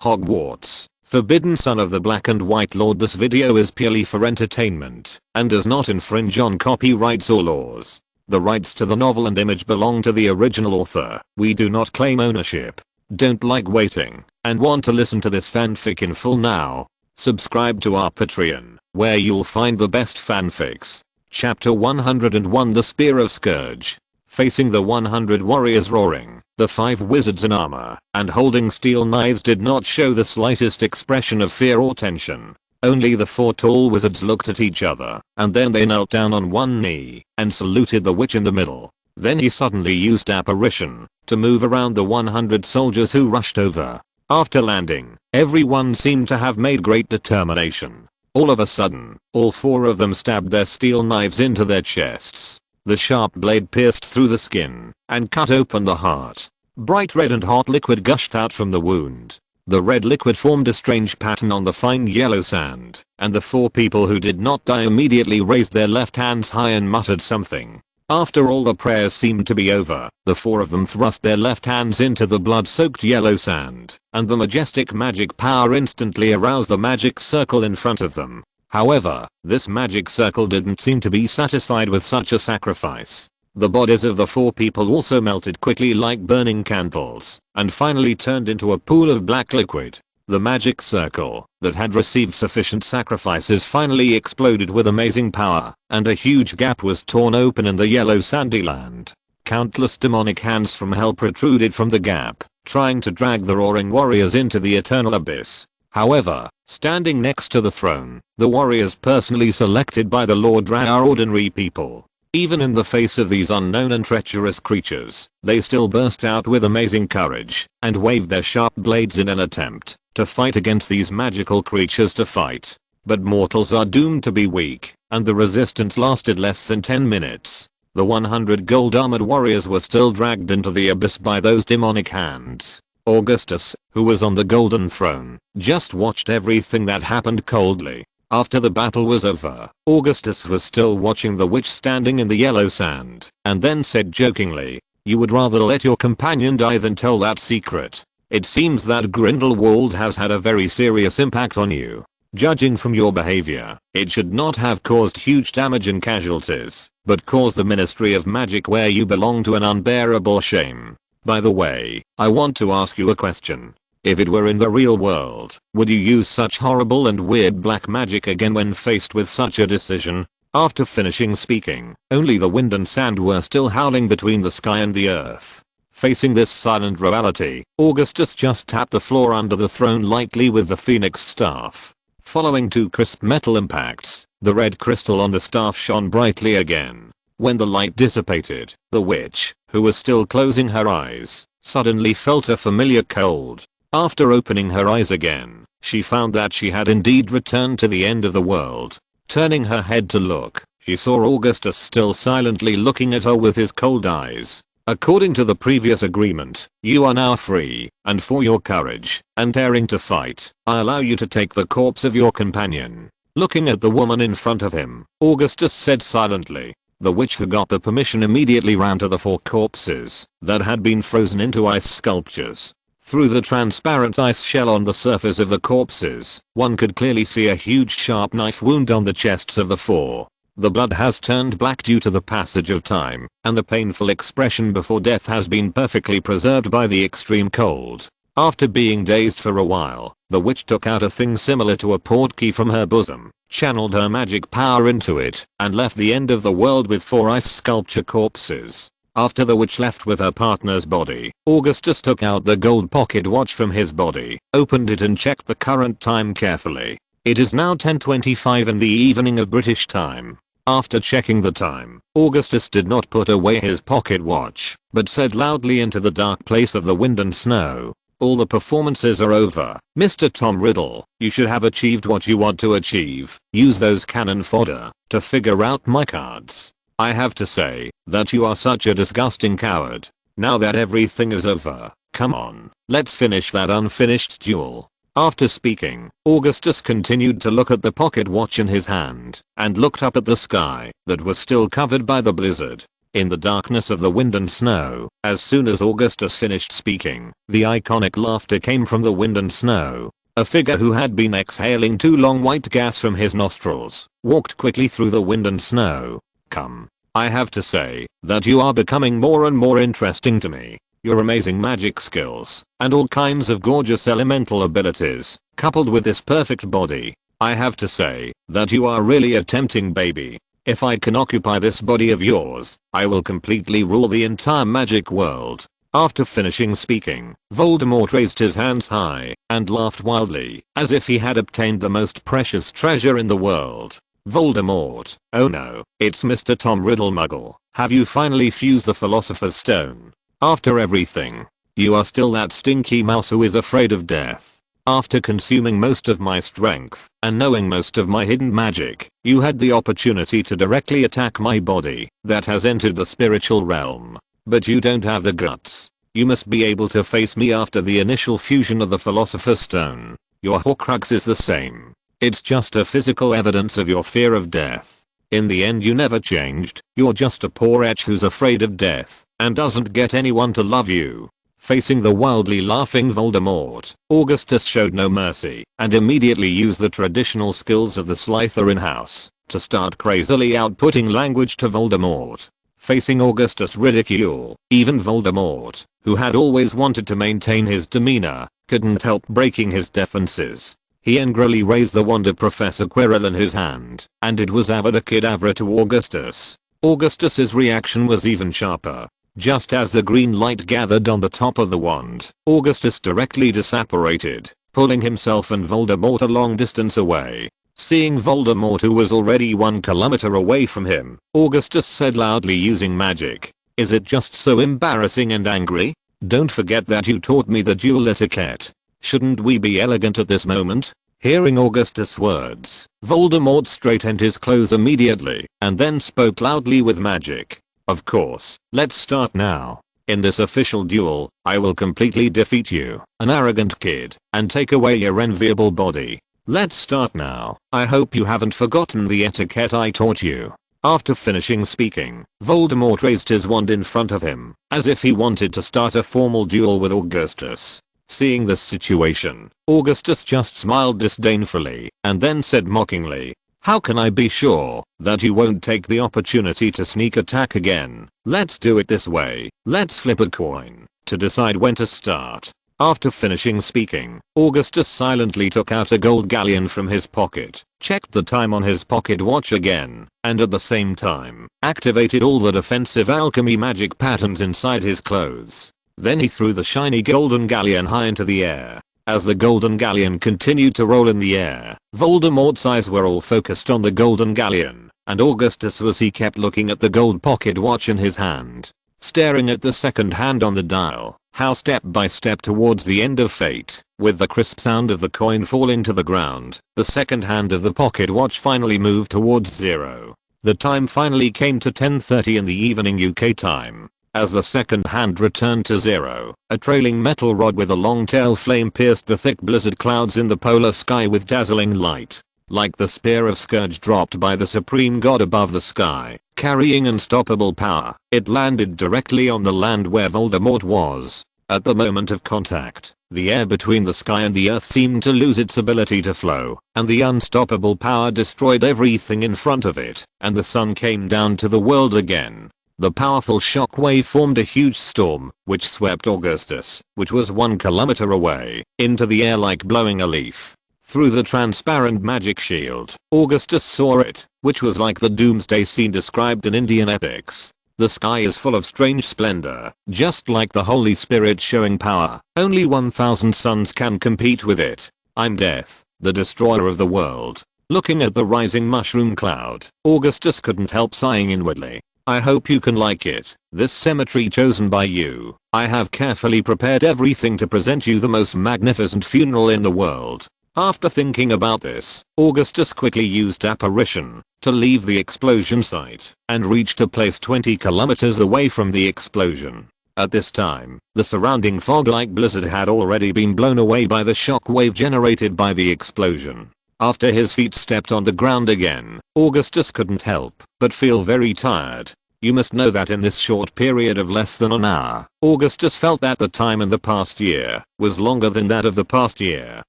Hogwarts, forbidden son of the Black and White Lord. This video is purely for entertainment and does not infringe on copyrights or laws. The rights to the novel and image belong to the original author. We do not claim ownership. Don't like waiting and want to listen to this fanfic in full now? Subscribe to our Patreon, where you'll find the best fanfics. Chapter 101, The Spear of Scourge. Facing the 100 warriors roaring, the 5 wizards in armor and holding steel knives did not show the slightest expression of fear or tension. Only the 4 tall wizards looked at each other, and then they knelt down on one knee and saluted the witch in the middle. Then he suddenly used apparition to move around the 100 soldiers who rushed over. After landing, everyone seemed to have made great determination. All of a sudden, all 4 of them stabbed their steel knives into their chests. The sharp blade pierced through the skin and cut open the heart. Bright red and hot liquid gushed out from the wound. The red liquid formed a strange pattern on the fine yellow sand, and the 4 people who did not die immediately raised their left hands high and muttered something. After all the prayers seemed to be over, the 4 of them thrust their left hands into the blood-soaked yellow sand, and the majestic magic power instantly aroused the magic circle in front of them. However, this magic circle didn't seem to be satisfied with such a sacrifice. The bodies of the 4 people also melted quickly like burning candles, and finally turned into a pool of black liquid. The magic circle, that had received sufficient sacrifices, finally exploded with amazing power, and a huge gap was torn open in the yellow sandy land. Countless demonic hands from hell protruded from the gap, trying to drag the roaring warriors into the eternal abyss. However, standing next to the throne, the warriors personally selected by the Lord are ordinary people. Even in the face of these unknown and treacherous creatures, they still burst out with amazing courage and waved their sharp blades in an attempt to fight against these magical creatures to fight. But mortals are doomed to be weak, and the resistance lasted less than 10 minutes. The 100 gold-armored warriors were still dragged into the abyss by those demonic hands. Augustus, who was on the golden throne, just watched everything that happened coldly. After the battle was over, Augustus was still watching the witch standing in the yellow sand, and then said jokingly, "You would rather let your companion die than tell that secret. It seems that Grindelwald has had a very serious impact on you. Judging from your behavior, it should not have caused huge damage and casualties, but caused the Ministry of Magic where you belong to an unbearable shame. By the way, I want to ask you a question. If it were in the real world, would you use such horrible and weird black magic again when faced with such a decision?" After finishing speaking, only the wind and sand were still howling between the sky and the earth. Facing this silent reality, Augustus just tapped the floor under the throne lightly with the phoenix staff. Following 2 crisp metal impacts, the red crystal on the staff shone brightly again. When the light dissipated, the witch, who was still closing her eyes, suddenly felt a familiar cold. After opening her eyes again, she found that she had indeed returned to the end of the world. Turning her head to look, she saw Augustus still silently looking at her with his cold eyes. "According to the previous agreement, you are now free, and for your courage and daring to fight, I allow you to take the corpse of your companion." Looking at the woman in front of him, Augustus said silently. The witch who got the permission immediately ran to the 4 corpses that had been frozen into ice sculptures. Through the transparent ice shell on the surface of the corpses, one could clearly see a huge sharp knife wound on the chests of the 4. The blood has turned black due to the passage of time, and the painful expression before death has been perfectly preserved by the extreme cold. After being dazed for a while, the witch took out a thing similar to a portkey from her bosom, channeled her magic power into it, and left the end of the world with 4 ice sculpture corpses. After the witch left with her partner's body, Augustus took out the gold pocket watch from his body, opened it and checked the current time carefully. It is now 10:25 in the evening of British time. After checking the time, Augustus did not put away his pocket watch, but said loudly into the dark place of the wind and snow, "All the performances are over. Mr. Tom Riddle, you should have achieved what you want to achieve. Use those cannon fodder to figure out my cards. I have to say that you are such a disgusting coward. Now that everything is over, come on, let's finish that unfinished duel." After speaking, Augustus continued to look at the pocket watch in his hand and looked up at the sky that was still covered by the blizzard. In the darkness of the wind and snow, as soon as Augustus finished speaking, the iconic laughter came from the wind and snow. A figure who had been exhaling too long white gas from his nostrils walked quickly through the wind and snow. Come. I have to say that you are becoming more and more interesting to me. Your amazing magic skills and all kinds of gorgeous elemental abilities, coupled with this perfect body. I have to say that you are really a tempting baby. If I can occupy this body of yours, I will completely rule the entire magic world. After finishing speaking, Voldemort raised his hands high and laughed wildly, as if he had obtained the most precious treasure in the world. Voldemort, oh no, it's Mr. Tom Riddle Muggle. Have you finally fused the Philosopher's Stone? After everything, you are still that stinky mouse who is afraid of death. After consuming most of my strength and knowing most of my hidden magic, you had the opportunity to directly attack my body that has entered the spiritual realm. But you don't have the guts. You must be able to face me after the initial fusion of the Philosopher's Stone. Your Horcrux is the same. It's just a physical evidence of your fear of death. In the end you never changed. You're just a poor wretch who's afraid of death and doesn't get anyone to love you. Facing the wildly laughing Voldemort, Augustus showed no mercy and immediately used the traditional skills of the Slytherin house to start crazily outputting language to Voldemort. Facing Augustus' ridicule, even Voldemort, who had always wanted to maintain his demeanor, couldn't help breaking his defenses. He angrily raised the wand of Professor Quirrell in his hand, and it was Avada Kedavra to Augustus. Augustus's reaction was even sharper. Just as the green light gathered on the top of the wand, Augustus directly disapparated, pulling himself and Voldemort a long distance away. Seeing Voldemort, who was already 1 kilometer away from him, Augustus said loudly using magic, "Is it just so embarrassing and angry? Don't forget that you taught me the duel etiquette. Shouldn't we be elegant at this moment?" Hearing Augustus' words, Voldemort straightened his clothes immediately and then spoke loudly with magic. "Of course, let's start now. In this official duel, I will completely defeat you, an arrogant kid, and take away your enviable body. Let's start now. I hope you haven't forgotten the etiquette I taught you." After finishing speaking, Voldemort raised his wand in front of him, as if he wanted to start a formal duel with Augustus. Seeing this situation, Augustus just smiled disdainfully, and then said mockingly, "How can I be sure that you won't take the opportunity to sneak attack again? Let's do it this way. Let's flip a coin to decide when to start." After finishing speaking, Augustus silently took out a gold galleon from his pocket, checked the time on his pocket watch again, and at the same time, activated all the defensive alchemy magic patterns inside his clothes. Then he threw the shiny golden galleon high into the air. As the golden galleon continued to roll in the air, Voldemort's eyes were all focused on the golden galleon, and Augustus was he kept looking at the gold pocket watch in his hand, staring at the second hand on the dial. How step by step towards the end of fate, with the crisp sound of the coin falling to the ground, the second hand of the pocket watch finally moved towards 0. The time finally came to 10:30 in the evening UK time. As the second hand returned to 0, a trailing metal rod with a long tail flame pierced the thick blizzard clouds in the polar sky with dazzling light. Like the spear of Scourge dropped by the supreme god above the sky, carrying unstoppable power, it landed directly on the land where Voldemort was. At the moment of contact, the air between the sky and the earth seemed to lose its ability to flow, and the unstoppable power destroyed everything in front of it, and the sun came down to the world again. The powerful shockwave formed a huge storm, which swept Augustus, which was 1 kilometer away, into the air like blowing a leaf. Through the transparent magic shield, Augustus saw it, which was like the doomsday scene described in Indian epics. The sky is full of strange splendor, just like the Holy Spirit showing power. Only 1,000 suns can compete with it. I'm Death, the destroyer of the world. Looking at the rising mushroom cloud, Augustus couldn't help sighing inwardly. I hope you can like it, this cemetery chosen by you. I have carefully prepared everything to present you the most magnificent funeral in the world. After thinking about this, Augustus quickly used apparition to leave the explosion site and reached a place 20 kilometers away from the explosion. At this time, the surrounding fog-like blizzard had already been blown away by the shock wave generated by the explosion. After his feet stepped on the ground again, Augustus couldn't help but feel very tired. You must know that in this short period of less than an hour, Augustus felt that the time in the past year was longer than that of the past year.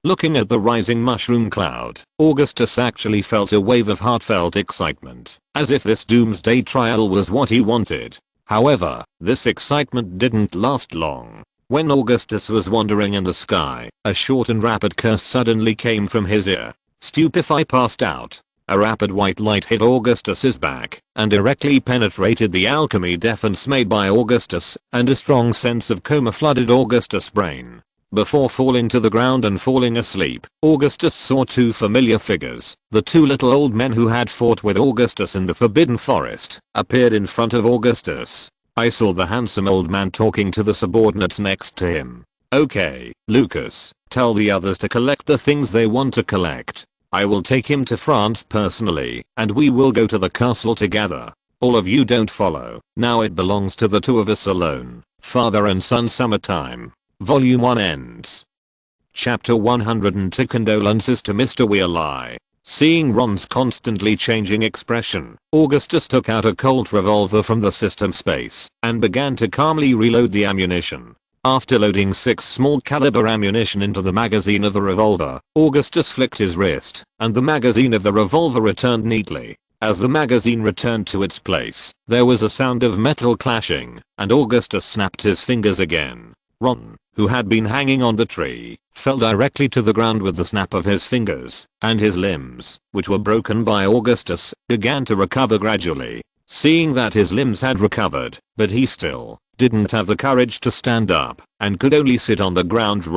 Looking at the rising mushroom cloud, Augustus actually felt a wave of heartfelt excitement, as if this doomsday trial was what he wanted. However, this excitement didn't last long. When Augustus was wandering in the sky, a short and rapid curse suddenly came from his ear. Stupefy passed out. A rapid white light hit Augustus's back and directly penetrated the alchemy defense made by Augustus, and a strong sense of coma flooded Augustus' brain. Before falling to the ground and falling asleep, Augustus saw two familiar figures. The two little old men who had fought with Augustus in the Forbidden Forest appeared in front of Augustus. I saw the handsome old man talking to the subordinates next to him. Okay, Lucas, tell the others to collect the things they want to collect. I will take him to France personally, and we will go to the castle together. All of you don't follow. Now it belongs to the two of us alone. Father and son summertime. Volume 1 ends. Chapter 102 Condolences to Mr. Weasley. Seeing Ron's constantly changing expression, Augustus took out a Colt revolver from the system space and began to calmly reload the ammunition. After loading 6 small caliber ammunition into the magazine of the revolver, Augustus flicked his wrist, and the magazine of the revolver returned neatly. As the magazine returned to its place, there was a sound of metal clashing, and Augustus snapped his fingers again. Ron, who had been hanging on the tree, fell directly to the ground with the snap of his fingers, and his limbs, which were broken by Augustus, began to recover gradually. Seeing that his limbs had recovered, but he still didn't have the courage to stand up, and could only sit on the ground,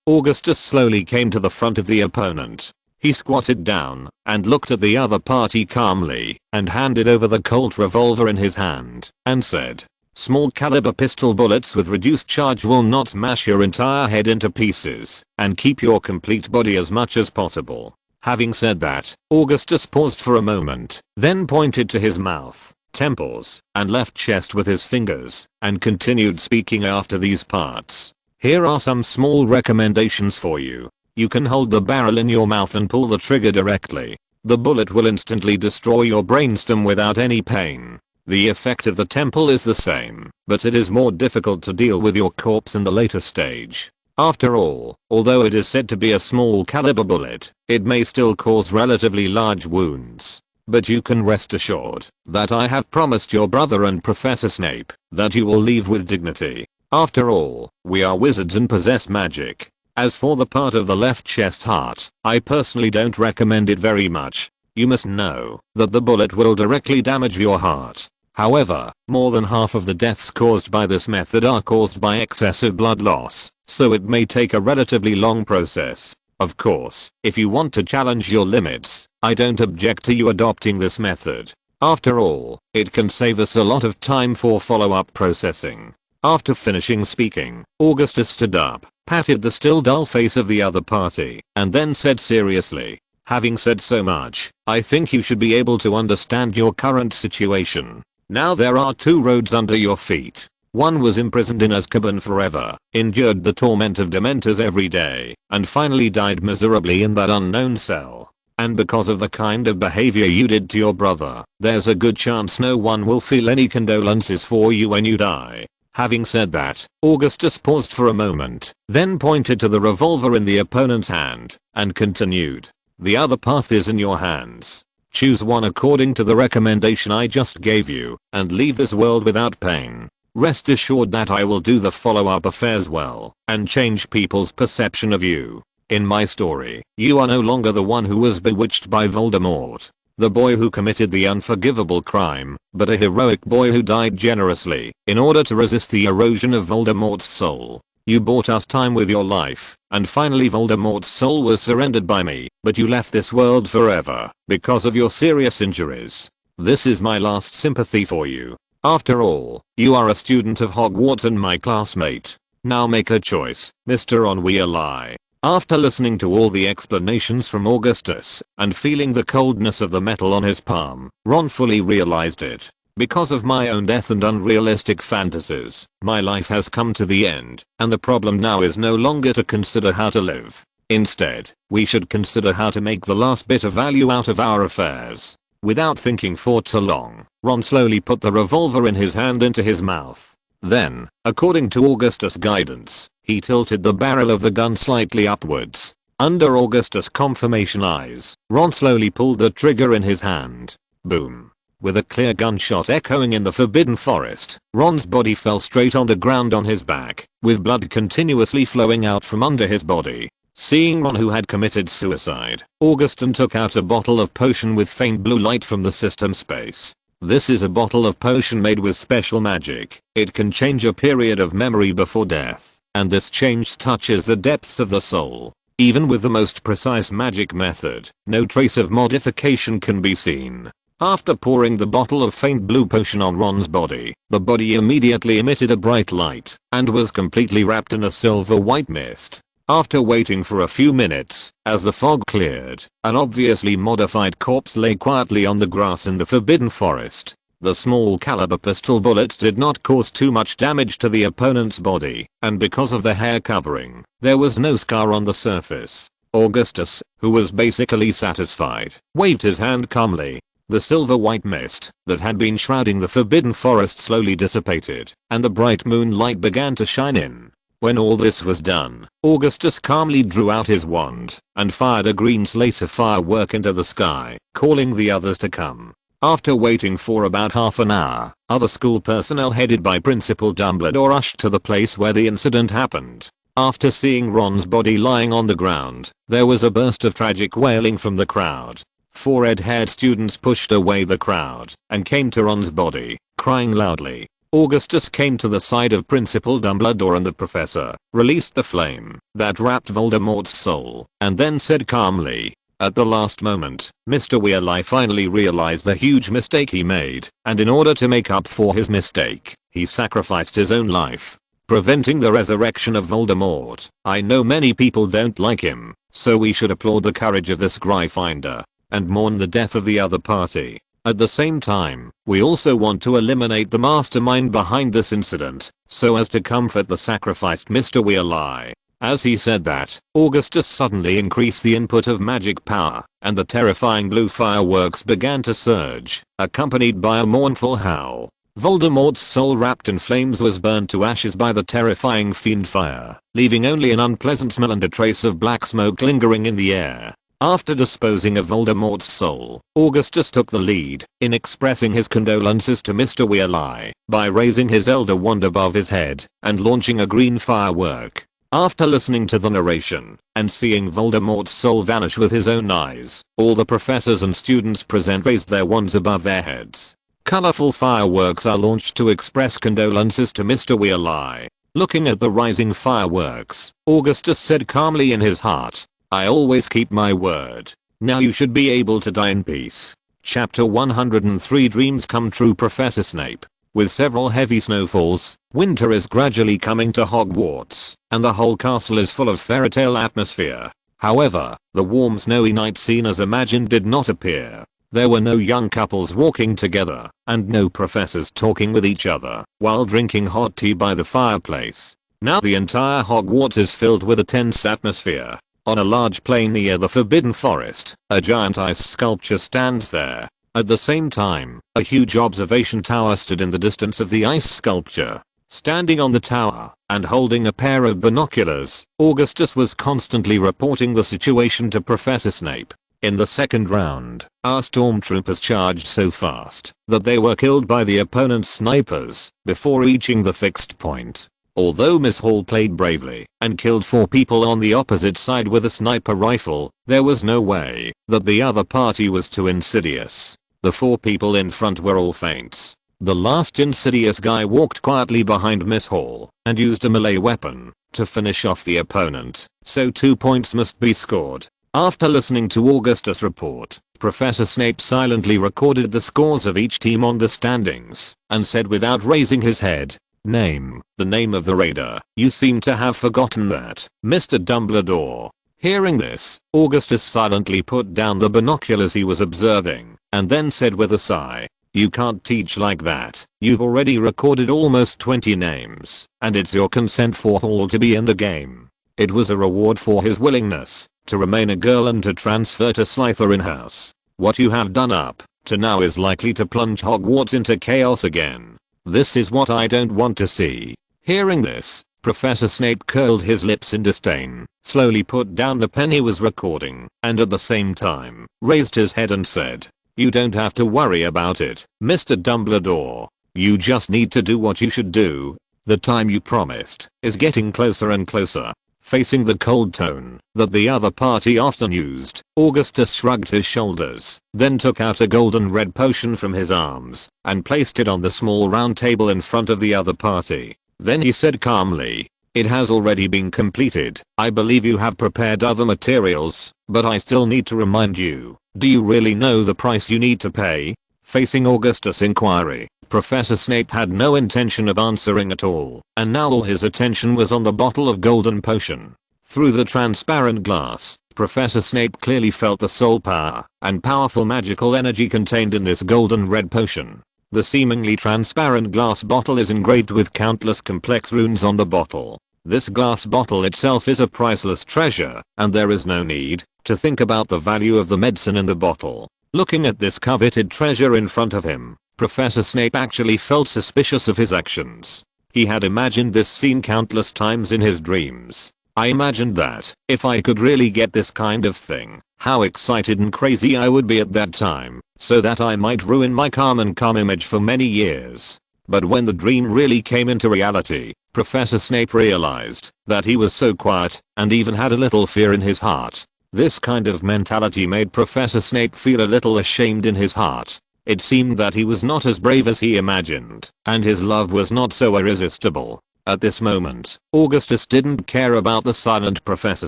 Augustus slowly came to the front of the opponent. He squatted down, and looked at the other party calmly, and handed over the Colt revolver in his hand, and said, "Small caliber pistol bullets with reduced charge will not mash your entire head into pieces, and keep your complete body as much as possible." Having said that, Augustus paused for a moment, then pointed to his mouth, temples, and left chest with his fingers, and continued speaking after these parts. "Here are some small recommendations for you. You can hold the barrel in your mouth and pull the trigger directly. The bullet will instantly destroy your brainstem without any pain. The effect of the temple is the same, but it is more difficult to deal with your corpse in the later stage. After all, although it is said to be a small caliber bullet, it may still cause relatively large wounds. But you can rest assured that I have promised your brother and Professor Snape that you will leave with dignity. After all, we are wizards and possess magic. As for the part of the left chest heart, I personally don't recommend it very much. You must know that the bullet will directly damage your heart. However, more than half of the deaths caused by this method are caused by excessive blood loss, so it may take a relatively long process. Of course, if you want to challenge your limits, I don't object to you adopting this method. After all, it can save us a lot of time for follow-up processing." After finishing speaking, Augustus stood up, patted the still dull face of the other party, and then said seriously, "Having said so much, I think you should be able to understand your current situation. Now there are 2 roads under your feet. One was imprisoned in Azkaban forever, endured the torment of Dementors every day, and finally died miserably in that unknown cell. And because of the kind of behavior you did to your brother, there's a good chance no one will feel any condolences for you when you die." Having said that, Augustus paused for a moment, then pointed to the revolver in the opponent's hand, and continued, "The other path is in your hands. Choose one according to the recommendation I just gave you, and leave this world without pain. Rest assured that I will do the follow-up affairs well, and change people's perception of you. In my story, you are no longer the one who was bewitched by Voldemort, the boy who committed the unforgivable crime, but a heroic boy who died generously in order to resist the erosion of Voldemort's soul. You bought us time with your life, and finally Voldemort's soul was surrendered by me, but you left this world forever because of your serious injuries. This is my last sympathy for you. After all, you are a student of Hogwarts and my classmate. Now make a choice, Mr. Weasley." After listening to all the explanations from Augustus, and feeling the coldness of the metal on his palm, Ron fully realized it. Because of my own death and unrealistic fantasies, my life has come to the end, and the problem now is no longer to consider how to live. Instead, we should consider how to make the last bit of value out of our affairs. Without thinking for too long, Ron slowly put the revolver in his hand into his mouth. Then, according to Augustus' guidance, he tilted the barrel of the gun slightly upwards. Under Augustus' confirmation eyes, Ron slowly pulled the trigger in his hand. Boom. With a clear gunshot echoing in the Forbidden Forest, Ron's body fell straight on the ground on his back, with blood continuously flowing out from under his body. Seeing Ron, who had committed suicide, Augustus took out a bottle of potion with faint blue light from the system space. This is a bottle of potion made with special magic. It can change a period of memory before death, and this change touches the depths of the soul. Even with the most precise magic method, no trace of modification can be seen. After pouring the bottle of faint blue potion on Ron's body, the body immediately emitted a bright light, and was completely wrapped in a silver white mist. After waiting for a few minutes, as the fog cleared, an obviously modified corpse lay quietly on the grass in the Forbidden Forest. The small caliber pistol bullets did not cause too much damage to the opponent's body, and because of the hair covering, there was no scar on the surface. Augustus, who was basically satisfied, waved his hand calmly. The silver white mist that had been shrouding the Forbidden Forest slowly dissipated, and the bright moonlight began to shine in. When all this was done, Augustus calmly drew out his wand and fired a green slate of firework into the sky, calling the others to come. After waiting for about half an hour, other school personnel headed by Principal Dumbledore rushed to the place where the incident happened. After seeing Ron's body lying on the ground, there was a burst of tragic wailing from the crowd. 4 red-haired students pushed away the crowd and came to Ron's body, crying loudly. Augustus came to the side of Principal Dumbledore and the professor, released the flame that wrapped Voldemort's soul, and then said calmly, "At the last moment, Mr. Weasley finally realized the huge mistake he made, and in order to make up for his mistake, he sacrificed his own life, preventing the resurrection of Voldemort. I know many people don't like him, so we should applaud the courage of this Gryffindor and mourn the death of the other party. At the same time, we also want to eliminate the mastermind behind this incident, so as to comfort the sacrificed Mr. Weasley." As he said that, Augustus suddenly increased the input of magic power, and the terrifying blue fireworks began to surge, accompanied by a mournful howl. Voldemort's soul wrapped in flames was burned to ashes by the terrifying fiend fire, leaving only an unpleasant smell and a trace of black smoke lingering in the air. After disposing of Voldemort's soul, Augustus took the lead in expressing his condolences to Mr. Weasley by raising his elder wand above his head and launching a green firework. After listening to the narration and seeing Voldemort's soul vanish with his own eyes, all the professors and students present raised their wands above their heads. Colorful fireworks are launched to express condolences to Mr. Weasley. Looking at the rising fireworks, Augustus said calmly in his heart, "I always keep my word. Now you should be able to die in peace." Chapter 103 Dreams Come True. Professor Snape. With several heavy snowfalls, winter is gradually coming to Hogwarts, and the whole castle is full of fairy tale atmosphere. However, the warm snowy night scene as imagined did not appear. There were no young couples walking together, and no professors talking with each other while drinking hot tea by the fireplace. Now the entire Hogwarts is filled with a tense atmosphere. On a large plain near the Forbidden Forest, a giant ice sculpture stands there. At the same time, a huge observation tower stood in the distance of the ice sculpture. Standing on the tower and holding a pair of binoculars, Augustus was constantly reporting the situation to Professor Snape. In the second round, our stormtroopers charged so fast that they were killed by the opponent's snipers before reaching the fixed point. Although Miss Hall played bravely and killed 4 people on the opposite side with a sniper rifle, there was no way that the other party was too insidious. The 4 people in front were all feints. The last insidious guy walked quietly behind Miss Hall and used a melee weapon to finish off the opponent, so 2 points must be scored. After listening to Augustus' report, Professor Snape silently recorded the scores of each team on the standings and said without raising his head, "Name the name of the raider. You seem to have forgotten that, Mr. Dumbledore." Hearing this, Augustus silently put down the binoculars he was observing and then said with a sigh, "You can't teach like that. You've already recorded almost 20 names, and it's your consent for Hall to be in the game." It was a reward for his willingness to remain a girl and to transfer to Slytherin House. "What you have done up to now is likely to plunge Hogwarts into chaos again. This is what I don't want to see. Hearing this, Professor Snape curled his lips in disdain, slowly put down the pen he was recording, and at the same time, raised his head and said, "You don't have to worry about it, Mr. Dumbledore. You just need to do what you should do. The time you promised is getting closer and closer." Facing the cold tone that the other party often used, Augustus shrugged his shoulders, then took out a golden red potion from his arms and placed it on the small round table in front of the other party. Then he said calmly, "It has already been completed. I believe you have prepared other materials, but I still need to remind you. Do you really know the price you need to pay?" Facing Augustus' inquiry, Professor Snape had no intention of answering at all, and now all his attention was on the bottle of golden potion. Through the transparent glass, Professor Snape clearly felt the soul power and powerful magical energy contained in this golden red potion. The seemingly transparent glass bottle is engraved with countless complex runes on the bottle. This glass bottle itself is a priceless treasure, and there is no need to think about the value of the medicine in the bottle. Looking at this coveted treasure in front of him, Professor Snape actually felt suspicious of his actions. He had imagined this scene countless times in his dreams. I imagined that, if I could really get this kind of thing, how excited and crazy I would be at that time, so that I might ruin my calm image for many years. But when the dream really came into reality, Professor Snape realized that he was so quiet and even had a little fear in his heart. This kind of mentality made Professor Snape feel a little ashamed in his heart. It seemed that he was not as brave as he imagined, and his love was not so irresistible. At this moment, Augustus didn't care about the silent Professor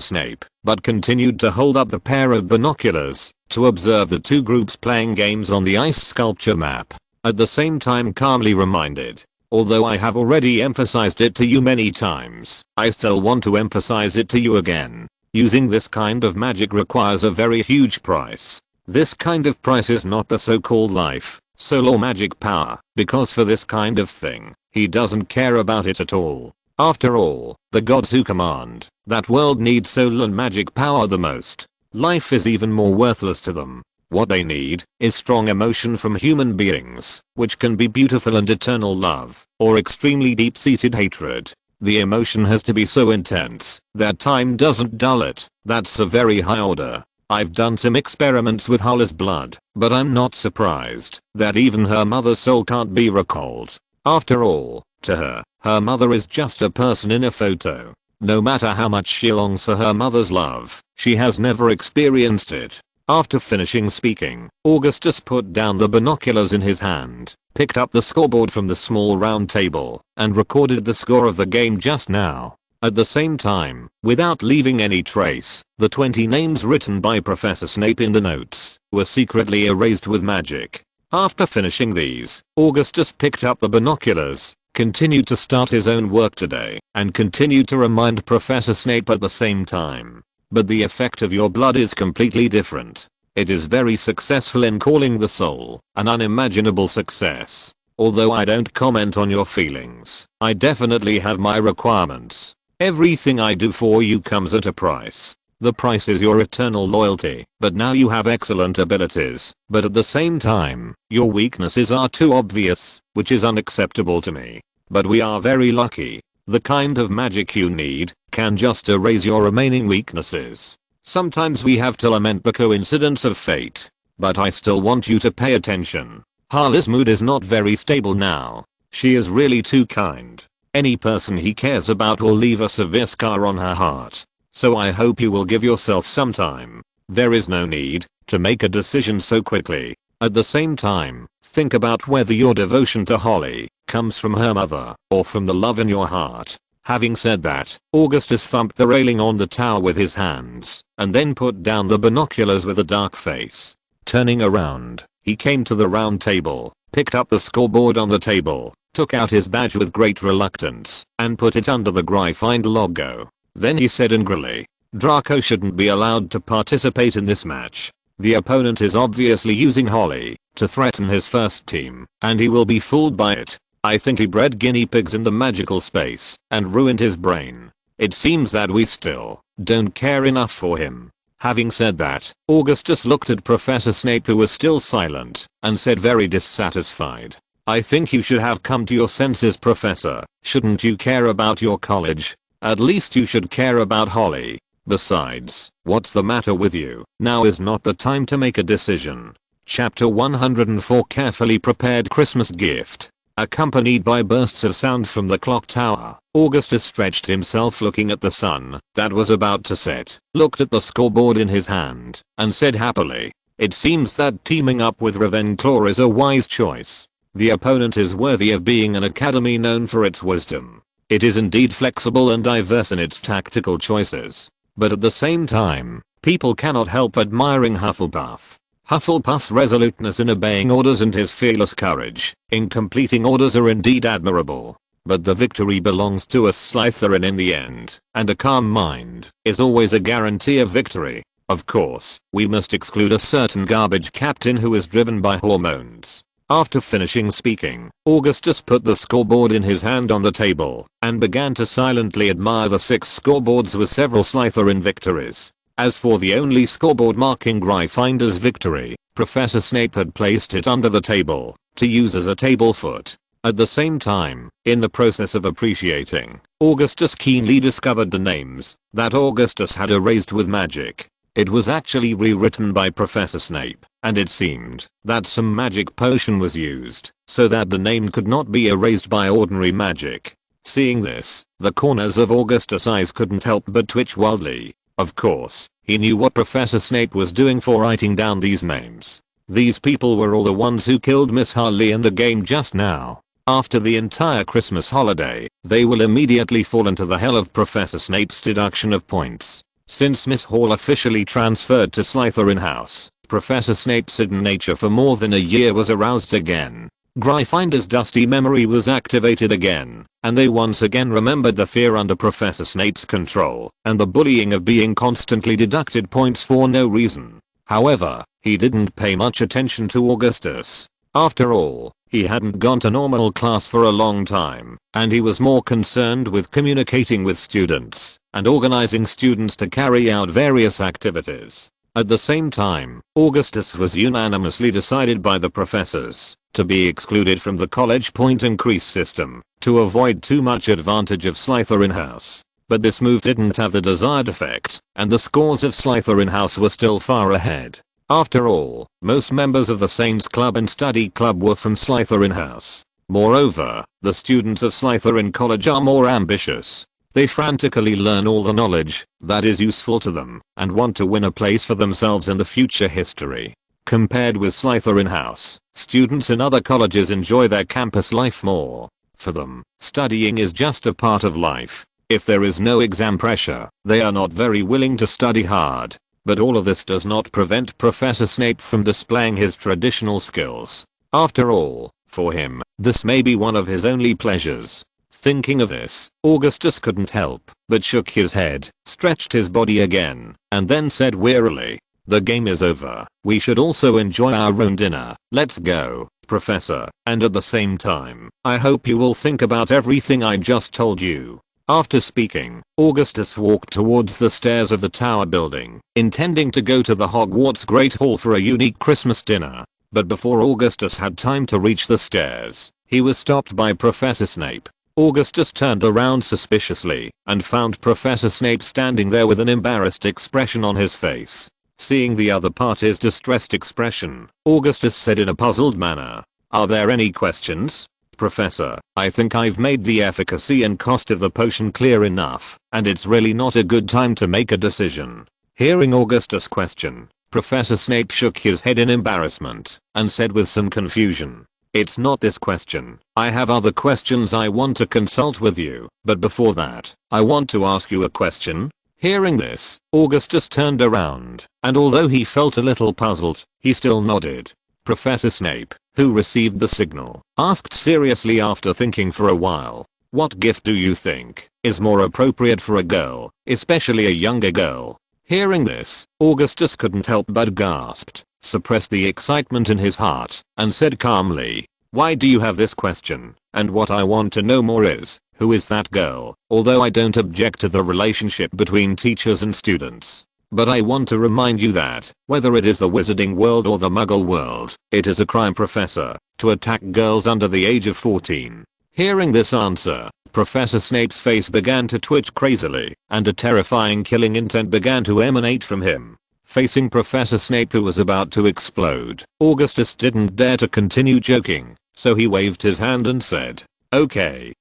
Snape, but continued to hold up the pair of binoculars to observe the two groups playing games on the ice sculpture map. At the same time calmly reminded, "Although I have already emphasized it to you many times, I still want to emphasize it to you again. Using this kind of magic requires a very huge price. This kind of price is not the so-called life, soul or magic power, because for this kind of thing, he doesn't care about it at all. After all, the gods who command that world need soul and magic power the most. Life is even more worthless to them. What they need is strong emotion from human beings, which can be beautiful and eternal love, or extremely deep-seated hatred. The emotion has to be so intense that time doesn't dull it. That's a very high order. I've done some experiments with Holly's blood, but I'm not surprised that even her mother's soul can't be recalled. After all, to her, her mother is just a person in a photo. No matter how much she longs for her mother's love, she has never experienced it." After finishing speaking, Augustus put down the binoculars in his hand, picked up the scoreboard from the small round table, and recorded the score of the game just now. At the same time, without leaving any trace, the 20 names written by Professor Snape in the notes were secretly erased with magic. After finishing these, Augustus picked up the binoculars, continued to start his own work today, and continued to remind Professor Snape at the same time. "But the effect of your blood is completely different. It is very successful in calling the soul, an unimaginable success. Although I don't comment on your feelings, I definitely have my requirements. Everything I do for you comes at a price. The price is your eternal loyalty, but now you have excellent abilities, but at the same time, your weaknesses are too obvious, which is unacceptable to me. But we are very lucky. The kind of magic you need can just erase your remaining weaknesses. Sometimes we have to lament the coincidence of fate. But I still want you to pay attention. Harley's mood is not very stable now. She is really too kind. Any person he cares about will leave a severe scar on her heart. So I hope you will give yourself some time. There is no need to make a decision so quickly. At the same time, think about whether your devotion to Holly comes from her mother or from the love in your heart." Having said that, Augustus thumped the railing on the tower with his hands, and then put down the binoculars with a dark face. Turning around, he came to the round table, picked up the scoreboard on the table, took out his badge with great reluctance, and put it under the Gryffindor logo. Then he said angrily, "Draco shouldn't be allowed to participate in this match. The opponent is obviously using Holly to threaten his first team, and he will be fooled by it. I think he bred guinea pigs in the magical space and ruined his brain. It seems that we still don't care enough for him." Having said that, Augustus looked at Professor Snape, who was still silent, and said very dissatisfied, "I think you should have come to your senses, Professor. Shouldn't you care about your college? At least you should care about Holly. Besides, what's the matter with you? Now is not the time to make a decision." Chapter 104 Carefully Prepared Christmas Gift. Accompanied by bursts of sound from the clock tower, Augustus stretched himself looking at the sun that was about to set, looked at the scoreboard in his hand, and said happily, "It seems that teaming up with Ravenclaw is a wise choice. The opponent is worthy of being an academy known for its wisdom. It is indeed flexible and diverse in its tactical choices. But at the same time, people cannot help admiring Hufflepuff. Hufflepuff's resoluteness in obeying orders and his fearless courage in completing orders are indeed admirable. But the victory belongs to a Slytherin in the end, and a calm mind is always a guarantee of victory. Of course, we must exclude a certain garbage captain who is driven by hormones." After finishing speaking, Augustus put the scoreboard in his hand on the table and began to silently admire the 6 scoreboards with several Slytherin victories. As for the only scoreboard marking Gryffindor's victory, Professor Snape had placed it under the table to use as a table foot. At the same time, in the process of appreciating, Augustus keenly discovered the names that Augustus had erased with magic. It was actually rewritten by Professor Snape, and it seemed that some magic potion was used so that the name could not be erased by ordinary magic. Seeing this, the corners of Augustus' eyes couldn't help but twitch wildly. Of course, he knew what Professor Snape was doing for writing down these names. These people were all the ones who killed Miss Harley in the game just now. After the entire Christmas holiday, they will immediately fall into the hell of Professor Snape's deduction of points. Since Miss Hall officially transferred to Slytherin House, Professor Snape's hidden nature for more than a year was aroused again. Gryffindor's dusty memory was activated again, and they once again remembered the fear under Professor Snape's control, and the bullying of being constantly deducted points for no reason. However, he didn't pay much attention to Augustus. After all, he hadn't gone to normal class for a long time, and he was more concerned with communicating with students and organizing students to carry out various activities. At the same time, Augustus was unanimously decided by the professors to be excluded from the college point increase system to avoid too much advantage of Slytherin House. But this move didn't have the desired effect, and the scores of Slytherin House were still far ahead. After all, most members of the Saints Club and Study Club were from Slytherin House. Moreover, the students of Slytherin College are more ambitious. They frantically learn all the knowledge that is useful to them and want to win a place for themselves in the future history. Compared with Slytherin House, students in other colleges enjoy their campus life more. For them, studying is just a part of life. If there is no exam pressure, they are not very willing to study hard. But all of this does not prevent Professor Snape from displaying his traditional skills. After all, for him, this may be one of his only pleasures. Thinking of this, Augustus couldn't help but shook his head, stretched his body again, and then said wearily, "The game is over. We should also enjoy our own dinner. Let's go, Professor, and at the same time, I hope you will think about everything I just told you." After speaking, Augustus walked towards the stairs of the tower building, intending to go to the Hogwarts Great Hall for a unique Christmas dinner. But before Augustus had time to reach the stairs, he was stopped by Professor Snape. Augustus turned around suspiciously and found Professor Snape standing there with an embarrassed expression on his face. Seeing the other party's distressed expression, Augustus said in a puzzled manner, "Are there any questions? Professor, I think I've made the efficacy and cost of the potion clear enough, and it's really not a good time to make a decision." Hearing Augustus' question, Professor Snape shook his head in embarrassment and said with some confusion, "It's not this question. I have other questions I want to consult with you, but before that, I want to ask you a question." Hearing this, Augustus turned around, and although he felt a little puzzled, he still nodded. Professor Snape, who received the signal, asked seriously after thinking for a while, "What gift do you think is more appropriate for a girl, especially a younger girl?" Hearing this, Augustus couldn't help but gasped, suppressed the excitement in his heart, and said calmly, "Why do you have this question? And what I want to know more is, who is that girl? Although I don't object to the relationship between teachers and students." But I want to remind you that, whether it is the wizarding world or the muggle world, it is a crime, Professor, to attack girls under the age of 14. Hearing this answer, Professor Snape's face began to twitch crazily, and a terrifying killing intent began to emanate from him. Facing Professor Snape, who was about to explode, Augustus didn't dare to continue joking, so he waved his hand and said, okay,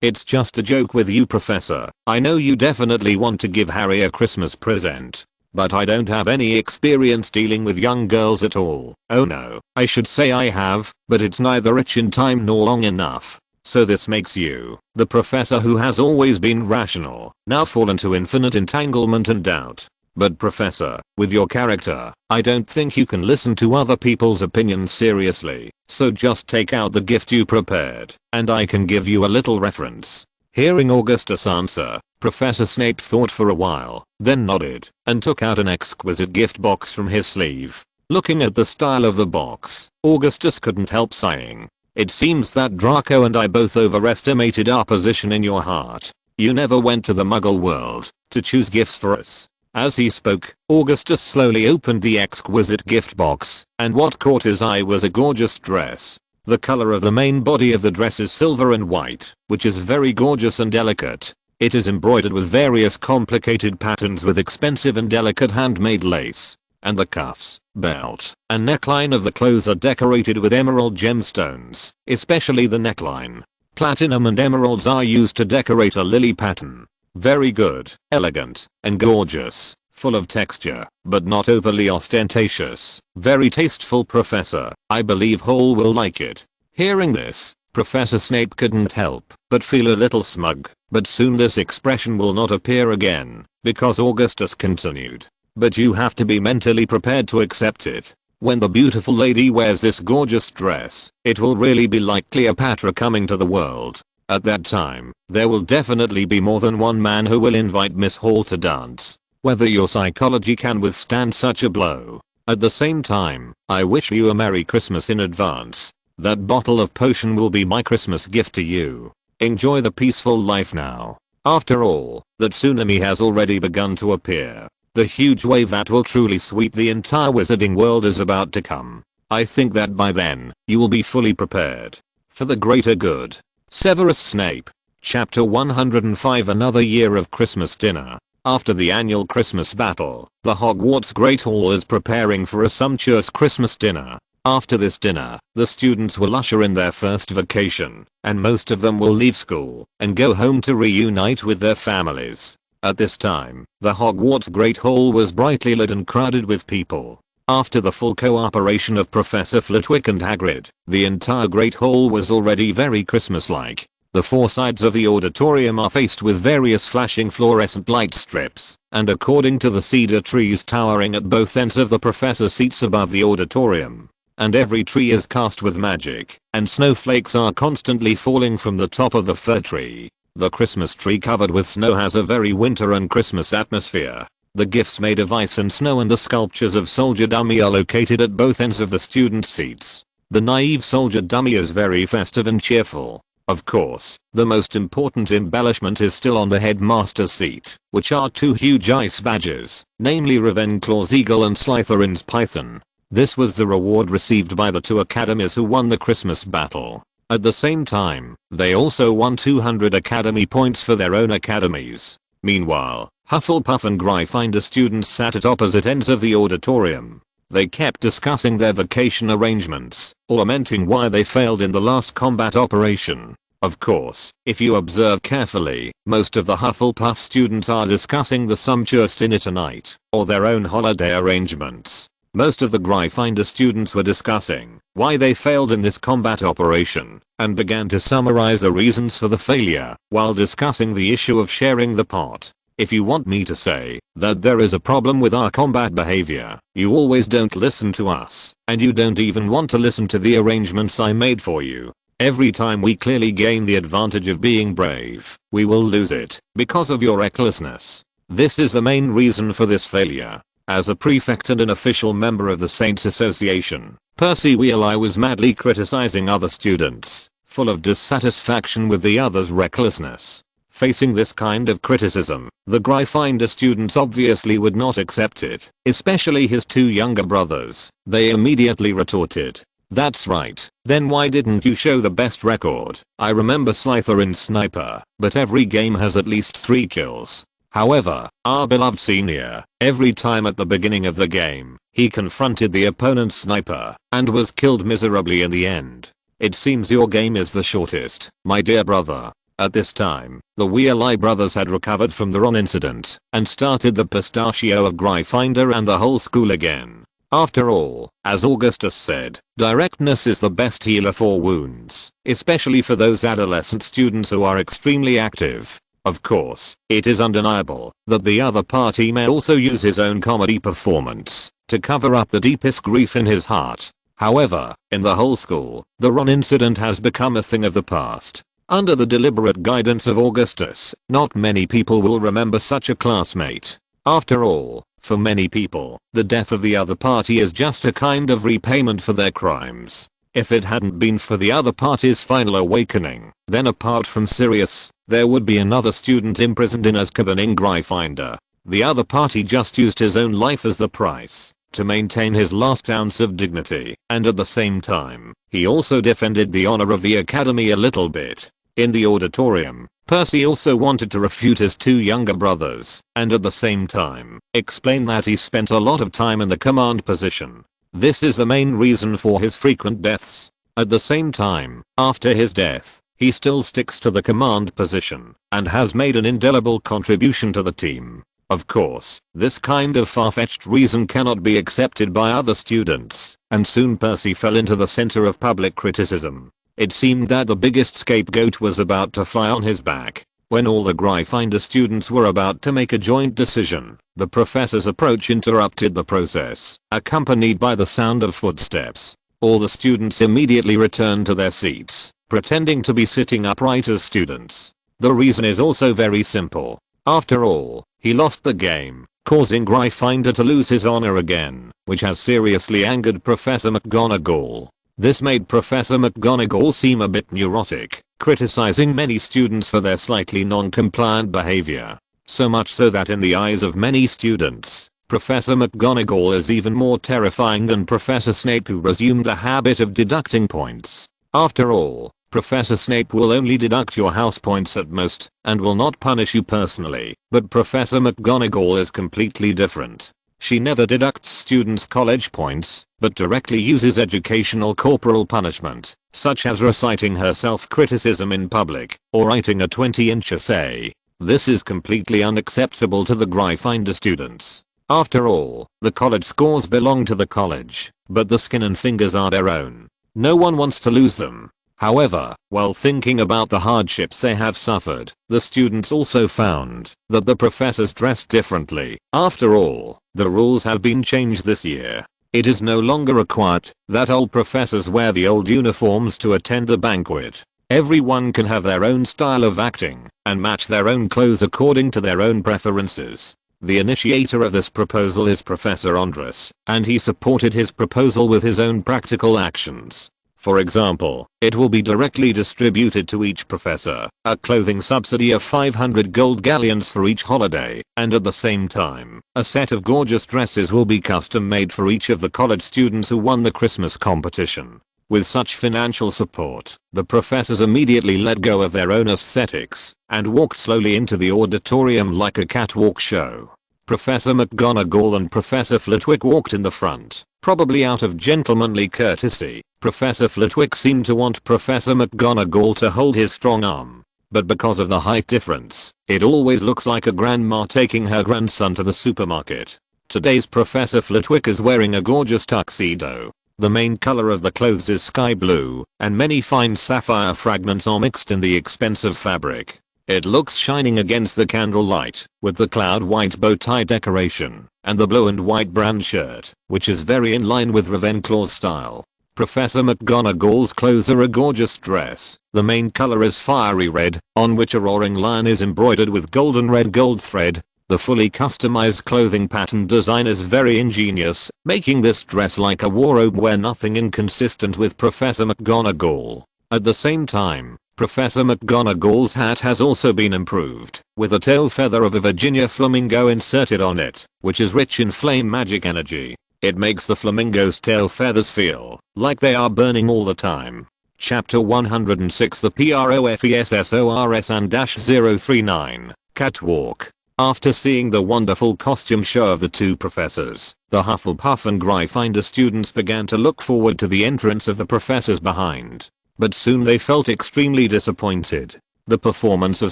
it's just a joke with you, Professor. I know you definitely want to give Harry a Christmas present, but I don't have any experience dealing with young girls at all. Oh no, I should say I have, but it's neither rich in time nor long enough. So this makes you, the professor who has always been rational, now fall into infinite entanglement and doubt. But Professor, with your character, I don't think you can listen to other people's opinions seriously, so just take out the gift you prepared, and I can give you a little reference. Hearing Augustus' answer, Professor Snape thought for a while, then nodded, and took out an exquisite gift box from his sleeve. Looking at the style of the box, Augustus couldn't help sighing. It seems that Draco and I both overestimated our position in your heart. You never went to the Muggle world to choose gifts for us. As he spoke, Augustus slowly opened the exquisite gift box, and what caught his eye was a gorgeous dress. The color of the main body of the dress is silver and white, which is very gorgeous and delicate. It is embroidered with various complicated patterns with expensive and delicate handmade lace, and the cuffs, belt, and neckline of the clothes are decorated with emerald gemstones, especially the neckline. Platinum and emeralds are used to decorate a lily pattern. Very good, elegant, and gorgeous, full of texture, but not overly ostentatious. Very tasteful, Professor. I believe Hall will like it. Hearing this, Professor Snape couldn't help but feel a little smug, but soon this expression will not appear again, because Augustus continued. But you have to be mentally prepared to accept it. When the beautiful lady wears this gorgeous dress, it will really be like Cleopatra coming to the world. At that time, there will definitely be more than one man who will invite Miss Hall to dance. Whether your psychology can withstand such a blow. At the same time, I wish you a Merry Christmas in advance. That bottle of potion will be my Christmas gift to you. Enjoy the peaceful life now. After all, that tsunami has already begun to appear. The huge wave that will truly sweep the entire wizarding world is about to come. I think that by then, you will be fully prepared. For the greater good. Severus Snape. Chapter 105. Another year of Christmas dinner. After the annual Christmas battle, the Hogwarts Great Hall is preparing for a sumptuous Christmas dinner. After this dinner, the students will usher in their first vacation, and most of them will leave school and go home to reunite with their families. At this time, the Hogwarts Great Hall was brightly lit and crowded with people. After the full cooperation of Professor Flitwick and Hagrid, the entire Great Hall was already very Christmas-like. The four sides of the auditorium are faced with various flashing fluorescent light strips, and according to the cedar trees towering at both ends of the professor seats above the auditorium. And every tree is cast with magic, and snowflakes are constantly falling from the top of the fir tree. The Christmas tree covered with snow has a very winter and Christmas atmosphere. The gifts made of ice and snow and the sculptures of soldier dummy are located at both ends of the student seats. The naive soldier dummy is very festive and cheerful. Of course, the most important embellishment is still on the headmaster's seat, which are two huge ice badges, namely Ravenclaw's eagle and Slytherin's python. This was the reward received by the two academies who won the Christmas battle. At the same time, they also won 200 academy points for their own academies. Meanwhile, Hufflepuff and Gryffindor students sat at opposite ends of the auditorium. They kept discussing their vacation arrangements, or lamenting why they failed in the last combat operation. Of course, if you observe carefully, most of the Hufflepuff students are discussing the sumptuous dinner tonight, or their own holiday arrangements. Most of the Gryffindor students were discussing why they failed in this combat operation, and began to summarize the reasons for the failure, while discussing the issue of sharing the pot. If you want me to say that there is a problem with our combat behavior, you always don't listen to us, and you don't even want to listen to the arrangements I made for you. Every time we clearly gain the advantage of being brave, we will lose it, because of your recklessness. This is the main reason for this failure. As a prefect and an official member of the Saints Association, Percy Wheeler was madly criticizing other students, full of dissatisfaction with the others' recklessness. Facing this kind of criticism, the Gryffindor students obviously would not accept it, especially his two younger brothers. They immediately retorted, "That's right, then why didn't you show the best record? I remember Slytherin's sniper, but every game has at least 3 kills. However, our beloved senior, every time at the beginning of the game, he confronted the opponent's sniper, and was killed miserably in the end. It seems your game is the shortest, my dear brother." At this time, the Weasley brothers had recovered from the Ron incident, and started the pistachio of Gryffindor and the whole school again. After all, as Augustus said, directness is the best healer for wounds, especially for those adolescent students who are extremely active. Of course, it is undeniable that the other party may also use his own comedy performance to cover up the deepest grief in his heart. However, in the whole school, the Ron incident has become a thing of the past. Under the deliberate guidance of Augustus, not many people will remember such a classmate. After all, for many people, the death of the other party is just a kind of repayment for their crimes. If it hadn't been for the other party's final awakening, then apart from Sirius, there would be another student imprisoned in Azkaban in Gryffindor. The other party just used his own life as the price to maintain his last ounce of dignity, and at the same time, he also defended the honor of the academy a little bit. In the auditorium, Percy also wanted to refute his two younger brothers, and at the same time, explain that he spent a lot of time in the command position. This is the main reason for his frequent deaths. At the same time, after his death, he still sticks to the command position, and has made an indelible contribution to the team. Of course, this kind of far-fetched reason cannot be accepted by other students, and soon Percy fell into the center of public criticism. It seemed that the biggest scapegoat was about to fly on his back. When all the Gryffindor students were about to make a joint decision, the professor's approach interrupted the process, accompanied by the sound of footsteps. All the students immediately returned to their seats, pretending to be sitting upright as students. The reason is also very simple. After all, he lost the game, causing Gryffindor to lose his honor again, which has seriously angered Professor McGonagall. This made Professor McGonagall seem a bit neurotic, criticizing many students for their slightly non-compliant behavior. So much so that in the eyes of many students, Professor McGonagall is even more terrifying than Professor Snape, who resumed the habit of deducting points. After all, Professor Snape will only deduct your house points at most, and will not punish you personally, but Professor McGonagall is completely different. She never deducts students' college points, but directly uses educational corporal punishment, such as reciting her self-criticism in public, or writing a 20-inch essay. This is completely unacceptable to the Gryffindor students. After all, the college scores belong to the college, but the skin and fingers are their own. No one wants to lose them. However, while thinking about the hardships they have suffered, the students also found that the professors dressed differently. After all, the rules have been changed this year. It is no longer required that old professors wear the old uniforms to attend the banquet. Everyone can have their own style of acting and match their own clothes according to their own preferences. The initiator of this proposal is Professor Andrus, and he supported his proposal with his own practical actions. For example, it will be directly distributed to each professor, a clothing subsidy of 500 gold galleons for each holiday, and at the same time, a set of gorgeous dresses will be custom made for each of the college students who won the Christmas competition. With such financial support, the professors immediately let go of their own aesthetics, and walked slowly into the auditorium like a catwalk show. Professor McGonagall and Professor Flitwick walked in the front, probably out of gentlemanly courtesy. Professor Flitwick seemed to want Professor McGonagall to hold his strong arm. But because of the height difference, it always looks like a grandma taking her grandson to the supermarket. Today's Professor Flitwick is wearing a gorgeous tuxedo. The main color of the clothes is sky blue, and many fine sapphire fragments are mixed in the expensive fabric. It looks shining against the candlelight, with the cloud white bow tie decoration, and the blue and white brand shirt, which is very in line with Ravenclaw's style. Professor McGonagall's clothes are a gorgeous dress. The main color is fiery red, on which a roaring lion is embroidered with golden red gold thread. The fully customized clothing pattern design is very ingenious, making this dress like a wardrobe where nothing inconsistent with Professor McGonagall. At the same time, Professor McGonagall's hat has also been improved, with a tail feather of a Virginia flamingo inserted on it, which is rich in flame magic energy. It makes the flamingo's tail feathers feel like they are burning all the time. Chapter 106 The PROFESSORS and -039, Catwalk. After seeing the wonderful costume show of the two professors, the Hufflepuff and Gryffindor students began to look forward to the entrance of the professors behind. But soon they felt extremely disappointed. The performance of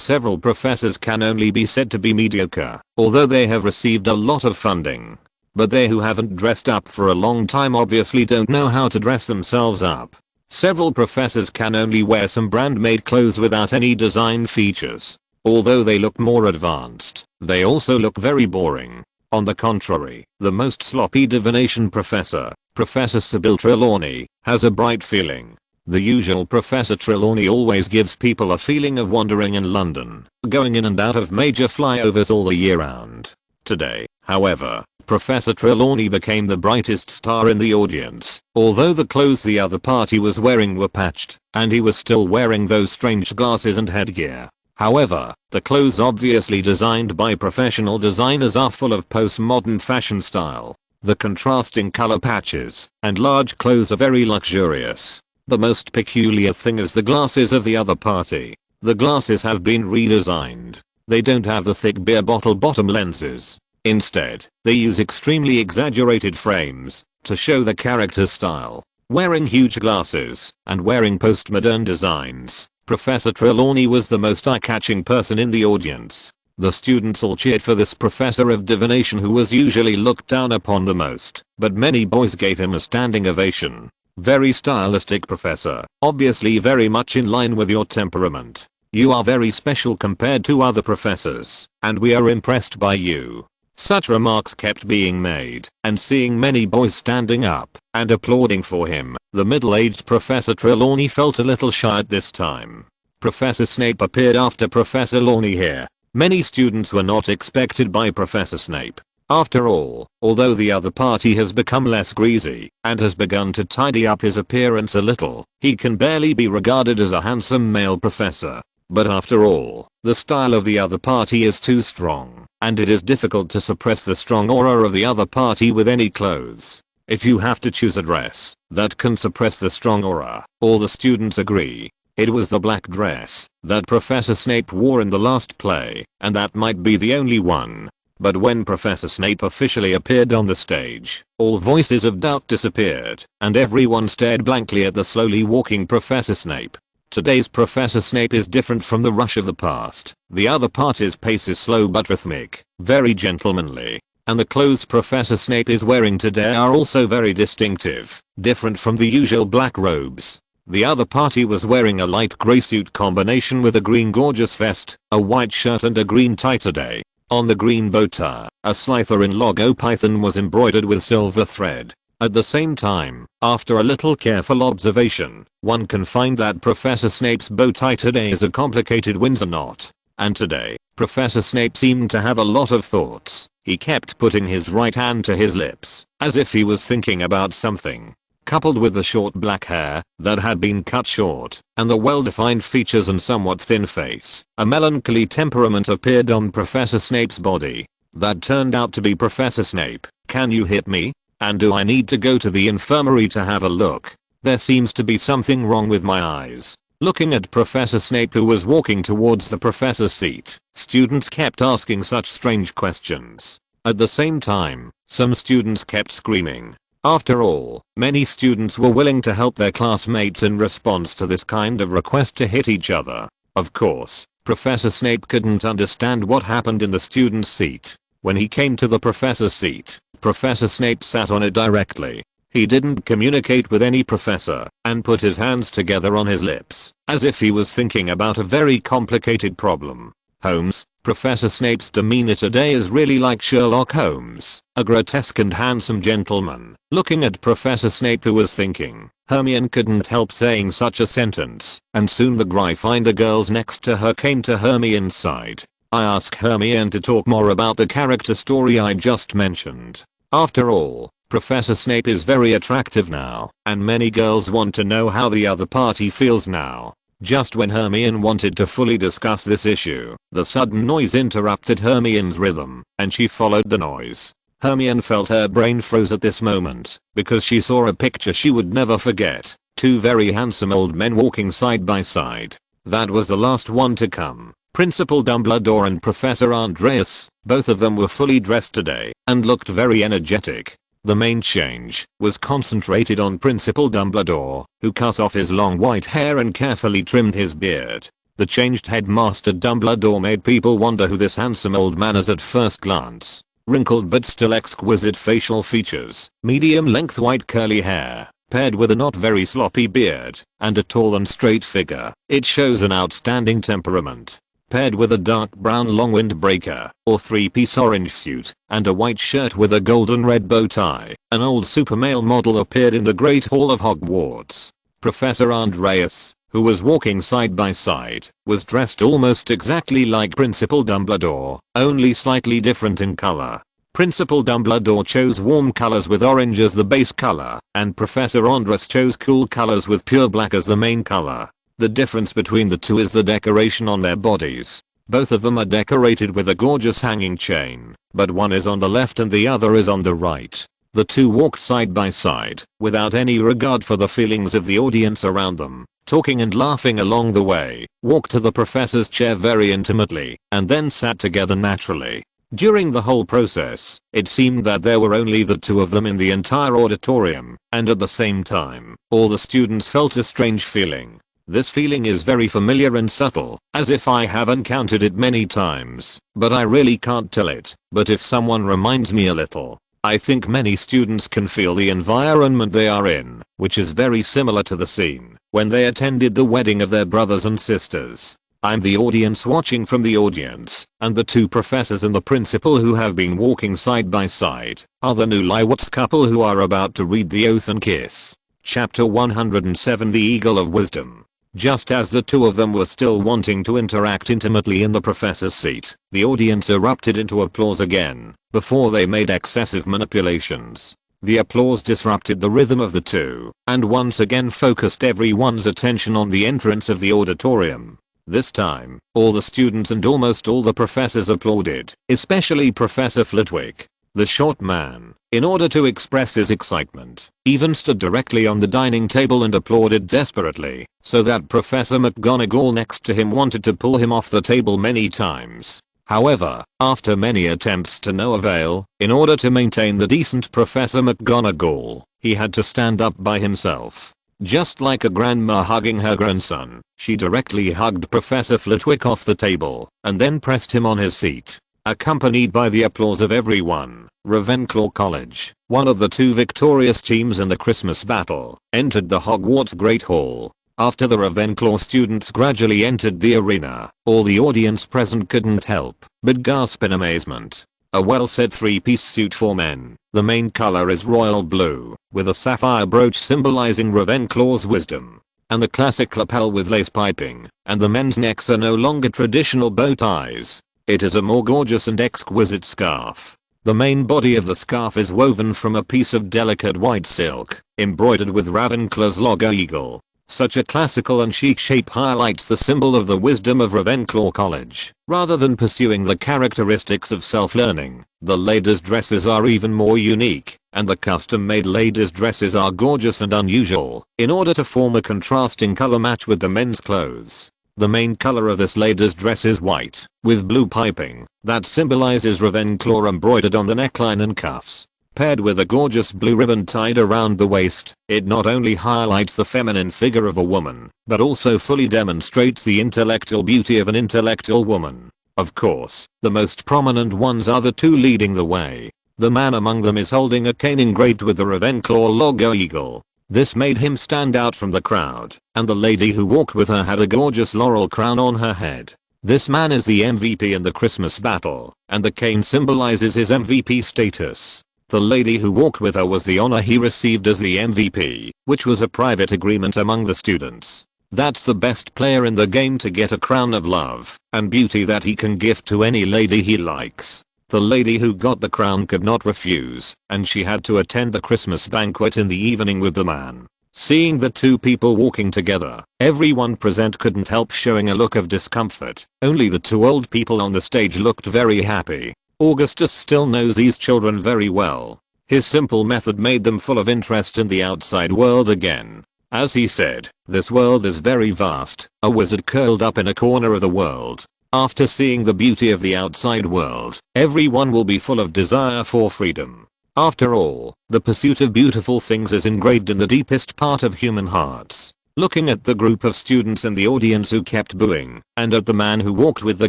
several professors can only be said to be mediocre, although they have received a lot of funding. But they who haven't dressed up for a long time obviously don't know how to dress themselves up. Several professors can only wear some brand-made clothes without any design features. Although they look more advanced, they also look very boring. On the contrary, the most sloppy divination professor, Professor Sybil Trelawney, has a bright feeling. The usual Professor Trelawney always gives people a feeling of wandering in London, going in and out of major flyovers all the year round. Today, however, Professor Trelawney became the brightest star in the audience, although the clothes the other party was wearing were patched, and he was still wearing those strange glasses and headgear. However, the clothes obviously designed by professional designers are full of postmodern fashion style. The contrasting color patches and large clothes are very luxurious. The most peculiar thing is the glasses of the other party. The glasses have been redesigned. They don't have the thick beer bottle bottom lenses. Instead, they use extremely exaggerated frames to show the character's style. Wearing huge glasses and wearing postmodern designs, Professor Trelawney was the most eye-catching person in the audience. The students all cheered for this professor of divination who was usually looked down upon the most, but many boys gave him a standing ovation. Very stylistic professor, obviously very much in line with your temperament. You are very special compared to other professors, and we are impressed by you. Such remarks kept being made, and seeing many boys standing up and applauding for him, the middle-aged Professor Trelawney felt a little shy at this time. Professor Snape appeared after Professor Trelawney here. Many students were not expected by Professor Snape. After all, although the other party has become less greasy and has begun to tidy up his appearance a little, he can barely be regarded as a handsome male professor. But after all, the style of the other party is too strong, and it is difficult to suppress the strong aura of the other party with any clothes. If you have to choose a dress that can suppress the strong aura, all the students agree. It was the black dress that Professor Snape wore in the last play, and that might be the only one. But when Professor Snape officially appeared on the stage, all voices of doubt disappeared, and everyone stared blankly at the slowly walking Professor Snape. Today's Professor Snape is different from the rush of the past. The other party's pace is slow but rhythmic, very gentlemanly, and the clothes Professor Snape is wearing today are also very distinctive, different from the usual black robes. The other party was wearing a light grey suit combination with a green gorgeous vest, a white shirt and a green tie today. On the green bow tie, a Slytherin logo python was embroidered with silver thread. At the same time, after a little careful observation, one can find that Professor Snape's bow tie today is a complicated Windsor knot. And today, Professor Snape seemed to have a lot of thoughts. He kept putting his right hand to his lips, as if he was thinking about something. Coupled with the short black hair that had been cut short, and the well-defined features and somewhat thin face, a melancholy temperament appeared on Professor Snape's body. That turned out to be Professor Snape. Can you hit me? And do I need to go to the infirmary to have a look? There seems to be something wrong with my eyes. Looking at Professor Snape who was walking towards the professor's seat, students kept asking such strange questions. At the same time, some students kept screaming. After all, many students were willing to help their classmates in response to this kind of request to hit each other. Of course, Professor Snape couldn't understand what happened in the student's seat. When he came to the professor's seat, Professor Snape sat on it directly. He didn't communicate with any professor and put his hands together on his lips, as if he was thinking about a very complicated problem. Holmes, Professor Snape's demeanor today is really like Sherlock Holmes, a grotesque and handsome gentleman. Looking at Professor Snape who was thinking, Hermione couldn't help saying such a sentence, and soon the Gryffindor girls next to her came to Hermione's side. I asked Hermione to talk more about the character story I just mentioned. After all, Professor Snape is very attractive now, and many girls want to know how the other party feels now. Just when Hermione wanted to fully discuss this issue, the sudden noise interrupted Hermione's rhythm, and she followed the noise. Hermione felt her brain froze at this moment, because she saw a picture she would never forget. Two very handsome old men walking side by side. That was the last one to come. Principal Dumbledore and Professor Andreas, both of them were fully dressed today, and looked very energetic. The main change was concentrated on Principal Dumbledore, who cut off his long white hair and carefully trimmed his beard. The changed headmaster Dumbledore made people wonder who this handsome old man is at first glance. Wrinkled but still exquisite facial features, medium-length white curly hair, paired with a not very sloppy beard, and a tall and straight figure. It shows an outstanding temperament. Paired with a dark brown long windbreaker, or three-piece orange suit, and a white shirt with a golden red bow tie, an old supermale model appeared in the Great Hall of Hogwarts. Professor Andreas, who was walking side by side, was dressed almost exactly like Principal Dumbledore, only slightly different in color. Principal Dumbledore chose warm colors with orange as the base color, and Professor Andreas chose cool colors with pure black as the main color. The difference between the two is the decoration on their bodies. Both of them are decorated with a gorgeous hanging chain, but one is on the left and the other is on the right. The two walked side by side, without any regard for the feelings of the audience around them, talking and laughing along the way, walked to the professor's chair very intimately, and then sat together naturally. During the whole process, it seemed that there were only the two of them in the entire auditorium, and at the same time, all the students felt a strange feeling. This feeling is very familiar and subtle, as if I have encountered it many times, but I really can't tell it. But if someone reminds me a little, I think many students can feel the environment they are in, which is very similar to the scene when they attended the wedding of their brothers and sisters. I'm the audience watching from the audience, and the two professors and the principal who have been walking side by side are the new Hogwarts couple who are about to read the oath and kiss. Chapter 107, The Eagle of Wisdom. Just as the two of them were still wanting to interact intimately in the professor's seat, the audience erupted into applause again, before they made excessive manipulations. The applause disrupted the rhythm of the two, and once again focused everyone's attention on the entrance of the auditorium. This time, all the students and almost all the professors applauded, especially Professor Flitwick. The short man, in order to express his excitement, even stood directly on the dining table and applauded desperately, so that Professor McGonagall next to him wanted to pull him off the table many times. However, after many attempts to no avail, in order to maintain the decent Professor McGonagall, he had to stand up by himself. Just like a grandma hugging her grandson, she directly hugged Professor Flitwick off the table, and then pressed him on his seat. Accompanied by the applause of everyone, Ravenclaw College, one of the two victorious teams in the Christmas battle, entered the Hogwarts Great Hall. After the Ravenclaw students gradually entered the arena, all the audience present couldn't help but gasp in amazement. A well-set three-piece suit for men. The main color is royal blue, with a sapphire brooch symbolizing Ravenclaw's wisdom, and the classic lapel with lace piping, and the men's necks are no longer traditional bow ties. It is a more gorgeous and exquisite scarf. The main body of the scarf is woven from a piece of delicate white silk, embroidered with Ravenclaw's logo eagle. Such a classical and chic shape highlights the symbol of the wisdom of Ravenclaw College. Rather than pursuing the characteristics of self-learning, the ladies' dresses are even more unique, and the custom-made ladies' dresses are gorgeous and unusual, in order to form a contrasting color match with the men's clothes. The main color of this lady's dress is white, with blue piping, that symbolizes Ravenclaw embroidered on the neckline and cuffs. Paired with a gorgeous blue ribbon tied around the waist, it not only highlights the feminine figure of a woman, but also fully demonstrates the intellectual beauty of an intellectual woman. Of course, the most prominent ones are the two leading the way. The man among them is holding a cane engraved with the Ravenclaw logo eagle. This made him stand out from the crowd, and the lady who walked with her had a gorgeous laurel crown on her head. This man is the MVP in the Christmas battle, and the cane symbolizes his MVP status. The lady who walked with her was the honor he received as the MVP, which was a private agreement among the students. That's the best player in the game to get a crown of love and beauty that he can gift to any lady he likes. The lady who got the crown could not refuse, and she had to attend the Christmas banquet in the evening with the man. Seeing the two people walking together, everyone present couldn't help showing a look of discomfort. Only the two old people on the stage looked very happy. Augustus still knows these children very well. His simple method made them full of interest in the outside world again. As he said, "This world is very vast, a wizard curled up in a corner of the world." After seeing the beauty of the outside world, everyone will be full of desire for freedom. After all, the pursuit of beautiful things is engraved in the deepest part of human hearts. Looking at the group of students in the audience who kept booing, and at the man who walked with the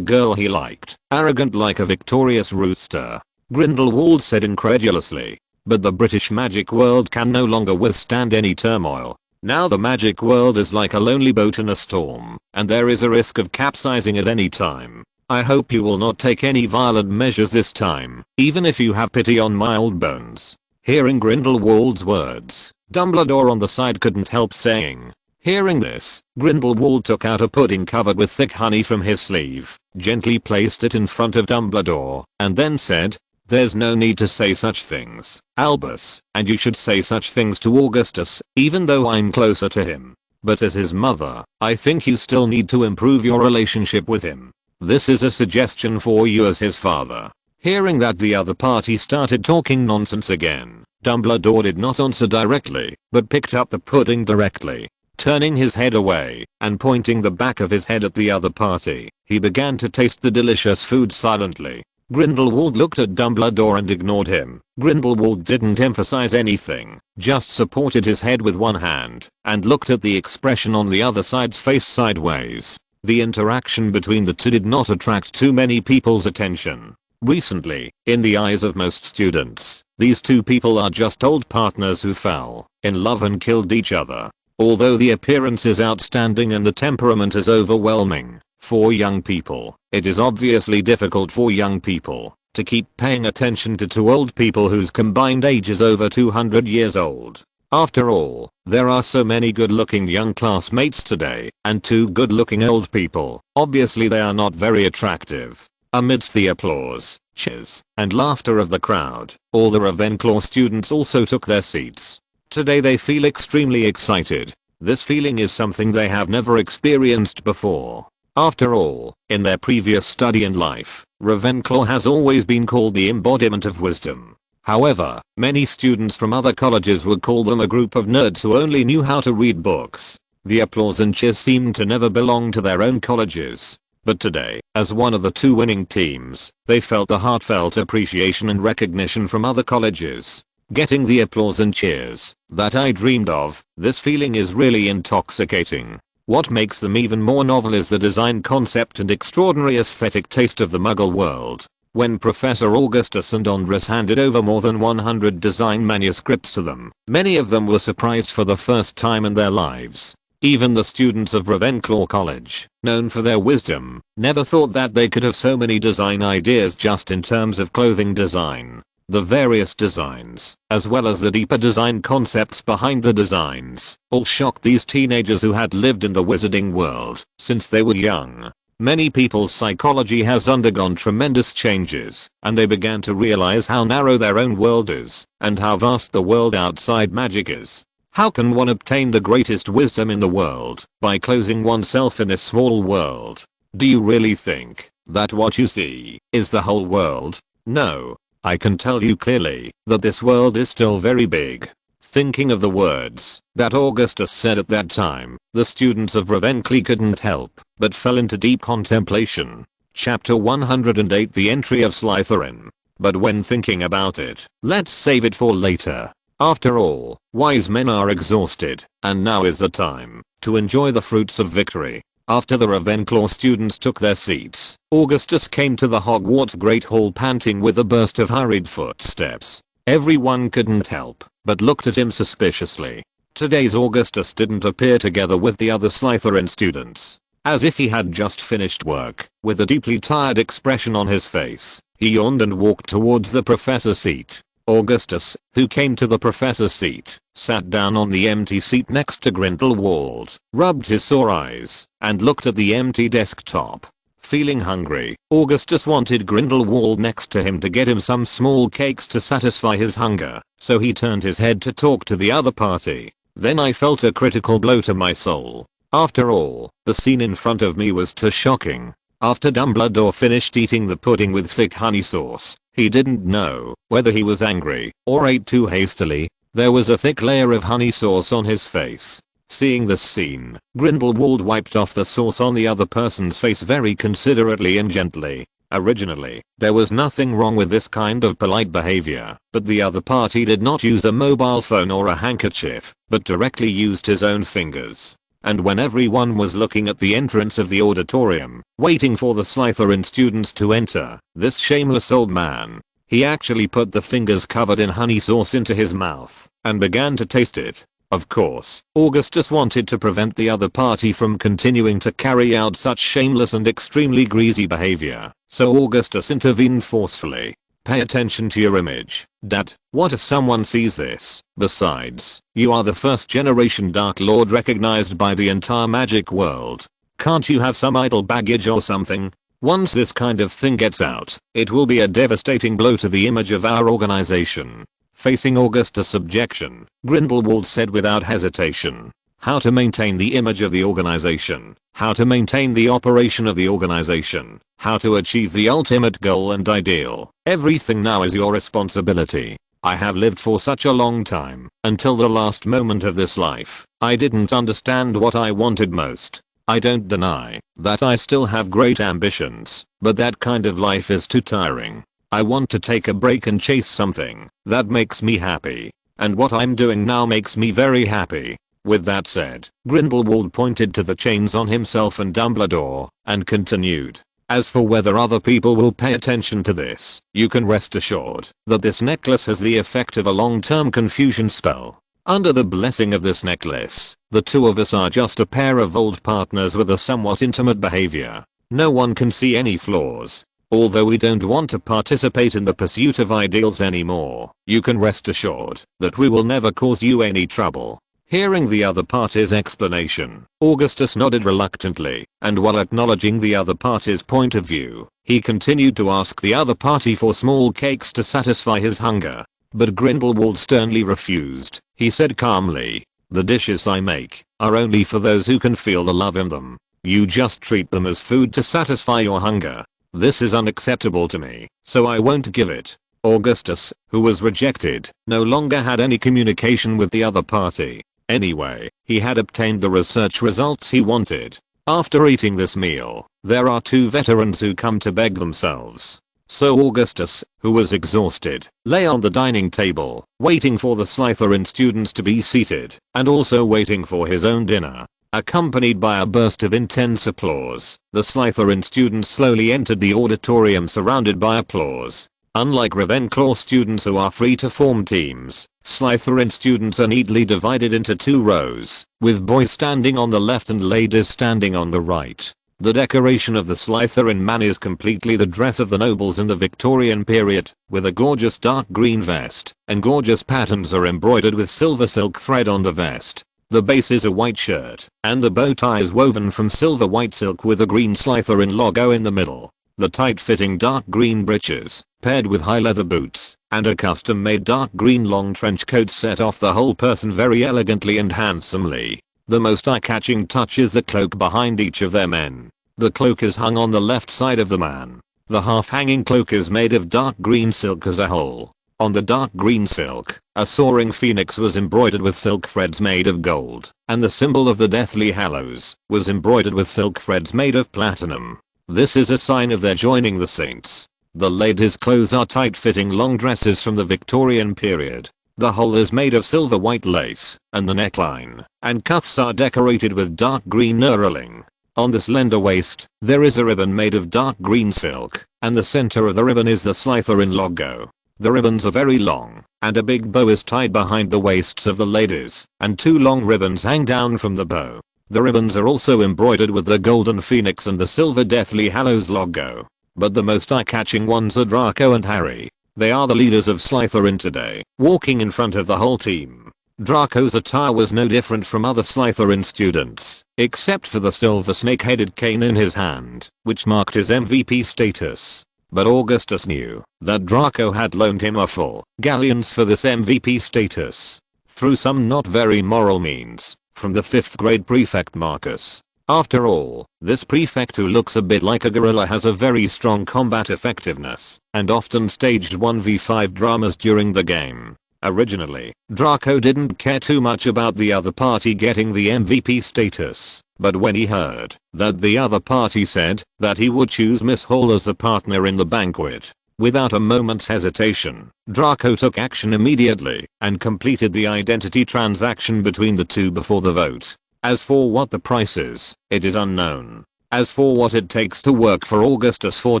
girl he liked, arrogant like a victorious rooster, Grindelwald said incredulously, "But the British magic world can no longer withstand any turmoil. Now the magic world is like a lonely boat in a storm, and there is a risk of capsizing at any time. I hope you will not take any violent measures this time, even if you have pity on my old bones." Hearing Grindelwald's words, Dumbledore on the side couldn't help saying. Hearing this, Grindelwald took out a pudding covered with thick honey from his sleeve, gently placed it in front of Dumbledore, and then said, "There's no need to say such things, Albus, and you should say such things to Augustus, even though I'm closer to him. But as his mother, I think you still need to improve your relationship with him. This is a suggestion for you as his father." Hearing that the other party started talking nonsense again, Dumbledore did not answer directly, but picked up the pudding directly. Turning his head away, and pointing the back of his head at the other party, he began to taste the delicious food silently. Grindelwald looked at Dumbledore and ignored him. Grindelwald didn't emphasize anything, just supported his head with one hand, and looked at the expression on the other side's face sideways. The interaction between the two did not attract too many people's attention. Recently, in the eyes of most students, these two people are just old partners who fell in love and killed each other. Although the appearance is outstanding and the temperament is overwhelming, for young people, it is obviously difficult for young people to keep paying attention to two old people whose combined age is over 200 years old. After all, there are so many good-looking young classmates today, and two good-looking old people, obviously they are not very attractive. Amidst the applause, cheers, and laughter of the crowd, all the Ravenclaw students also took their seats. Today they feel extremely excited. This feeling is something they have never experienced before. After all, in their previous study and life, Ravenclaw has always been called the embodiment of wisdom. However, many students from other colleges would call them a group of nerds who only knew how to read books. The applause and cheers seemed to never belong to their own colleges. But today, as one of the two winning teams, they felt the heartfelt appreciation and recognition from other colleges. Getting the applause and cheers that I dreamed of, this feeling is really intoxicating. What makes them even more novel is the design concept and extraordinary aesthetic taste of the Muggle world. When Professor Augustus and Andres handed over more than 100 design manuscripts to them, many of them were surprised for the first time in their lives. Even the students of Ravenclaw College, known for their wisdom, never thought that they could have so many design ideas just in terms of clothing design. The various designs, as well as the deeper design concepts behind the designs, all shocked these teenagers who had lived in the wizarding world since they were young. Many people's psychology has undergone tremendous changes, and they began to realize how narrow their own world is, and how vast the world outside magic is. How can one obtain the greatest wisdom in the world by closing oneself in this small world? Do you really think that what you see is the whole world? No. I can tell you clearly that this world is still very big. Thinking of the words that Augustus said at that time, the students of Ravenclaw couldn't help but fell into deep contemplation. Chapter 108, The Entry of Slytherin. But when thinking about it, let's save it for later. After all, wise men are exhausted, and now is the time to enjoy the fruits of victory. After the Ravenclaw students took their seats, Augustus came to the Hogwarts Great Hall panting with a burst of hurried footsteps. Everyone couldn't help but looked at him suspiciously. Today's Augustus didn't appear together with the other Slytherin students. As if he had just finished work, with a deeply tired expression on his face, he yawned and walked towards the professor's seat. Augustus, who came to the professor's seat, sat down on the empty seat next to Grindelwald, rubbed his sore eyes, and looked at the empty desktop. Feeling hungry, Augustus wanted Grindelwald next to him to get him some small cakes to satisfy his hunger, so he turned his head to talk to the other party. Then I felt a critical blow to my soul. After all, the scene in front of me was too shocking. After Dumbledore finished eating the pudding with thick honey sauce, he didn't know whether he was angry or ate too hastily. There was a thick layer of honey sauce on his face. Seeing this scene, Grindelwald wiped off the sauce on the other person's face very considerately and gently. Originally, there was nothing wrong with this kind of polite behavior, but the other party did not use a mobile phone or a handkerchief, but directly used his own fingers. And when everyone was looking at the entrance of the auditorium, waiting for the Slytherin students to enter, this shameless old man, he actually put the fingers covered in honey sauce into his mouth and began to taste it. Of course, Augustus wanted to prevent the other party from continuing to carry out such shameless and extremely greasy behavior, so Augustus intervened forcefully. Pay attention to your image, Dad. What if someone sees this? Besides, you are the first generation Dark Lord recognized by the entire magic world. Can't you have some idle baggage or something? Once this kind of thing gets out, it will be a devastating blow to the image of our organization. Facing Augustus' objection, Grindelwald said without hesitation, how to maintain the image of the organization, how to maintain the operation of the organization, how to achieve the ultimate goal and ideal. Everything now is your responsibility. I have lived for such a long time, until the last moment of this life, I didn't understand what I wanted most. I don't deny that I still have great ambitions, but that kind of life is too tiring. I want to take a break and chase something that makes me happy. And what I'm doing now makes me very happy. With that said, Grindelwald pointed to the chains on himself and Dumbledore, and continued. As for whether other people will pay attention to this, you can rest assured that this necklace has the effect of a long-term confusion spell. Under the blessing of this necklace, the two of us are just a pair of old partners with a somewhat intimate behavior. No one can see any flaws. Although we don't want to participate in the pursuit of ideals anymore, you can rest assured that we will never cause you any trouble. Hearing the other party's explanation, Augustus nodded reluctantly, and while acknowledging the other party's point of view, he continued to ask the other party for small cakes to satisfy his hunger. But Grindelwald sternly refused. He said calmly, "The dishes I make are only for those who can feel the love in them. You just treat them as food to satisfy your hunger. This is unacceptable to me, so I won't give it." Augustus, who was rejected, no longer had any communication with the other party. Anyway, he had obtained the research results he wanted. After eating this meal, there are two veterans who come to beg themselves. So Augustus, who was exhausted, lay on the dining table, waiting for the Slytherin students to be seated, and also waiting for his own dinner. Accompanied by a burst of intense applause, the Slytherin students slowly entered the auditorium surrounded by applause. Unlike Ravenclaw students who are free to form teams, Slytherin students are neatly divided into two rows, with boys standing on the left and ladies standing on the right. The decoration of the Slytherin man is completely the dress of the nobles in the Victorian period, with a gorgeous dark green vest, and gorgeous patterns are embroidered with silver silk thread on the vest. The base is a white shirt, and the bow tie is woven from silver white silk with a green Slytherin logo in the middle. The tight-fitting dark green breeches, paired with high leather boots, and a custom-made dark green long trench coat set off the whole person very elegantly and handsomely. The most eye-catching touch is the cloak behind each of their men. The cloak is hung on the left side of the man. The half-hanging cloak is made of dark green silk as a whole. On the dark green silk, a soaring phoenix was embroidered with silk threads made of gold, and the symbol of the Deathly Hallows was embroidered with silk threads made of platinum. This is a sign of their joining the saints. The ladies' clothes are tight-fitting long dresses from the Victorian period. The whole is made of silver white lace, and the neckline and cuffs are decorated with dark green knurling. On the slender waist, there is a ribbon made of dark green silk, and the center of the ribbon is the Slytherin logo. The ribbons are very long, and a big bow is tied behind the waists of the ladies, and two long ribbons hang down from the bow. The ribbons are also embroidered with the golden phoenix and the silver Deathly Hallows logo. But the most eye-catching ones are Draco and Harry. They are the leaders of Slytherin today, walking in front of the whole team. Draco's attire was no different from other Slytherin students, except for the silver snake-headed cane in his hand, which marked his MVP status. But Augustus knew that Draco had loaned him a full galleons for this MVP status. through some not very moral means, from the 5th grade prefect Marcus. After all, this prefect who looks a bit like a gorilla has a very strong combat effectiveness, and often staged 1v5 dramas during the game. Originally, Draco didn't care too much about the other party getting the MVP status, but when he heard that the other party said that he would choose Miss Hall as a partner in the banquet, without a moment's hesitation, Draco took action immediately and completed the identity transaction between the two before the vote. As for what the price is, it is unknown. As for what it takes to work for Augustus for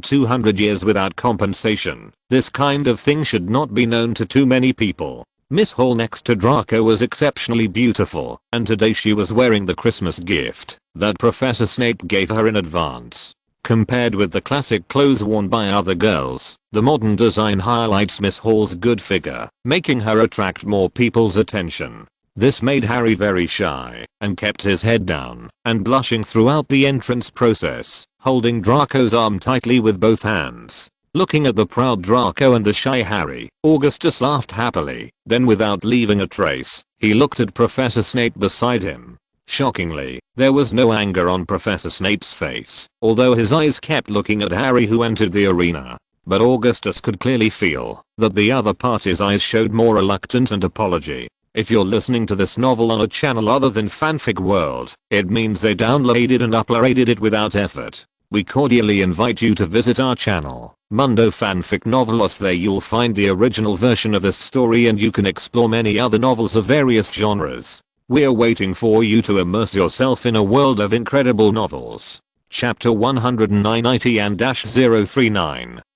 200 years without compensation, this kind of thing should not be known to too many people. Miss Hall next to Draco was exceptionally beautiful, and today she was wearing the Christmas gift that Professor Snape gave her in advance. Compared with the classic clothes worn by other girls, the modern design highlights Miss Hall's good figure, making her attract more people's attention. This made Harry very shy and kept his head down and blushing throughout the entrance process, holding Draco's arm tightly with both hands. Looking at the proud Draco and the shy Harry, Augustus laughed happily, then without leaving a trace, he looked at Professor Snape beside him. Shockingly, there was no anger on Professor Snape's face, although his eyes kept looking at Harry who entered the arena. But Augustus could clearly feel that the other party's eyes showed more reluctance and apology. If you're listening to this novel on a channel other than Fanfic World, it means they downloaded and uploaded it without effort. We cordially invite you to visit our channel, Mundo Fanfic Novelos. There you'll find the original version of this story and you can explore many other novels of various genres. We're waiting for you to immerse yourself in a world of incredible novels. Chapter 190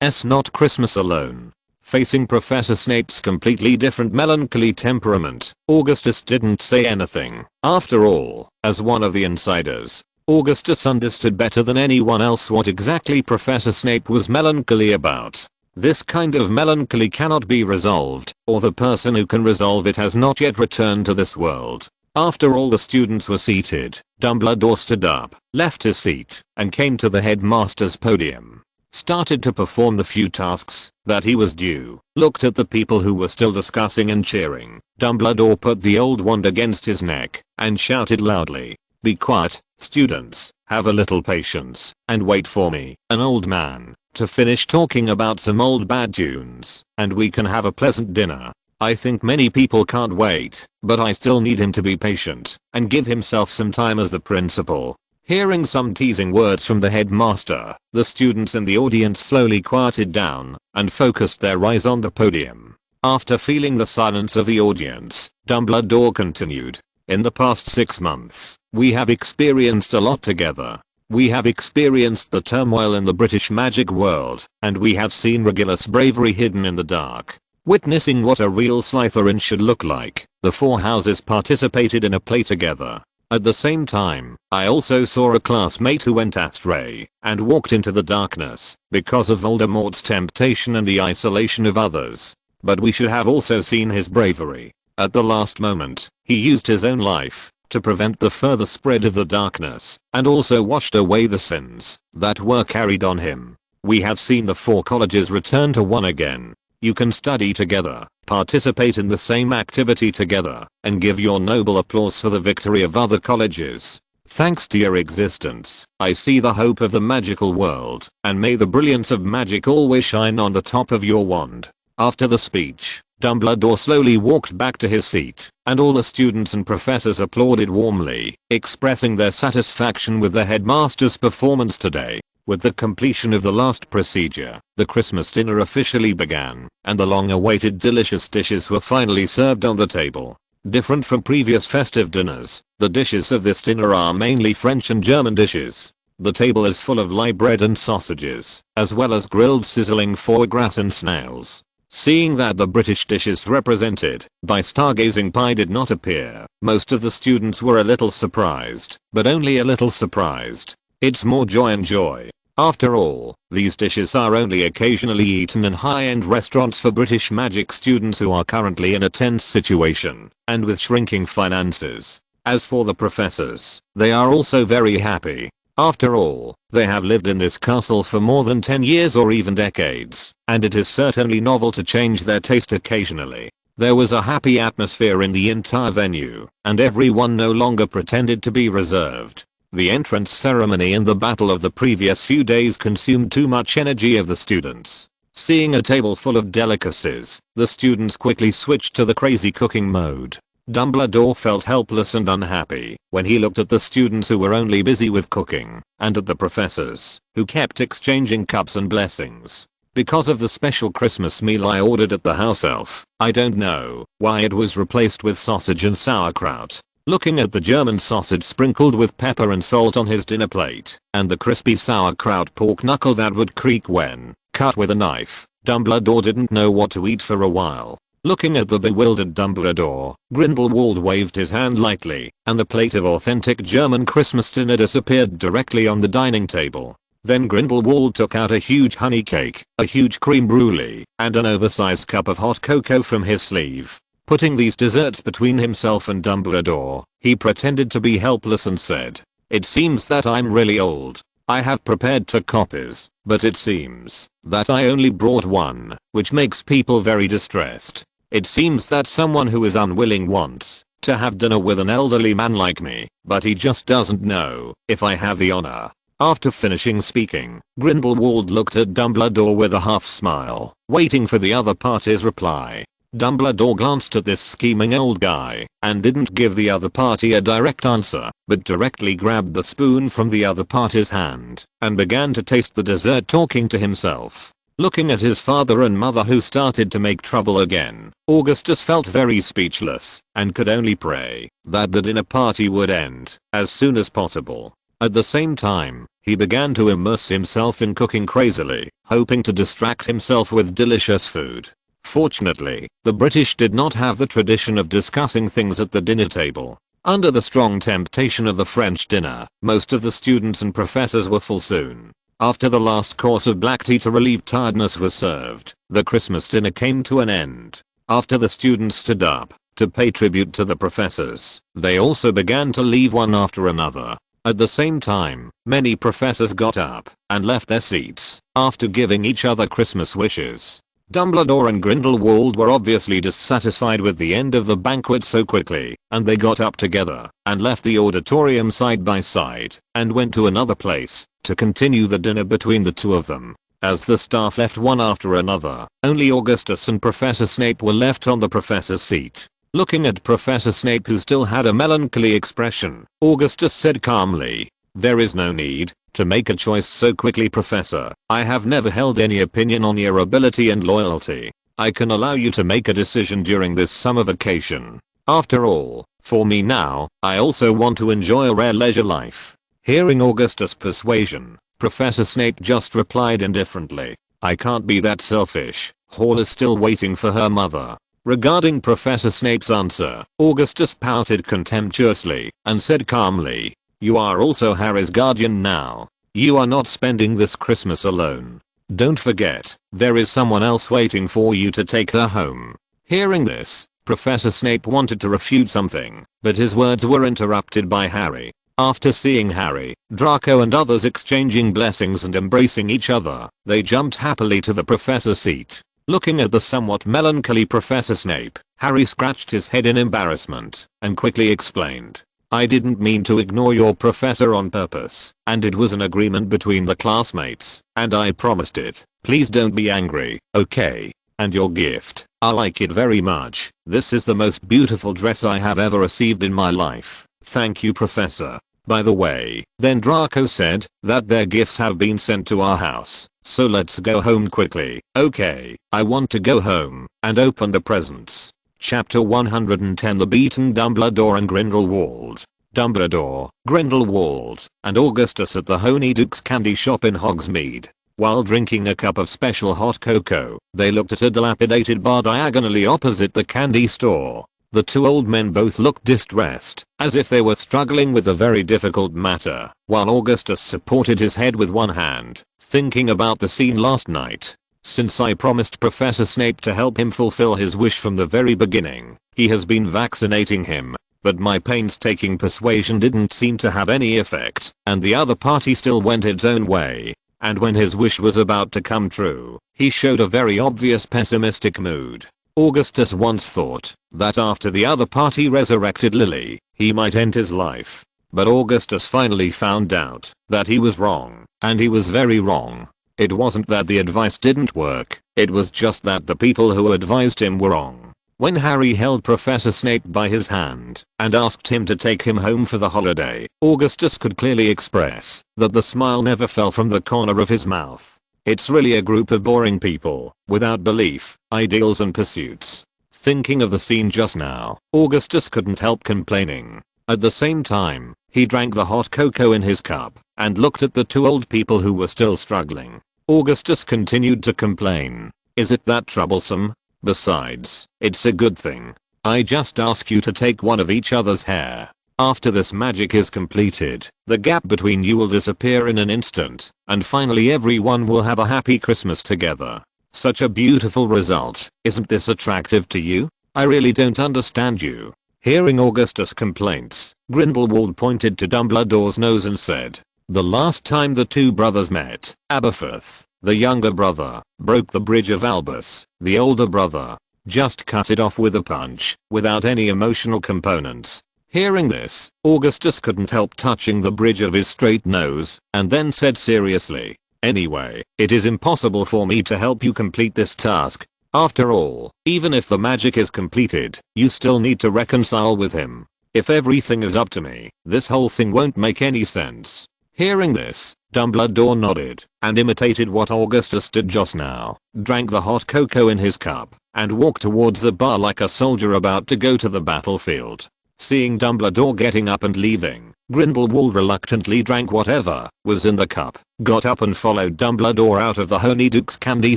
S Not Christmas Alone. Facing Professor Snape's completely different melancholy temperament, Augustus didn't say anything. After all, as one of the insiders, Augustus understood better than anyone else what exactly Professor Snape was melancholy about. This kind of melancholy cannot be resolved, or the person who can resolve it has not yet returned to this world. After all the students were seated, Dumbledore stood up, left his seat, and came to the headmaster's podium. Started to perform the few tasks that he was due, looked at the people who were still discussing and cheering. Dumbledore put the old wand against his neck and shouted loudly, "Be quiet, students, have a little patience, and wait for me, an old man, to finish talking about some old bad tunes, and we can have a pleasant dinner. I think many people can't wait, but I still need him to be patient and give himself some time as the principal." Hearing some teasing words from the headmaster, the students in the audience slowly quieted down and focused their eyes on the podium. After feeling the silence of the audience, Dumbledore continued, "In the past 6 months, we have experienced a lot together. We have experienced the turmoil in the British magic world, and we have seen Regulus' bravery hidden in the dark. Witnessing what a real Slytherin should look like, the 4 houses participated in a play together. At the same time, I also saw a classmate who went astray and walked into the darkness because of Voldemort's temptation and the isolation of others. But we should have also seen his bravery. At the last moment, he used his own life to prevent the further spread of the darkness and also washed away the sins that were carried on him. We have seen the 4 colleges return to one again. You can study together, participate in the same activity together, and give your noble applause for the victory of other colleges. Thanks to your existence, I see the hope of the magical world, and may the brilliance of magic always shine on the top of your wand." After the speech, Dumbledore slowly walked back to his seat, and all the students and professors applauded warmly, expressing their satisfaction with the headmaster's performance today. With the completion of the last procedure, the Christmas dinner officially began, and the long-awaited delicious dishes were finally served on the table. Different from previous festive dinners, the dishes of this dinner are mainly French and German dishes. The table is full of live bread and sausages, as well as grilled sizzling foie gras and snails. Seeing that the British dishes represented by stargazing pie did not appear, most of the students were a little surprised, but only a little surprised. It's more joy and joy. After all, these dishes are only occasionally eaten in high-end restaurants for British magic students who are currently in a tense situation and with shrinking finances. As for the professors, they are also very happy. After all, they have lived in this castle for more than 10 years or even decades, and it is certainly novel to change their taste occasionally. There was a happy atmosphere in the entire venue, and everyone no longer pretended to be reserved. The entrance ceremony and the battle of the previous few days consumed too much energy of the students. Seeing a table full of delicacies, the students quickly switched to the crazy cooking mode. Dumbledore felt helpless and unhappy when he looked at the students who were only busy with cooking, and at the professors, who kept exchanging cups and blessings. Because of the special Christmas meal I ordered at the house elf, I don't know why it was replaced with sausage and sauerkraut. Looking at the German sausage sprinkled with pepper and salt on his dinner plate, and the crispy sauerkraut pork knuckle that would creak when cut with a knife, Dumbledore didn't know what to eat for a while. Looking at the bewildered Dumbledore, Grindelwald waved his hand lightly, and the plate of authentic German Christmas dinner disappeared directly on the dining table. Then Grindelwald took out a huge honey cake, a huge creme brulee, and an oversized cup of hot cocoa from his sleeve. Putting these desserts between himself and Dumbledore, he pretended to be helpless and said, "It seems that I'm really old. I have prepared 2 copies, but it seems that I only brought 1, which makes people very distressed. It seems that someone who is unwilling wants to have dinner with an elderly man like me, but he just doesn't know if I have the honor." After finishing speaking, Grindelwald looked at Dumbledore with a half smile, waiting for the other party's reply. Dumbledore glanced at this scheming old guy and didn't give the other party a direct answer, but directly grabbed the spoon from the other party's hand and began to taste the dessert, talking to himself. Looking at his father and mother who started to make trouble again, Augustus felt very speechless and could only pray that the dinner party would end as soon as possible. At the same time, he began to immerse himself in cooking crazily, hoping to distract himself with delicious food. Fortunately, the British did not have the tradition of discussing things at the dinner table. Under the strong temptation of the French dinner, most of the students and professors were full soon. After the last course of black tea to relieve tiredness was served, the Christmas dinner came to an end. After the students stood up to pay tribute to the professors, they also began to leave one after another. At the same time, many professors got up and left their seats after giving each other Christmas wishes. Dumbledore and Grindelwald were obviously dissatisfied with the end of the banquet so quickly, and they got up together and left the auditorium side by side and went to another place to continue the dinner between the two of them. As the staff left one after another, only Augustus and Professor Snape were left on the professor's seat. Looking at Professor Snape, who still had a melancholy expression, Augustus said calmly, "There is no need to make a choice so quickly, Professor. I have never held any opinion on your ability and loyalty. I can allow you to make a decision during this summer vacation. After all, for me now, I also want to enjoy a rare leisure life." Hearing Augustus' persuasion, Professor Snape just replied indifferently, "I can't be that selfish. Hall is still waiting for her mother." Regarding Professor Snape's answer, Augustus pouted contemptuously and said calmly, "You are also Harry's guardian now. You are not spending this Christmas alone. Don't forget, there is someone else waiting for you to take her home." Hearing this, Professor Snape wanted to refute something, but his words were interrupted by Harry. After seeing Harry, Draco and others exchanging blessings and embracing each other, they jumped happily to the professor's seat. Looking at the somewhat melancholy Professor Snape, Harry scratched his head in embarrassment and quickly explained, "I didn't mean to ignore your professor on purpose, and it was an agreement between the classmates, and I promised it. Please don't be angry, okay? And your gift, I like it very much. This is the most beautiful dress I have ever received in my life. Thank you, Professor. By the way," then Draco said, "that their gifts have been sent to our house. So let's go home quickly." "Okay, I want to go home and open the presents." Chapter 110, The Beaten Dumbledore and Grindelwald. Dumbledore, Grindelwald, and Augustus at the Honeydukes candy shop in Hogsmeade. While drinking a cup of special hot cocoa, they looked at a dilapidated bar diagonally opposite the candy store. The two old men both looked distressed, as if they were struggling with a very difficult matter, while Augustus supported his head with one hand, thinking about the scene last night. "Since I promised Professor Snape to help him fulfill his wish from the very beginning, he has been vaccinating him, but my painstaking persuasion didn't seem to have any effect, and the other party still went its own way. And when his wish was about to come true, he showed a very obvious pessimistic mood. Augustus once thought that after the other party resurrected Lily, he might end his life. But Augustus finally found out that he was wrong, and he was very wrong. It wasn't that the advice didn't work, it was just that the people who advised him were wrong. When Harry held Professor Snape by his hand and asked him to take him home for the holiday, Augustus could clearly express that the smile never fell from the corner of his mouth. It's really a group of boring people, without belief, ideals and pursuits. Thinking of the scene just now, Augustus couldn't help complaining. At the same time, he drank the hot cocoa in his cup and looked at the two old people who were still struggling. Augustus continued to complain. Is it that troublesome? Besides, it's a good thing. I just ask you to take one of each other's hair. After this magic is completed, the gap between you will disappear in an instant, and finally everyone will have a happy Christmas together. Such a beautiful result. Isn't this attractive to you? I really don't understand you. Hearing Augustus' complaints, Grindelwald pointed to Dumbledore's nose and said, the last time the two brothers met, Aberforth, the younger brother, broke the bridge of Albus, the older brother. Just cut it off with a punch, without any emotional components. Hearing this, Augustus couldn't help touching the bridge of his straight nose, and then said seriously, anyway, it is impossible for me to help you complete this task. After all, even if the magic is completed, you still need to reconcile with him. If everything is up to me, this whole thing won't make any sense. Hearing this, Dumbledore nodded and imitated what Augustus did just now, drank the hot cocoa in his cup, and walked towards the bar like a soldier about to go to the battlefield. Seeing Dumbledore getting up and leaving, Grindelwald reluctantly drank whatever was in the cup, got up and followed Dumbledore out of the Honeydukes candy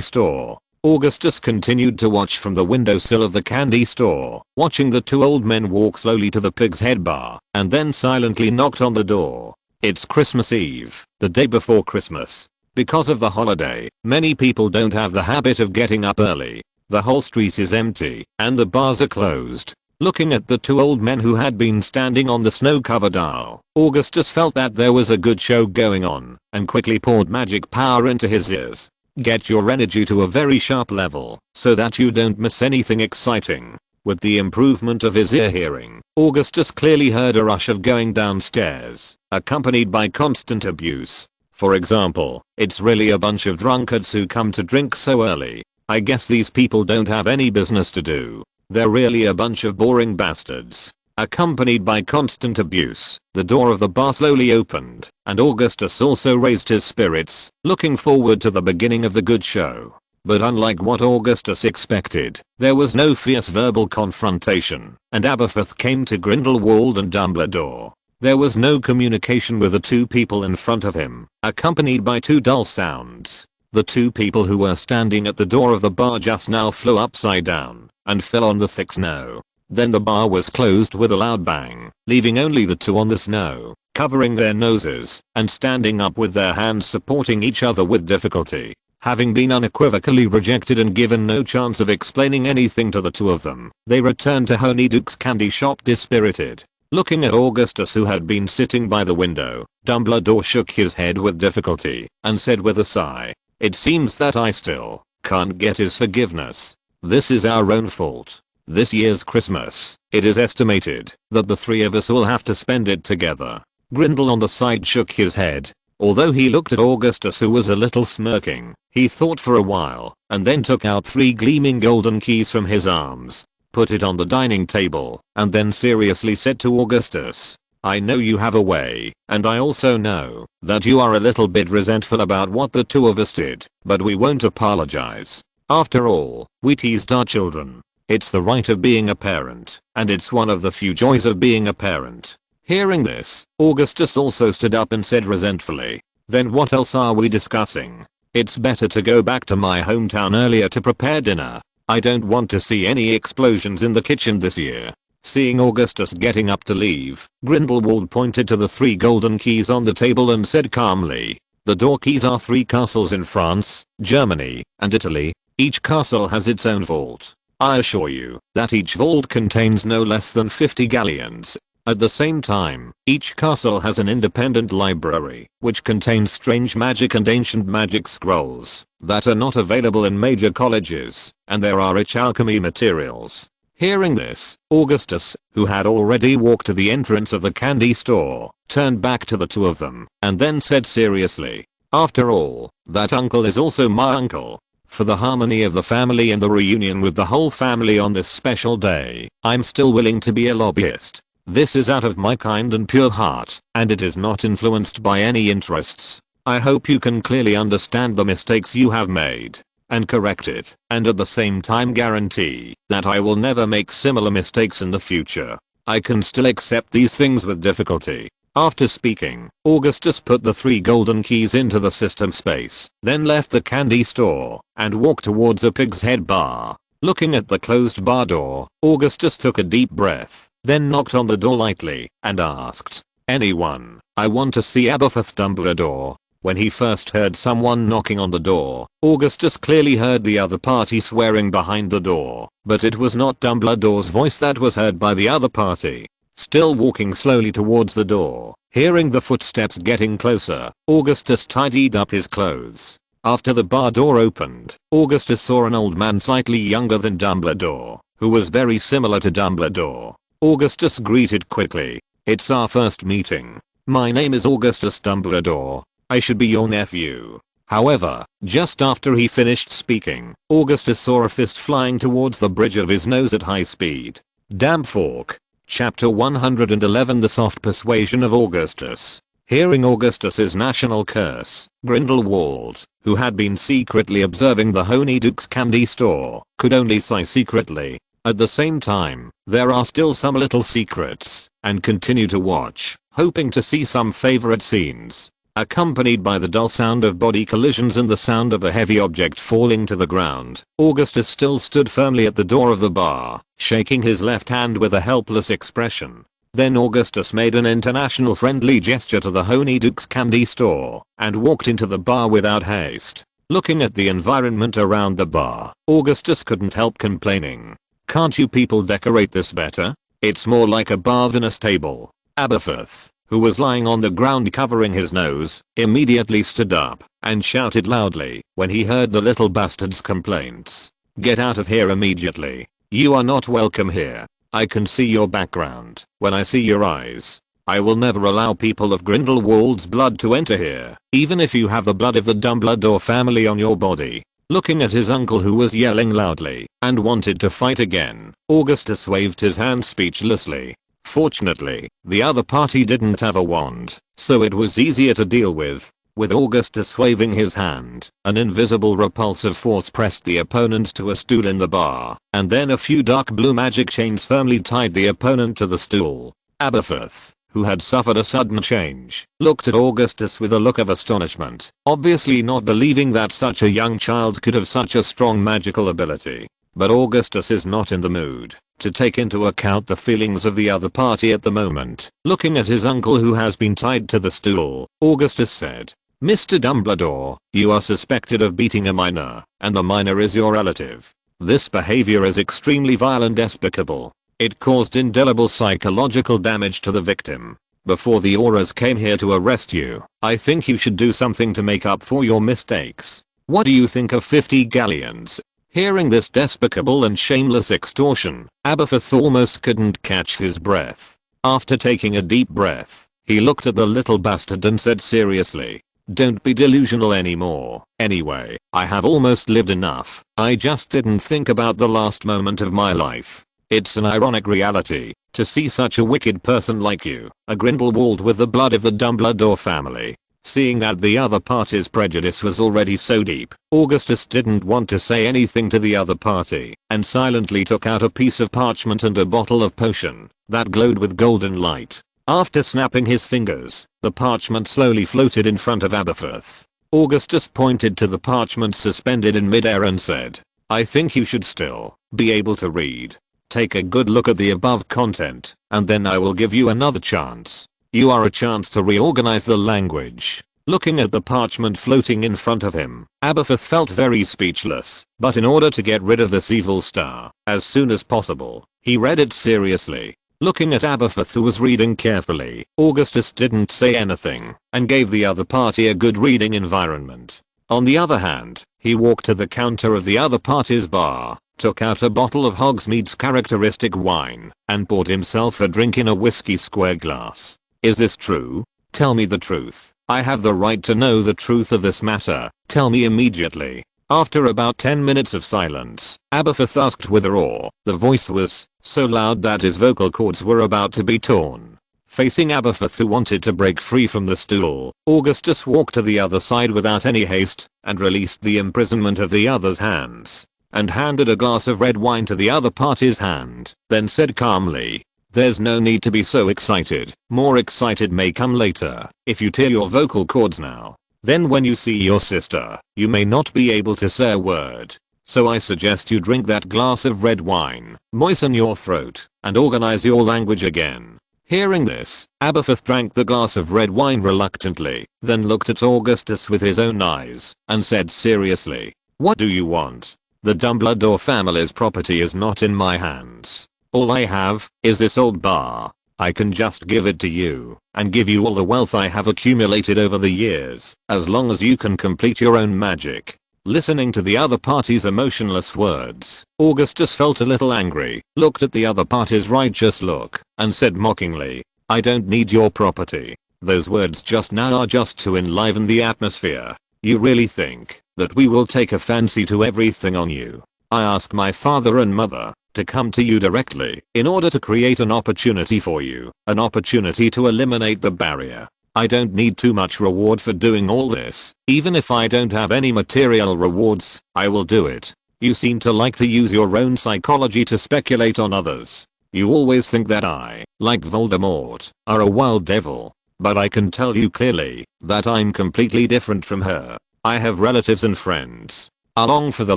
store. Augustus continued to watch from the windowsill of the candy store, watching the two old men walk slowly to the Pig's Head bar, and then silently knocked on the door. It's Christmas Eve, the day before Christmas. Because of the holiday, many people don't have the habit of getting up early. The whole street is empty, and the bars are closed. Looking at the two old men who had been standing on the snow-covered aisle, Augustus felt that there was a good show going on, and quickly poured magic power into his ears. Get your energy to a very sharp level, so that you don't miss anything exciting. With the improvement of his ear hearing, Augustus clearly heard a rush of going downstairs, accompanied by constant abuse. For example, it's really a bunch of drunkards who come to drink so early. I guess these people don't have any business to do. They're really a bunch of boring bastards. Accompanied by constant abuse, the door of the bar slowly opened, and Augustus also raised his spirits, looking forward to the beginning of the good show. But unlike what Augustus expected, there was no fierce verbal confrontation, and Aberforth came to Grindelwald and Dumbledore. There was no communication with the two people in front of him, accompanied by two dull sounds. The two people who were standing at the door of the bar just now flew upside down and fell on the thick snow. Then the bar was closed with a loud bang, leaving only the two on the snow, covering their noses and standing up with their hands supporting each other with difficulty. Having been unequivocally rejected and given no chance of explaining anything to the two of them, they returned to Honeydukes candy shop dispirited. Looking at Augustus, who had been sitting by the window, Dumbledore shook his head with difficulty and said with a sigh, "It seems that I still can't get his forgiveness. This is our own fault. This year's Christmas, it is estimated that the three of us will have to spend it together." Grindel on the side shook his head. Although he looked at Augustus, who was a little smirking, he thought for a while, and then took out 3 gleaming golden keys from his arms, put it on the dining table, and then seriously said to Augustus, "I know you have a way, and I also know that you are a little bit resentful about what the two of us did, but we won't apologize. After all, we teased our children. It's the right of being a parent, and it's one of the few joys of being a parent." Hearing this, Augustus also stood up and said resentfully, "Then what else are we discussing? It's better to go back to my hometown earlier to prepare dinner. I don't want to see any explosions in the kitchen this year." Seeing Augustus getting up to leave, Grindelwald pointed to the 3 golden keys on the table and said calmly, "The door keys are 3 castles in France, Germany, and Italy. Each castle has its own vault. I assure you that each vault contains no less than 50 galleons. At the same time, each castle has an independent library, which contains strange magic and ancient magic scrolls that are not available in major colleges, and there are rich alchemy materials. Hearing this, Augustus, who had already walked to the entrance of the candy store, turned back to the two of them, and then said seriously, "After all, that uncle is also my uncle. For the harmony of the family and the reunion with the whole family on this special day, I'm still willing to be a lobbyist. This is out of my kind and pure heart, and it is not influenced by any interests. I hope you can clearly understand the mistakes you have made and correct it, and at the same time guarantee that I will never make similar mistakes in the future. I can still accept these things with difficulty." After speaking, Augustus put the 3 golden keys into the system space, then left the candy store and walked towards a Pig's Head bar. Looking at the closed bar door, Augustus took a deep breath, then knocked on the door lightly and asked, "Anyone? I want to see Aberforth Dumbledore." When he first heard someone knocking on the door, Augustus clearly heard the other party swearing behind the door, but it was not Dumbledore's voice that was heard by the other party. Still walking slowly towards the door, hearing the footsteps getting closer, Augustus tidied up his clothes. After the bar door opened, Augustus saw an old man slightly younger than Dumbledore, who was very similar to Dumbledore. Augustus greeted quickly. "It's our first meeting. My name is Augustus Dumbledore. I should be your nephew." However, just after he finished speaking, Augustus saw a fist flying towards the bridge of his nose at high speed. Damn fork. Chapter 111 The Soft Persuasion of Augustus. Hearing Augustus's national curse, Grindelwald, who had been secretly observing the Honeydukes candy store, could only sigh secretly. At the same time, there are still some little secrets, and continue to watch, hoping to see some favorite scenes. Accompanied by the dull sound of body collisions and the sound of a heavy object falling to the ground, Augustus still stood firmly at the door of the bar, shaking his left hand with a helpless expression. Then Augustus made an international friendly gesture to the Honeydukes candy store, and walked into the bar without haste. Looking at the environment around the bar, Augustus couldn't help complaining. "Can't you people decorate this better? It's more like a bar than a stable." Aberforth, who was lying on the ground covering his nose, immediately stood up and shouted loudly when he heard the little bastard's complaints. "Get out of here immediately. You are not welcome here. I can see your background when I see your eyes. I will never allow people of Grindelwald's blood to enter here, even if you have the blood of the Dumbledore family on your body." Looking at his uncle who was yelling loudly and wanted to fight again, Augustus waved his hand speechlessly. Fortunately, the other party didn't have a wand, so it was easier to deal with. With Augustus waving his hand, an invisible repulsive force pressed the opponent to a stool in the bar, and then a few dark blue magic chains firmly tied the opponent to the stool. Aberforth, who had suffered a sudden change, looked at Augustus with a look of astonishment, obviously not believing that such a young child could have such a strong magical ability. But Augustus is not in the mood to take into account the feelings of the other party at the moment. Looking at his uncle who has been tied to the stool, Augustus said, "Mr. Dumbledore, you are suspected of beating a minor, and the minor is your relative. This behavior is extremely vile and despicable. It caused indelible psychological damage to the victim. Before the Aurors came here to arrest you, I think you should do something to make up for your mistakes. What do you think of 50 galleons?" Hearing this despicable and shameless extortion, Aberforth almost couldn't catch his breath. After taking a deep breath, he looked at the little bastard and said seriously, "Don't be delusional anymore. Anyway, I have almost lived enough. I just didn't think about the last moment of my life. It's an ironic reality to see such a wicked person like you, a Grindelwald with the blood of the Dumbledore family." Seeing that the other party's prejudice was already so deep, Augustus didn't want to say anything to the other party, and silently took out a piece of parchment and a bottle of potion that glowed with golden light. After snapping his fingers, the parchment slowly floated in front of Aberforth. Augustus pointed to the parchment suspended in midair and said, "I think you should still be able to read. Take a good look at the above content, and then I will give you another chance. You are a chance to reorganize the language." Looking at the parchment floating in front of him, Aberforth felt very speechless, but in order to get rid of this evil star as soon as possible, he read it seriously. Looking at Aberforth, who was reading carefully, Augustus didn't say anything and gave the other party a good reading environment. On the other hand, he walked to the counter of the other party's bar, took out a bottle of Hogsmeade's characteristic wine, and poured himself a drink in a whiskey square glass. Is this true? Tell me the truth. I have the right to know the truth of this matter. Tell me immediately. After about 10 minutes of silence, Aberforth asked with awe. The voice was so loud that his vocal cords were about to be torn. Facing Aberforth, who wanted to break free from the stool, Augustus walked to the other side without any haste and released the imprisonment of the other's hands and handed a glass of red wine to the other party's hand, then said calmly, "There's no need to be so excited. More excited may come later. If you tear your vocal cords now, then when you see your sister, you may not be able to say a word. So I suggest you drink that glass of red wine, moisten your throat, and organize your language again." Hearing this, Aberforth drank the glass of red wine reluctantly, then looked at Augustus with his own eyes, and said seriously, "What do you want? The Dumbledore family's property is not in my hands. All I have is this old bar. I can just give it to you, and give you all the wealth I have accumulated over the years, as long as you can complete your own magic." Listening to the other party's emotionless words, Augustus felt a little angry, looked at the other party's righteous look, and said mockingly, "I don't need your property. Those words just now are just to enliven the atmosphere. You really think that we will take a fancy to everything on you? I asked my father and mother to come to you directly in order to create an opportunity for you, an opportunity to eliminate the barrier. I don't need too much reward for doing all this. Even if I don't have any material rewards, I will do it. You seem to like to use your own psychology to speculate on others. You always think that I, like Voldemort, are a wild devil. But I can tell you clearly that I'm completely different from her. I have relatives and friends. I long for the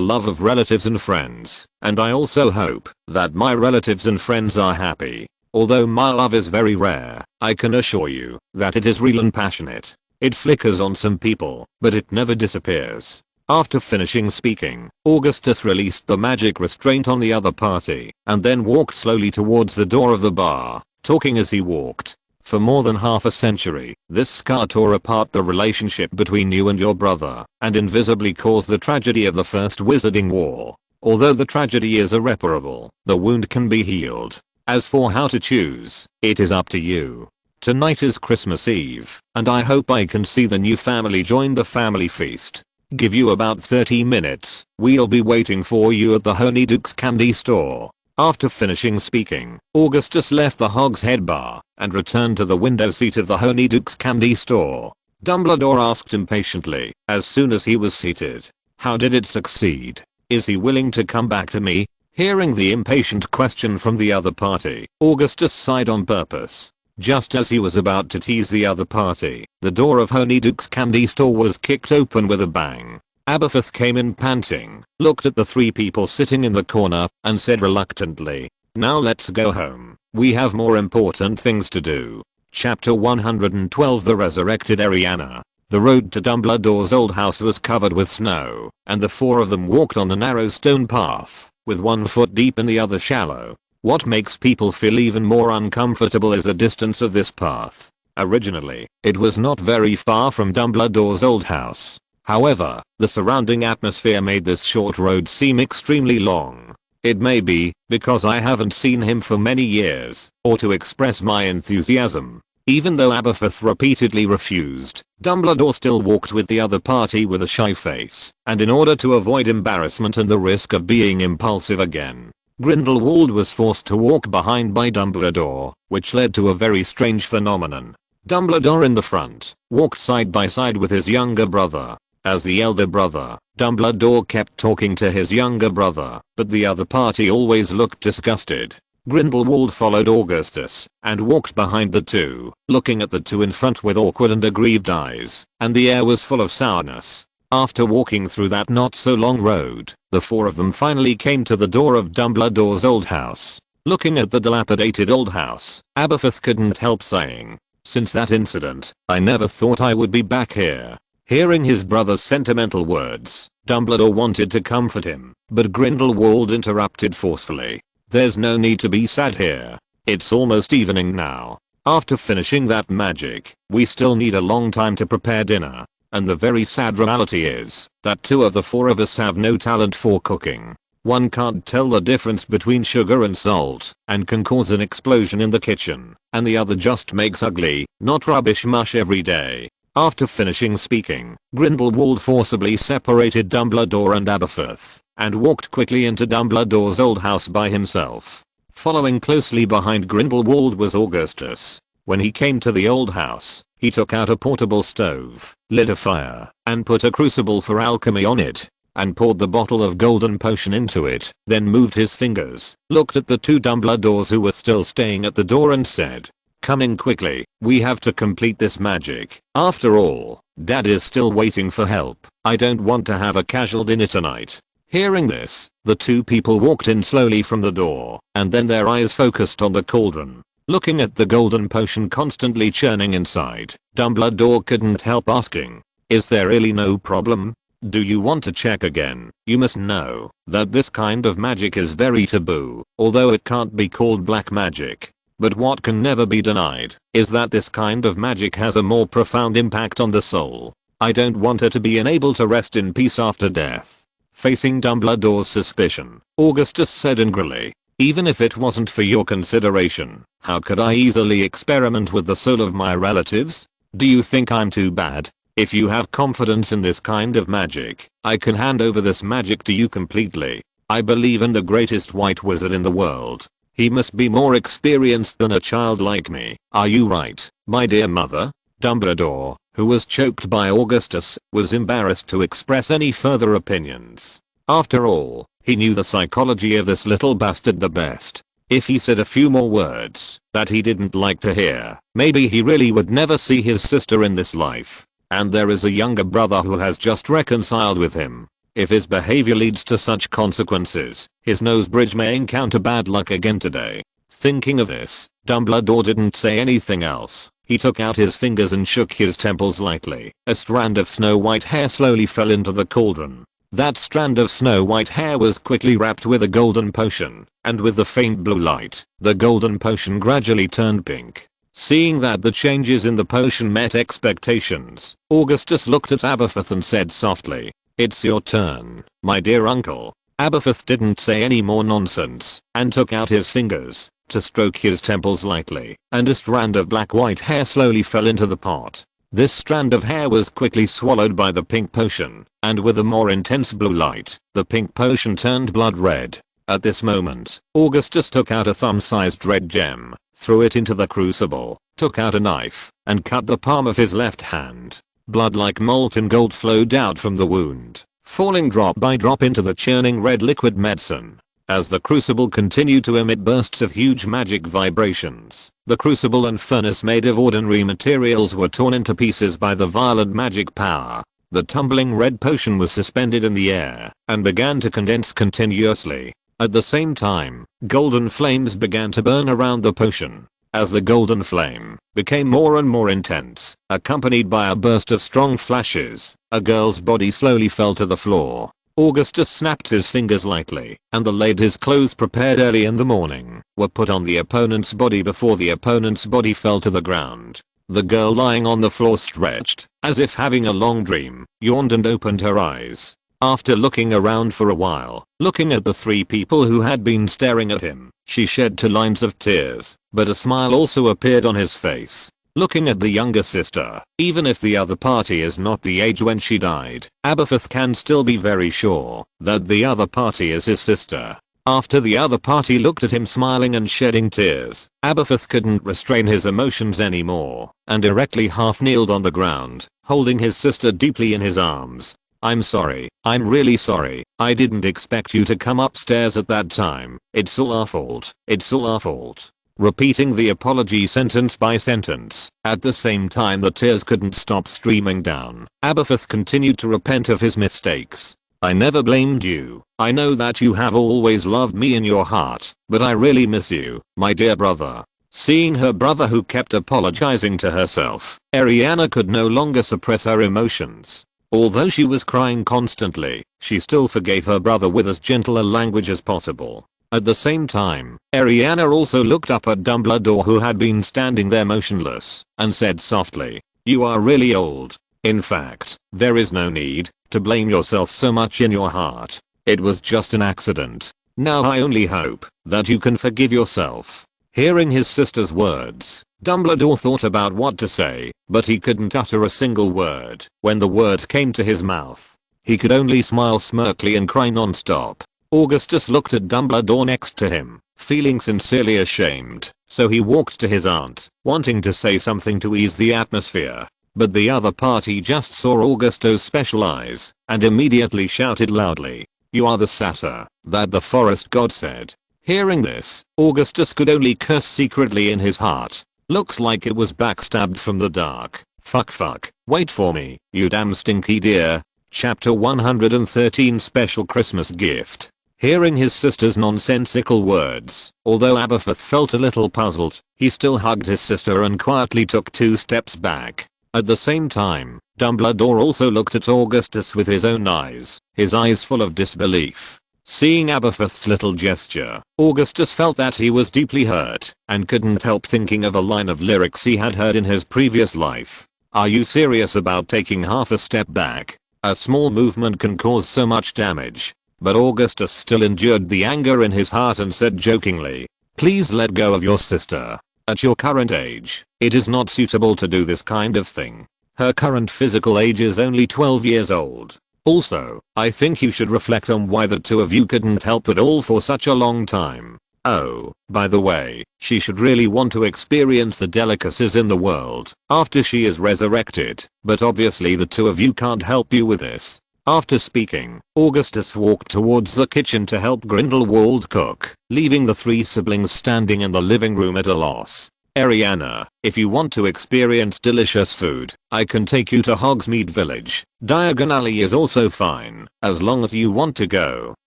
love of relatives and friends, and I also hope that my relatives and friends are happy. Although my love is very rare, I can assure you that it is real and passionate. It flickers on some people, but it never disappears." After finishing speaking, Augustus released the magic restraint on the other party, and then walked slowly towards the door of the bar, talking as he walked. "For more than half a century, this scar tore apart the relationship between you and your brother, and invisibly caused the tragedy of the First Wizarding War. Although the tragedy is irreparable, the wound can be healed. As for how to choose, it is up to you. Tonight is Christmas Eve, and I hope I can see the new family join the family feast. Give you about 30 minutes, we'll be waiting for you at the Honeydukes candy store." After finishing speaking, Augustus left the Hogshead bar and returned to the window seat of the Honeydukes candy store. Dumbledore asked impatiently, as soon as he was seated, "How did it succeed? Is he willing to come back to me?" Hearing the impatient question from the other party, Augustus sighed on purpose. Just as he was about to tease the other party, the door of Honeydukes candy store was kicked open with a bang. Aberforth came in panting, looked at the three people sitting in the corner, and said reluctantly, "Now let's go home. We have more important things to do." Chapter 112 The Resurrected Ariana. The road to Dumbledore's old house was covered with snow, and the four of them walked on the narrow stone path, with one foot deep and the other shallow. What makes people feel even more uncomfortable is the distance of this path. Originally, it was not very far from Dumbledore's old house. However, the surrounding atmosphere made this short road seem extremely long. It may be because I haven't seen him for many years, or to express my enthusiasm. Even though Aberforth repeatedly refused, Dumbledore still walked with the other party with a shy face, and in order to avoid embarrassment and the risk of being impulsive again, Grindelwald was forced to walk behind by Dumbledore, which led to a very strange phenomenon. Dumbledore in the front, walked side by side with his younger brother. As the elder brother, Dumbledore kept talking to his younger brother, but the other party always looked disgusted. Grindelwald followed Augustus, and walked behind the two, looking at the two in front with awkward and aggrieved eyes, and the air was full of sourness. After walking through that not so long road, the four of them finally came to the door of Dumbledore's old house. Looking at the dilapidated old house, Aberforth couldn't help saying, "Since that incident, I never thought I would be back here." Hearing his brother's sentimental words, Dumbledore wanted to comfort him, but Grindelwald interrupted forcefully. "There's no need to be sad here. It's almost evening now. After finishing that magic, we still need a long time to prepare dinner. And the very sad reality is that 2 of the 4 of us have no talent for cooking. One can't tell the difference between sugar and salt and can cause an explosion in the kitchen, and the other just makes ugly, not rubbish mush every day. After finishing speaking, Grindelwald forcibly separated Dumbledore and Aberforth and walked quickly into Dumbledore's old house by himself. Following closely behind Grindelwald was Augustus. When he came to the old house, he took out a portable stove, lit a fire, and put a crucible for alchemy on it, and poured the bottle of golden potion into it, then moved his fingers, looked at the 2 Dumbledores who were still staying at the door and said, "Coming quickly, we have to complete this magic. After all, Dad is still waiting for help. I don't want to have a casual dinner tonight." Hearing this, the 2 people walked in slowly from the door, and then their eyes focused on the cauldron. Looking at the golden potion constantly churning inside, Dumbledore couldn't help asking, "Is there really no problem? Do you want to check again? You must know that this kind of magic is very taboo, although it can't be called black magic. But what can never be denied is that this kind of magic has a more profound impact on the soul. I don't want her to be unable to rest in peace after death." Facing Dumbledore's suspicion, Augustus said angrily, "Even if it wasn't for your consideration, how could I easily experiment with the soul of my relatives? Do you think I'm too bad? If you have confidence in this kind of magic, I can hand over this magic to you completely. I believe in the greatest white wizard in the world. He must be more experienced than a child like me. Are you right, my dear mother?" Dumbledore, who was choked by Augustus, was embarrassed to express any further opinions. After all, he knew the psychology of this little bastard the best. If he said a few more words that he didn't like to hear, maybe he really would never see his sister in this life. And there is a younger brother who has just reconciled with him. If his behavior leads to such consequences, his nosebridge may encounter bad luck again today. Thinking of this, Dumbledore didn't say anything else. He took out his fingers and shook his temples lightly. A strand of snow white hair slowly fell into the cauldron. That strand of snow white hair was quickly wrapped with a golden potion, and with the faint blue light, the golden potion gradually turned pink. Seeing that the changes in the potion met expectations, Augustus looked at Aberforth and said softly, "It's your turn, my dear uncle." Aberforth didn't say any more nonsense, and took out his fingers to stroke his temples lightly, and a strand of black-white hair slowly fell into the pot. This strand of hair was quickly swallowed by the pink potion, and with a more intense blue light, the pink potion turned blood red. At this moment, Augustus took out a thumb-sized red gem, threw it into the crucible, took out a knife, and cut the palm of his left hand. Blood like molten gold flowed out from the wound, falling drop by drop into the churning red liquid medicine. As the crucible continued to emit bursts of huge magic vibrations, the crucible and furnace made of ordinary materials were torn into pieces by the violent magic power. The tumbling red potion was suspended in the air and began to condense continuously. At the same time, golden flames began to burn around the potion. As the golden flame became more and more intense, accompanied by a burst of strong flashes, a girl's body slowly fell to the floor. Augustus snapped his fingers lightly, and the ladies' clothes prepared early in the morning were put on the opponent's body before the opponent's body fell to the ground. The girl lying on the floor stretched, as if having a long dream, yawned and opened her eyes. After looking around for a while, looking at the 3 people who had been staring at him, she shed 2 lines of tears, but a smile also appeared on his face. Looking at the younger sister, even if the other party is not the age when she died, Aberforth can still be very sure that the other party is his sister. After the other party looked at him smiling and shedding tears, Aberforth couldn't restrain his emotions anymore, and erectly half-kneeled on the ground, holding his sister deeply in his arms. "I'm sorry, I'm really sorry, I didn't expect you to come upstairs at that time. It's all our fault, it's all our fault." Repeating the apology sentence by sentence, at the same time the tears couldn't stop streaming down, Aberforth continued to repent of his mistakes. "I never blamed you. I know that you have always loved me in your heart, but I really miss you, my dear brother." Seeing her brother who kept apologizing to herself, Ariana could no longer suppress her emotions. Although she was crying constantly, she still forgave her brother with as gentle a language as possible. At the same time, Ariana also looked up at Dumbledore, who had been standing there motionless, and said softly, "You are really old. In fact, there is no need to blame yourself so much in your heart. It was just an accident. Now I only hope that you can forgive yourself." Hearing his sister's words, Dumbledore thought about what to say, but he couldn't utter a single word. When the word came to his mouth, he could only smile smirkly and cry non-stop. Augustus looked at Dumbledore next to him, feeling sincerely ashamed, so he walked to his aunt, wanting to say something to ease the atmosphere. But the other party just saw Augustus' special eyes, and immediately shouted loudly, "You are the satyr that the forest god said." Hearing this, Augustus could only curse secretly in his heart. Looks like it was backstabbed from the dark. Fuck. Wait for me, you damn stinky deer. Chapter 113 Special Christmas Gift. Hearing his sister's nonsensical words, although Aberforth felt a little puzzled, he still hugged his sister and quietly took 2 steps back. At the same time, Dumbledore also looked at Augustus with his own eyes, his eyes full of disbelief. Seeing Aberforth's little gesture, Augustus felt that he was deeply hurt, and couldn't help thinking of a line of lyrics he had heard in his previous life. "Are you serious about taking half a step back? A small movement can cause so much damage." But Augustus still endured the anger in his heart and said jokingly, "Please let go of your sister. At your current age, it is not suitable to do this kind of thing. Her current physical age is only 12 years old. Also, I think you should reflect on why the two of you couldn't help at all for such a long time. Oh, by the way, she should really want to experience the delicacies in the world after she is resurrected, but obviously the two of you can't help you with this." After speaking, Augustus walked towards the kitchen to help Grindelwald cook, leaving the 3 siblings standing in the living room at a loss. "Ariana, if you want to experience delicious food, I can take you to Hogsmeade Village. Diagon Alley is also fine. As long as you want to go,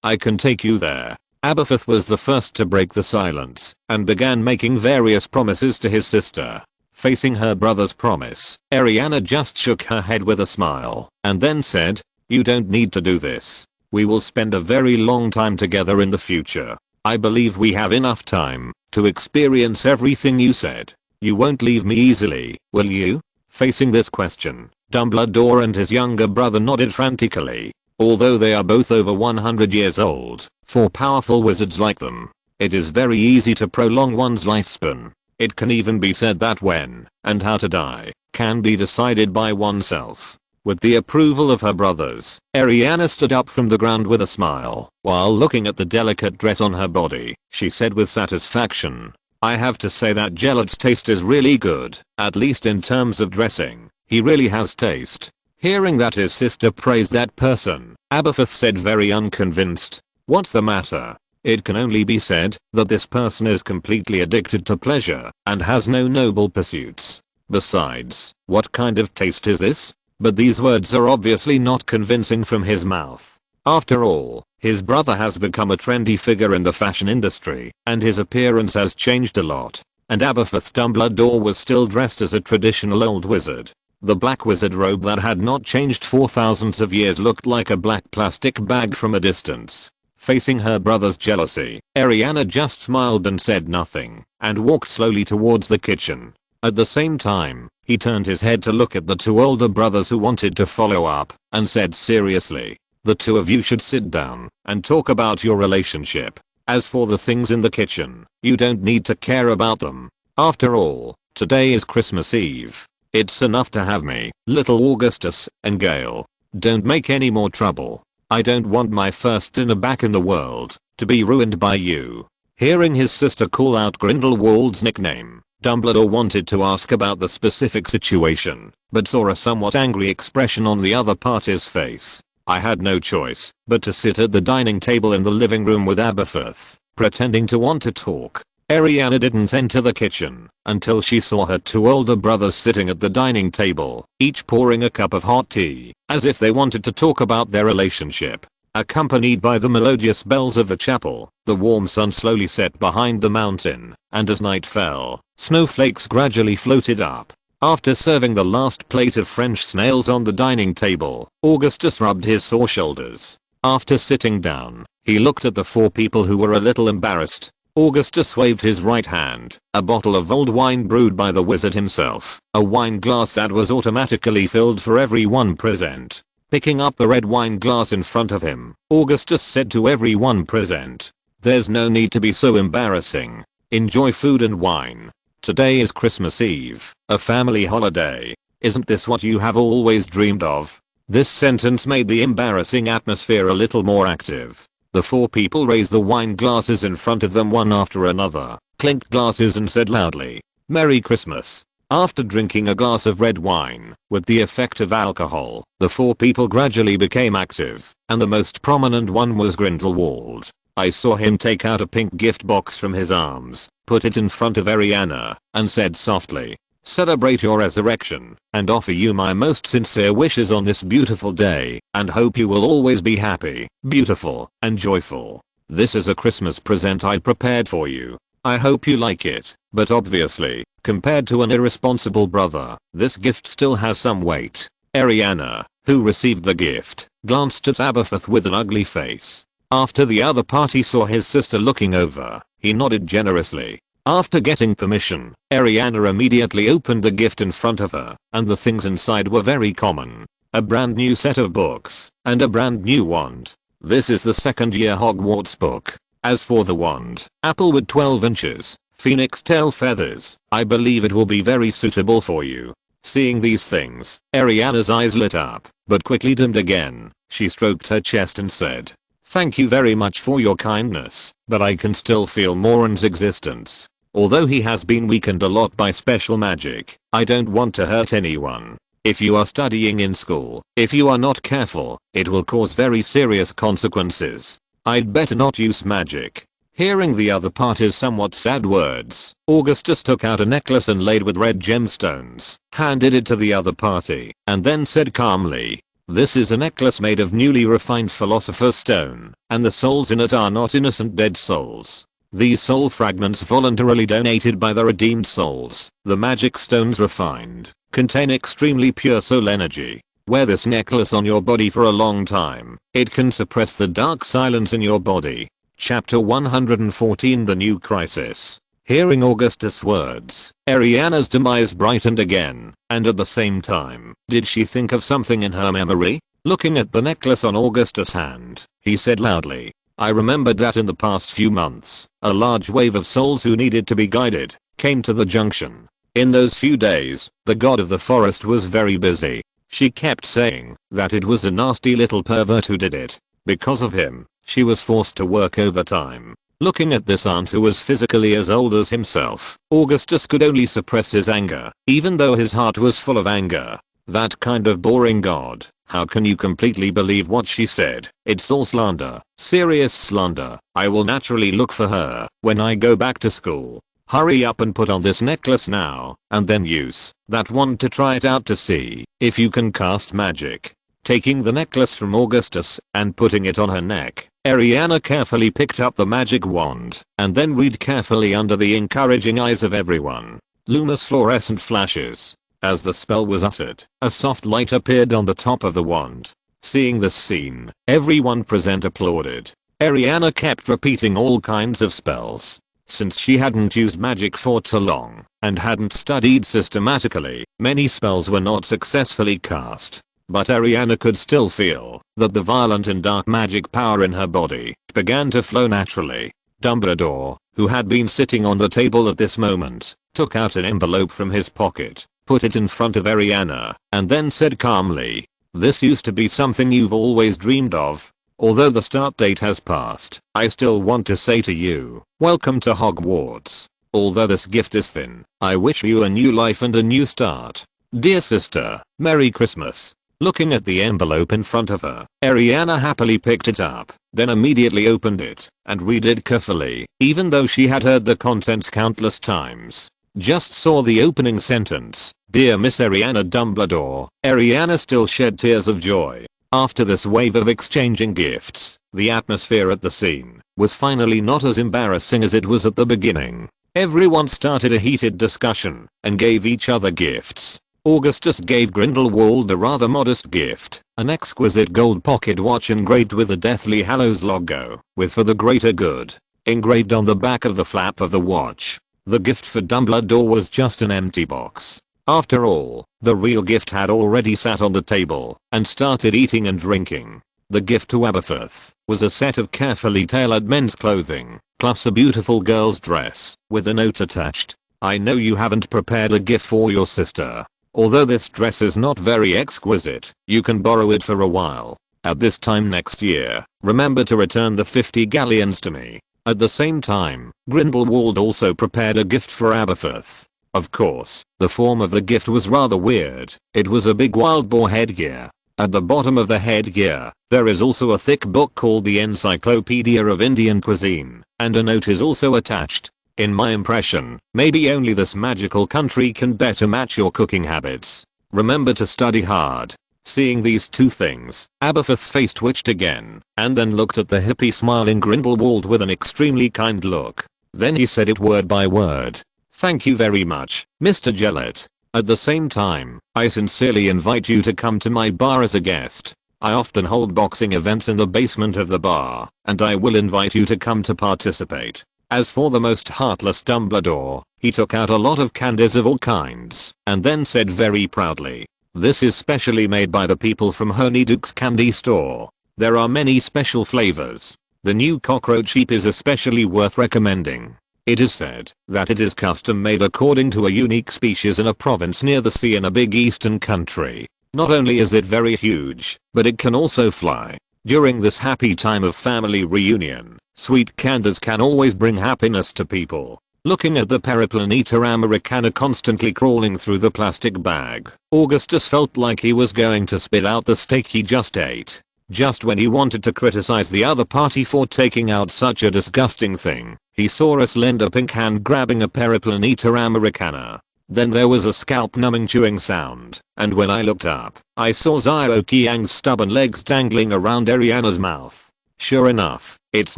I can take you there." Aberforth was the first to break the silence, and began making various promises to his sister. Facing her brother's promise, Ariana just shook her head with a smile, and then said, "You don't need to do this. We will spend a very long time together in the future. I believe we have enough time to experience everything you said. You won't leave me easily, will you?" Facing this question, Dumbledore and his younger brother nodded frantically. Although they are both over 100 years old, for powerful wizards like them, it is very easy to prolong one's lifespan. It can even be said that when and how to die can be decided by oneself. With the approval of her brothers, Ariana stood up from the ground with a smile. While looking at the delicate dress on her body, she said with satisfaction, "I have to say that Gelat's taste is really good, at least in terms of dressing. He really has taste." Hearing that his sister praised that person, Aberforth said very unconvinced, "What's the matter?" It can only be said that this person is completely addicted to pleasure and has no noble pursuits. Besides, what kind of taste is this? But these words are obviously not convincing from his mouth. After all, his brother has become a trendy figure in the fashion industry, and his appearance has changed a lot. And Aberforth Dumbledore was still dressed as a traditional old wizard. The black wizard robe that had not changed for thousands of years looked like a black plastic bag from a distance. Facing her brother's jealousy, Ariana just smiled and said nothing, and walked slowly towards the kitchen. At the same time, he turned his head to look at the 2 older brothers who wanted to follow up, and said seriously, "The 2 of you should sit down and talk about your relationship. As for the things in the kitchen, you don't need to care about them. After all, today is Christmas Eve. It's enough to have me, little Augustus, and Gale. Don't make any more trouble. I don't want my first dinner back in the world to be ruined by you." Hearing his sister call out Grindelwald's nickname, Dumbledore wanted to ask about the specific situation, but saw a somewhat angry expression on the other party's face. I had no choice but to sit at the dining table in the living room with Aberforth, pretending to want to talk. Ariana didn't enter the kitchen until she saw her 2 older brothers sitting at the dining table, each pouring a cup of hot tea, as if they wanted to talk about their relationship. Accompanied by the melodious bells of the chapel, the warm sun slowly set behind the mountain, and as night fell, snowflakes gradually floated up. After serving the last plate of French snails on the dining table, Augustus rubbed his sore shoulders. After sitting down, He looked at the four people who were a little embarrassed. Augustus waved his right hand, a bottle of old wine brewed by the wizard himself, a wine glass that was automatically filled for everyone present. Picking up the red wine glass in front of him, Augustus said to everyone present, "There's no need to be so embarrassing. Enjoy food and wine. Today is Christmas Eve, a family holiday. Isn't this what you have always dreamed of?" This sentence made the embarrassing atmosphere a little more active. The four people raised the wine glasses in front of them one after another, clinked glasses and said loudly, "Merry Christmas." After drinking a glass of red wine, with the effect of alcohol, the four people gradually became active, and the most prominent one was Grindelwald. I saw him take out a pink gift box from his arms, put it in front of Ariana, and said softly, "Celebrate your resurrection, and offer you my most sincere wishes on this beautiful day, and hope you will always be happy, beautiful, and joyful. This is a Christmas present I prepared for you. I hope you like it, but obviously, compared to an irresponsible brother, this gift still has some weight." Ariana, who received the gift, glanced at Aberforth with an ugly face. After the other party saw his sister looking over, he nodded generously. After getting permission, Ariana immediately opened the gift in front of her, and the things inside were very common. A brand new set of books, and a brand new wand. This is the second year Hogwarts book. As for the wand, Applewood 12 inches, phoenix tail feathers, I believe it will be very suitable for you. Seeing these things, Ariana's eyes lit up, but quickly dimmed again. She stroked her chest and said, "Thank you very much for your kindness, but I can still feel Morin's existence. Although he has been weakened a lot by special magic, I don't want to hurt anyone. If you are studying in school, if you are not careful, it will cause very serious consequences. I'd better not use magic." Hearing the other party's somewhat sad words, Augustus took out a necklace inlaid with red gemstones, handed it to the other party, and then said calmly, "This is a necklace made of newly refined philosopher's stone, and the souls in it are not innocent dead souls. These soul fragments voluntarily donated by the redeemed souls, the magic stones refined, contain extremely pure soul energy. Wear this necklace on your body for a long time. It can suppress the dark silence in your body." Chapter 114 The New Crisis. Hearing Augustus' words, Ariana's demise brightened again, and at the same time, did she think of something in her memory? Looking at the necklace on Augustus' hand, he said loudly, "I remembered that in the past few months, a large wave of souls who needed to be guided, came to the junction. In those few days, the god of the forest was very busy. She kept saying that it was a nasty little pervert who did it. Because of him, she was forced to work overtime." Looking at this aunt who was physically as old as himself, Augustus could only suppress his anger, even though his heart was full of anger. That kind of boring god, how can you completely believe what she said? It's all slander, serious slander. I will naturally look for her when I go back to school. Hurry up and put on this necklace now, and then use that wand to try it out to see if you can cast magic. Taking the necklace from Augustus and putting it on her neck, Ariana carefully picked up the magic wand and then read carefully under the encouraging eyes of everyone. Luminous fluorescent flashes. As the spell was uttered, a soft light appeared on the top of the wand. Seeing this scene, everyone present applauded. Ariana kept repeating all kinds of spells. Since she hadn't used magic for too long and hadn't studied systematically, many spells were not successfully cast. But Ariana could still feel that the violent and dark magic power in her body began to flow naturally. Dumbledore, who had been sitting on the table at this moment, took out an envelope from his pocket, put it in front of Ariana, and then said calmly, "This used to be something you've always dreamed of. Although the start date has passed, I still want to say to you, welcome to Hogwarts. Although this gift is thin, I wish you a new life and a new start. Dear sister, Merry Christmas." Looking at the envelope in front of her, Ariana happily picked it up, then immediately opened it and read it carefully, even though she had heard the contents countless times. Just saw the opening sentence, "Dear Miss Ariana Dumbledore." Ariana still shed tears of joy. After this wave of exchanging gifts, the atmosphere at the scene was finally not as embarrassing as it was at the beginning. Everyone started a heated discussion and gave each other gifts. Augustus gave Grindelwald a rather modest gift, an exquisite gold pocket watch engraved with the Deathly Hallows logo, with "For the Greater Good" engraved on the back of the flap of the watch. The gift for Dumbledore was just an empty box. After all, the real gift had already sat on the table and started eating and drinking. The gift to Aberforth was a set of carefully tailored men's clothing, plus a beautiful girl's dress, with a note attached. "I know you haven't prepared a gift for your sister. Although this dress is not very exquisite, you can borrow it for a while. At this time next year, remember to return the 50 galleons to me." At the same time, Grindelwald also prepared a gift for Aberforth. Of course, the form of the gift was rather weird. It was a big wild boar headgear. At the bottom of the headgear, there is also a thick book called the Encyclopedia of Indian Cuisine, and a note is also attached. In my impression, maybe only this magical country can better match your cooking habits. Remember to study hard. Seeing these two things, Aberforth's face twitched again, and then looked at the hippie smiling Grindelwald with an extremely kind look. Then he said it word by word. "Thank you very much, Mr. Gillett. At the same time, I sincerely invite you to come to my bar as a guest. I often hold boxing events in the basement of the bar, and I will invite you to come to participate." As for the most heartless Dumbledore, he took out a lot of candies of all kinds, and then said very proudly, "This is specially made by the people from Honeydukes Candy Store. There are many special flavors. The new cockroach heap is especially worth recommending. It is said that it is custom made according to a unique species in a province near the sea in a big eastern country. Not only is it very huge, but it can also fly. During this happy time of family reunion, sweet candies can always bring happiness to people." Looking at the Periplanator Americana constantly crawling through the plastic bag, Augustus felt like he was going to spit out the steak he just ate. Just when he wanted to criticize the other party for taking out such a disgusting thing, he saw a slender pink hand grabbing a Periplanator Americana. Then there was a scalp-numbing chewing sound, and when I looked up, I saw Xiaoqiang's stubborn legs dangling around Ariana's mouth. Sure enough, it's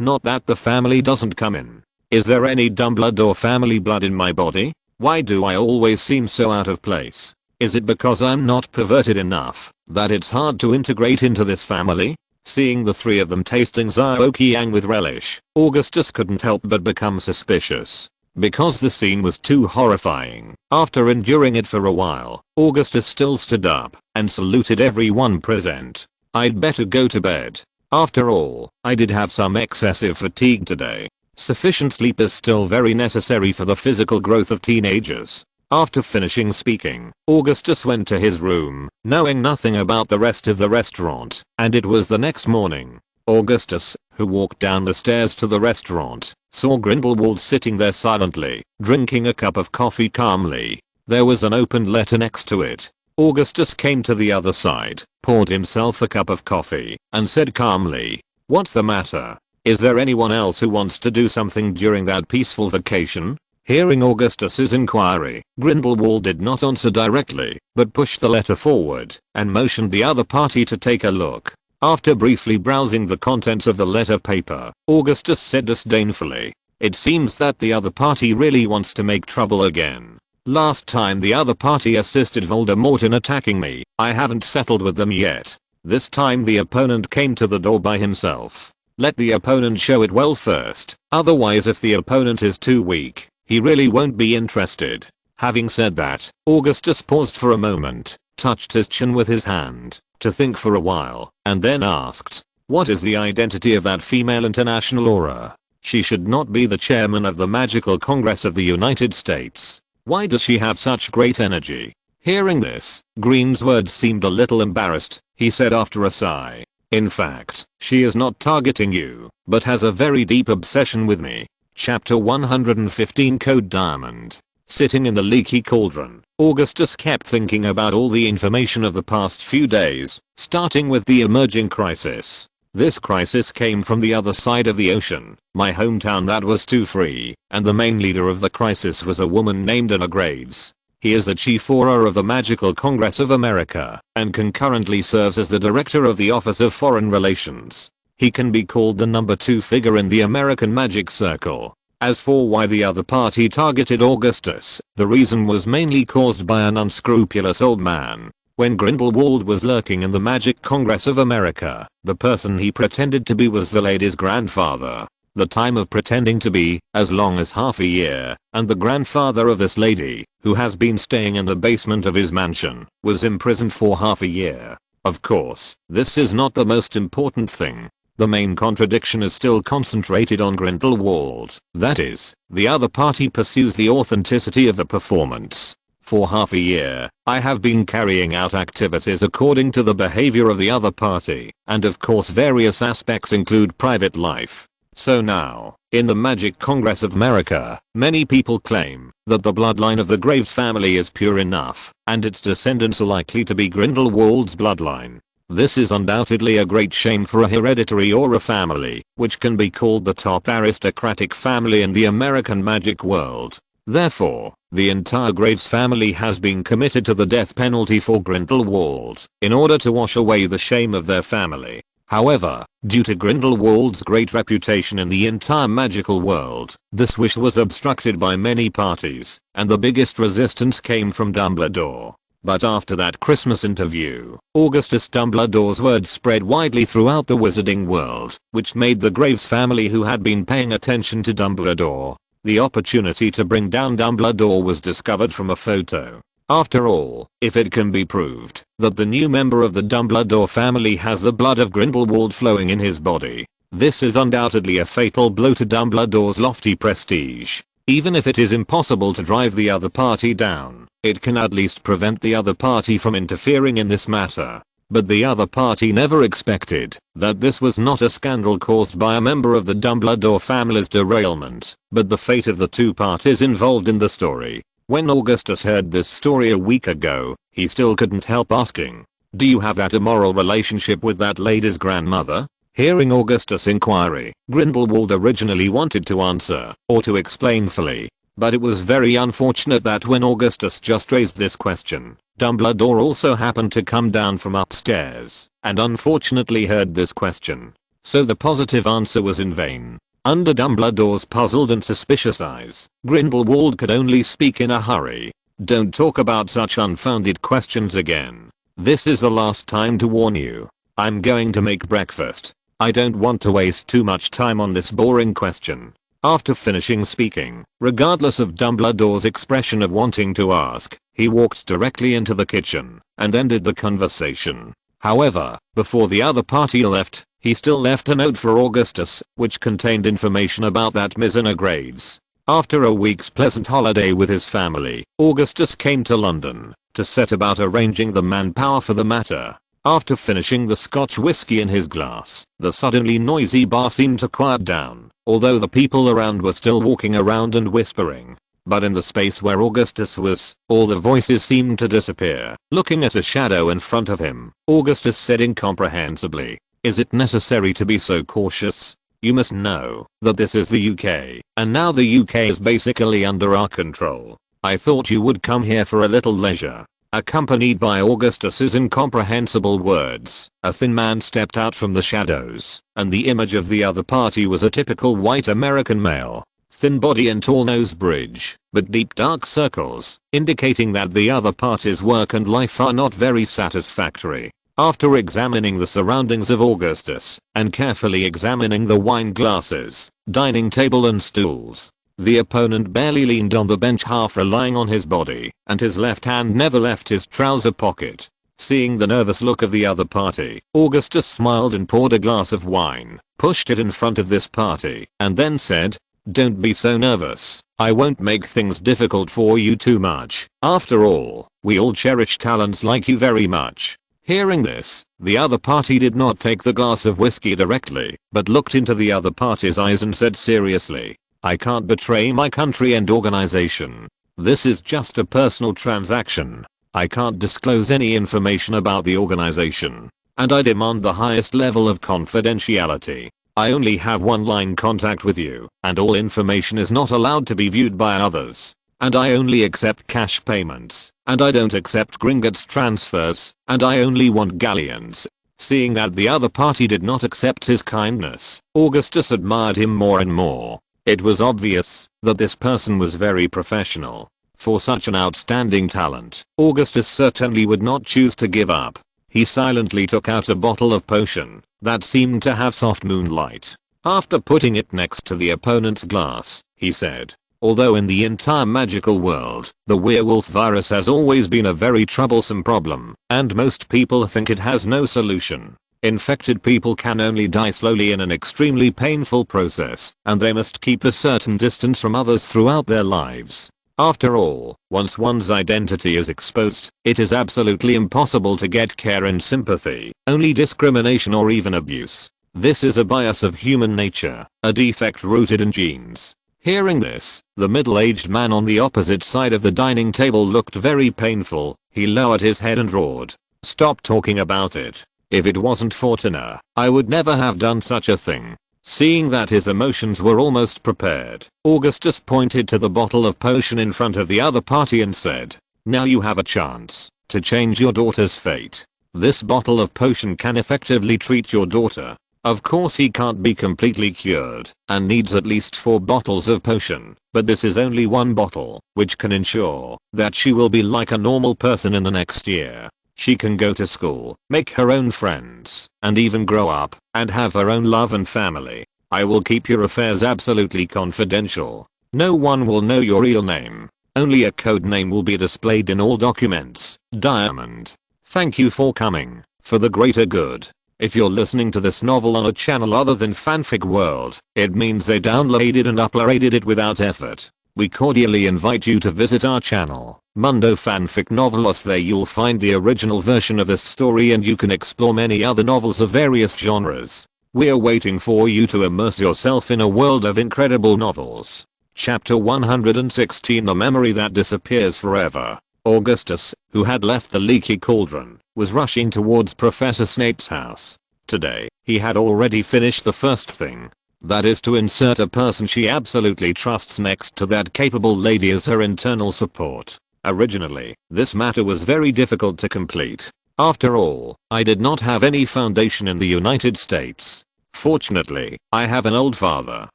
not that the family doesn't come in. Is there any Dumbledore family blood in my body? Why do I always seem so out of place? Is it because I'm not perverted enough that it's hard to integrate into this family? Seeing the three of them tasting Xiaoqiang with relish, Augustus couldn't help but become suspicious. Because the scene was too horrifying, after enduring it for a while, Augustus still stood up and saluted everyone present. "I'd better go to bed. After all, I did have some excessive fatigue today. Sufficient sleep is still very necessary for the physical growth of teenagers." After finishing speaking, Augustus went to his room, knowing nothing about the rest of the restaurant, and it was the next morning. Augustus, who walked down the stairs to the restaurant, saw Grindelwald sitting there silently, drinking a cup of coffee calmly. There was an open letter next to it. Augustus came to the other side, poured himself a cup of coffee, and said calmly, "What's the matter? Is there anyone else who wants to do something during that peaceful vacation?" Hearing Augustus's inquiry, Grindelwald did not answer directly, but pushed the letter forward and motioned the other party to take a look. After briefly browsing the contents of the letter paper, Augustus said disdainfully, "It seems that the other party really wants to make trouble again. Last time the other party assisted Voldemort in attacking me, I haven't settled with them yet. This time the opponent came to the door by himself. Let the opponent show it well first, otherwise if the opponent is too weak, he really won't be interested." Having said that, Augustus paused for a moment, touched his chin with his hand, to think for a while, and then asked, "What is the identity of that female international aura? She should not be the chairman of the Magical Congress of the United States. Why does she have such great energy?" Hearing this, Green's words seemed a little embarrassed. He said after a sigh, "In fact, she is not targeting you, but has a very deep obsession with me." Chapter 115 Code Diamond. Sitting in the leaky cauldron, Augustus kept thinking about all the information of the past few days, starting with the emerging crisis. This crisis came from the other side of the ocean, my hometown that was too free, and the main leader of the crisis was a woman named Anna Graves. He is the chief auror of the Magical Congress of America, and concurrently serves as the director of the Office of Foreign Relations. He can be called the number 2 figure in the American magic circle. As for why the other party targeted Augustus, the reason was mainly caused by an unscrupulous old man. When Grindelwald was lurking in the Magic Congress of America, the person he pretended to be was the lady's grandfather. The time of pretending to be, as long as half a year, and the grandfather of this lady, who has been staying in the basement of his mansion, was imprisoned for half a year. Of course, this is not the most important thing. The main contradiction is still concentrated on Grindelwald. That is, the other party pursues the authenticity of the performance. For half a year, I have been carrying out activities according to the behavior of the other party, and of course various aspects include private life. So now, in the Magic Congress of America, many people claim that the bloodline of the Graves family is pure enough, and its descendants are likely to be Grindelwald's bloodline. This is undoubtedly a great shame for a hereditary Auror family, which can be called the top aristocratic family in the American magic world. Therefore, the entire Graves family has been committed to the death penalty for Grindelwald, in order to wash away the shame of their family. However, due to Grindelwald's great reputation in the entire magical world, this wish was obstructed by many parties, and the biggest resistance came from Dumbledore. But after that Christmas interview, Augustus Dumbledore's words spread widely throughout the wizarding world, which made the Graves family, who had been paying attention to Dumbledore, the opportunity to bring down Dumbledore was discovered from a photo. After all, if it can be proved that the new member of the Dumbledore family has the blood of Grindelwald flowing in his body, this is undoubtedly a fatal blow to Dumbledore's lofty prestige. Even if it is impossible to drive the other party down, it can at least prevent the other party from interfering in this matter. But the other party never expected that this was not a scandal caused by a member of the Dumbledore family's derailment, but the fate of the two parties involved in the story. When Augustus heard this story a week ago, he still couldn't help asking, "Do you have that immoral relationship with that lady's grandmother?" Hearing Augustus' inquiry, Grindelwald originally wanted to answer, or to explain fully, but it was very unfortunate that when Augustus just raised this question, Dumbledore also happened to come down from upstairs, and unfortunately heard this question. So the positive answer was in vain. Under Dumbledore's puzzled and suspicious eyes, Grindelwald could only speak in a hurry. "Don't talk about such unfounded questions again. This is the last time to warn you. I'm going to make breakfast. I don't want to waste too much time on this boring question." After finishing speaking, regardless of Dumbledore's expression of wanting to ask, he walked directly into the kitchen and ended the conversation. However, before the other party left, he still left a note for Augustus, which contained information about that Miss Graves. After a week's pleasant holiday with his family, Augustus came to London to set about arranging the manpower for the matter. After finishing the Scotch whiskey in his glass, the suddenly noisy bar seemed to quiet down, although the people around were still walking around and whispering. But in the space where Augustus was, all the voices seemed to disappear. Looking at a shadow in front of him, Augustus said incomprehensibly, "Is it necessary to be so cautious? You must know that this is the UK, and now the UK is basically under our control. I thought you would come here for a little leisure." Accompanied by Augustus's incomprehensible words, a thin man stepped out from the shadows, and the image of the other party was a typical white American male. Thin body and tall nose bridge, but deep dark circles, indicating that the other party's work and life are not very satisfactory. After examining the surroundings of Augustus, and carefully examining the wine glasses, dining table and stools, the opponent barely leaned on the bench, half relying on his body, and his left hand never left his trouser pocket. Seeing the nervous look of the other party, Augustus smiled and poured a glass of wine, pushed it in front of this party, and then said, "Don't be so nervous. I won't make things difficult for you too much. After all, we all cherish talents like you very much." Hearing this, the other party did not take the glass of whiskey directly, but looked into the other party's eyes and said seriously, "I can't betray my country and organization. This is just a personal transaction. I can't disclose any information about the organization, and I demand the highest level of confidentiality. I only have one-line contact with you, and all information is not allowed to be viewed by others. And I only accept cash payments, and I don't accept Gringotts transfers, and I only want galleons." Seeing that the other party did not accept his kindness, Augustus admired him more and more. It was obvious that this person was very professional. For such an outstanding talent, Augustus certainly would not choose to give up. He silently took out a bottle of potion that seemed to have soft moonlight. After putting it next to the opponent's glass, he said, "Although in the entire magical world, the werewolf virus has always been a very troublesome problem, and most people think it has no solution. Infected people can only die slowly in an extremely painful process, and they must keep a certain distance from others throughout their lives. After all, once one's identity is exposed, it is absolutely impossible to get care and sympathy, only discrimination or even abuse. This is a bias of human nature, a defect rooted in genes." Hearing this, the middle-aged man on the opposite side of the dining table looked very painful. He lowered his head and roared, "Stop talking about it. If it wasn't for Tina, I would never have done such a thing." Seeing that his emotions were almost prepared, Augustus pointed to the bottle of potion in front of the other party and said, "Now you have a chance to change your daughter's fate. This bottle of potion can effectively treat your daughter. Of course he can't be completely cured and needs at least 4 bottles of potion, but this is only 1 bottle, which can ensure that she will be like a normal person in the next year. She can go to school, make her own friends, and even grow up and have her own love and family. I will keep your affairs absolutely confidential. No one will know your real name. Only a code name will be displayed in all documents. Diamond. Thank you for coming, for the greater good. If you're listening to this novel on a channel other than Fanfic World, it means they downloaded and uploaded it without effort. We cordially invite you to visit our channel, Mundo Fanfic Novelos. There you'll find the original version of this story and you can explore many other novels of various genres. We're waiting for you to immerse yourself in a world of incredible novels. Chapter 116, The Memory That Disappears Forever. Augustus, who had left the leaky cauldron, was rushing towards Professor Snape's house. Today, he had already finished the first thing. That is to insert a person she absolutely trusts next to that capable lady as her internal support. Originally, this matter was very difficult to complete. After all, I did not have any foundation in the United States. Fortunately, I have an old father.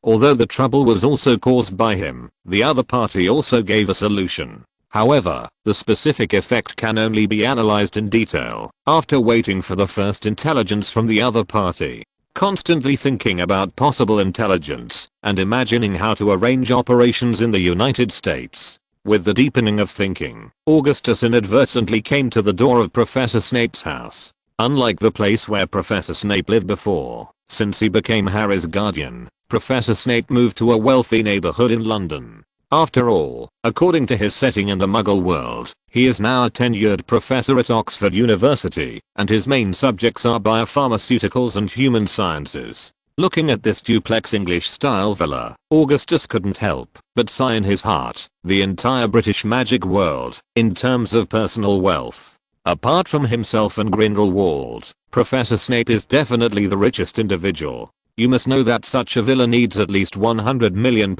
Although the trouble was also caused by him, the other party also gave a solution. However, the specific effect can only be analyzed in detail after waiting for the first intelligence from the other party. Constantly thinking about possible intelligence and imagining how to arrange operations in the United States. With the deepening of thinking, Augustus inadvertently came to the door of Professor Snape's house. Unlike the place where Professor Snape lived before, since he became Harry's guardian, Professor Snape moved to a wealthy neighborhood in London. After all, according to his setting in the Muggle world, he is now a tenured professor at Oxford University, and his main subjects are biopharmaceuticals and human sciences. Looking at this duplex English-style villa, Augustus couldn't help but sigh in his heart. The entire British magic world, in terms of personal wealth, apart from himself and Grindelwald, Professor Snape is definitely the richest individual. You must know that such a villa needs at least £100 million,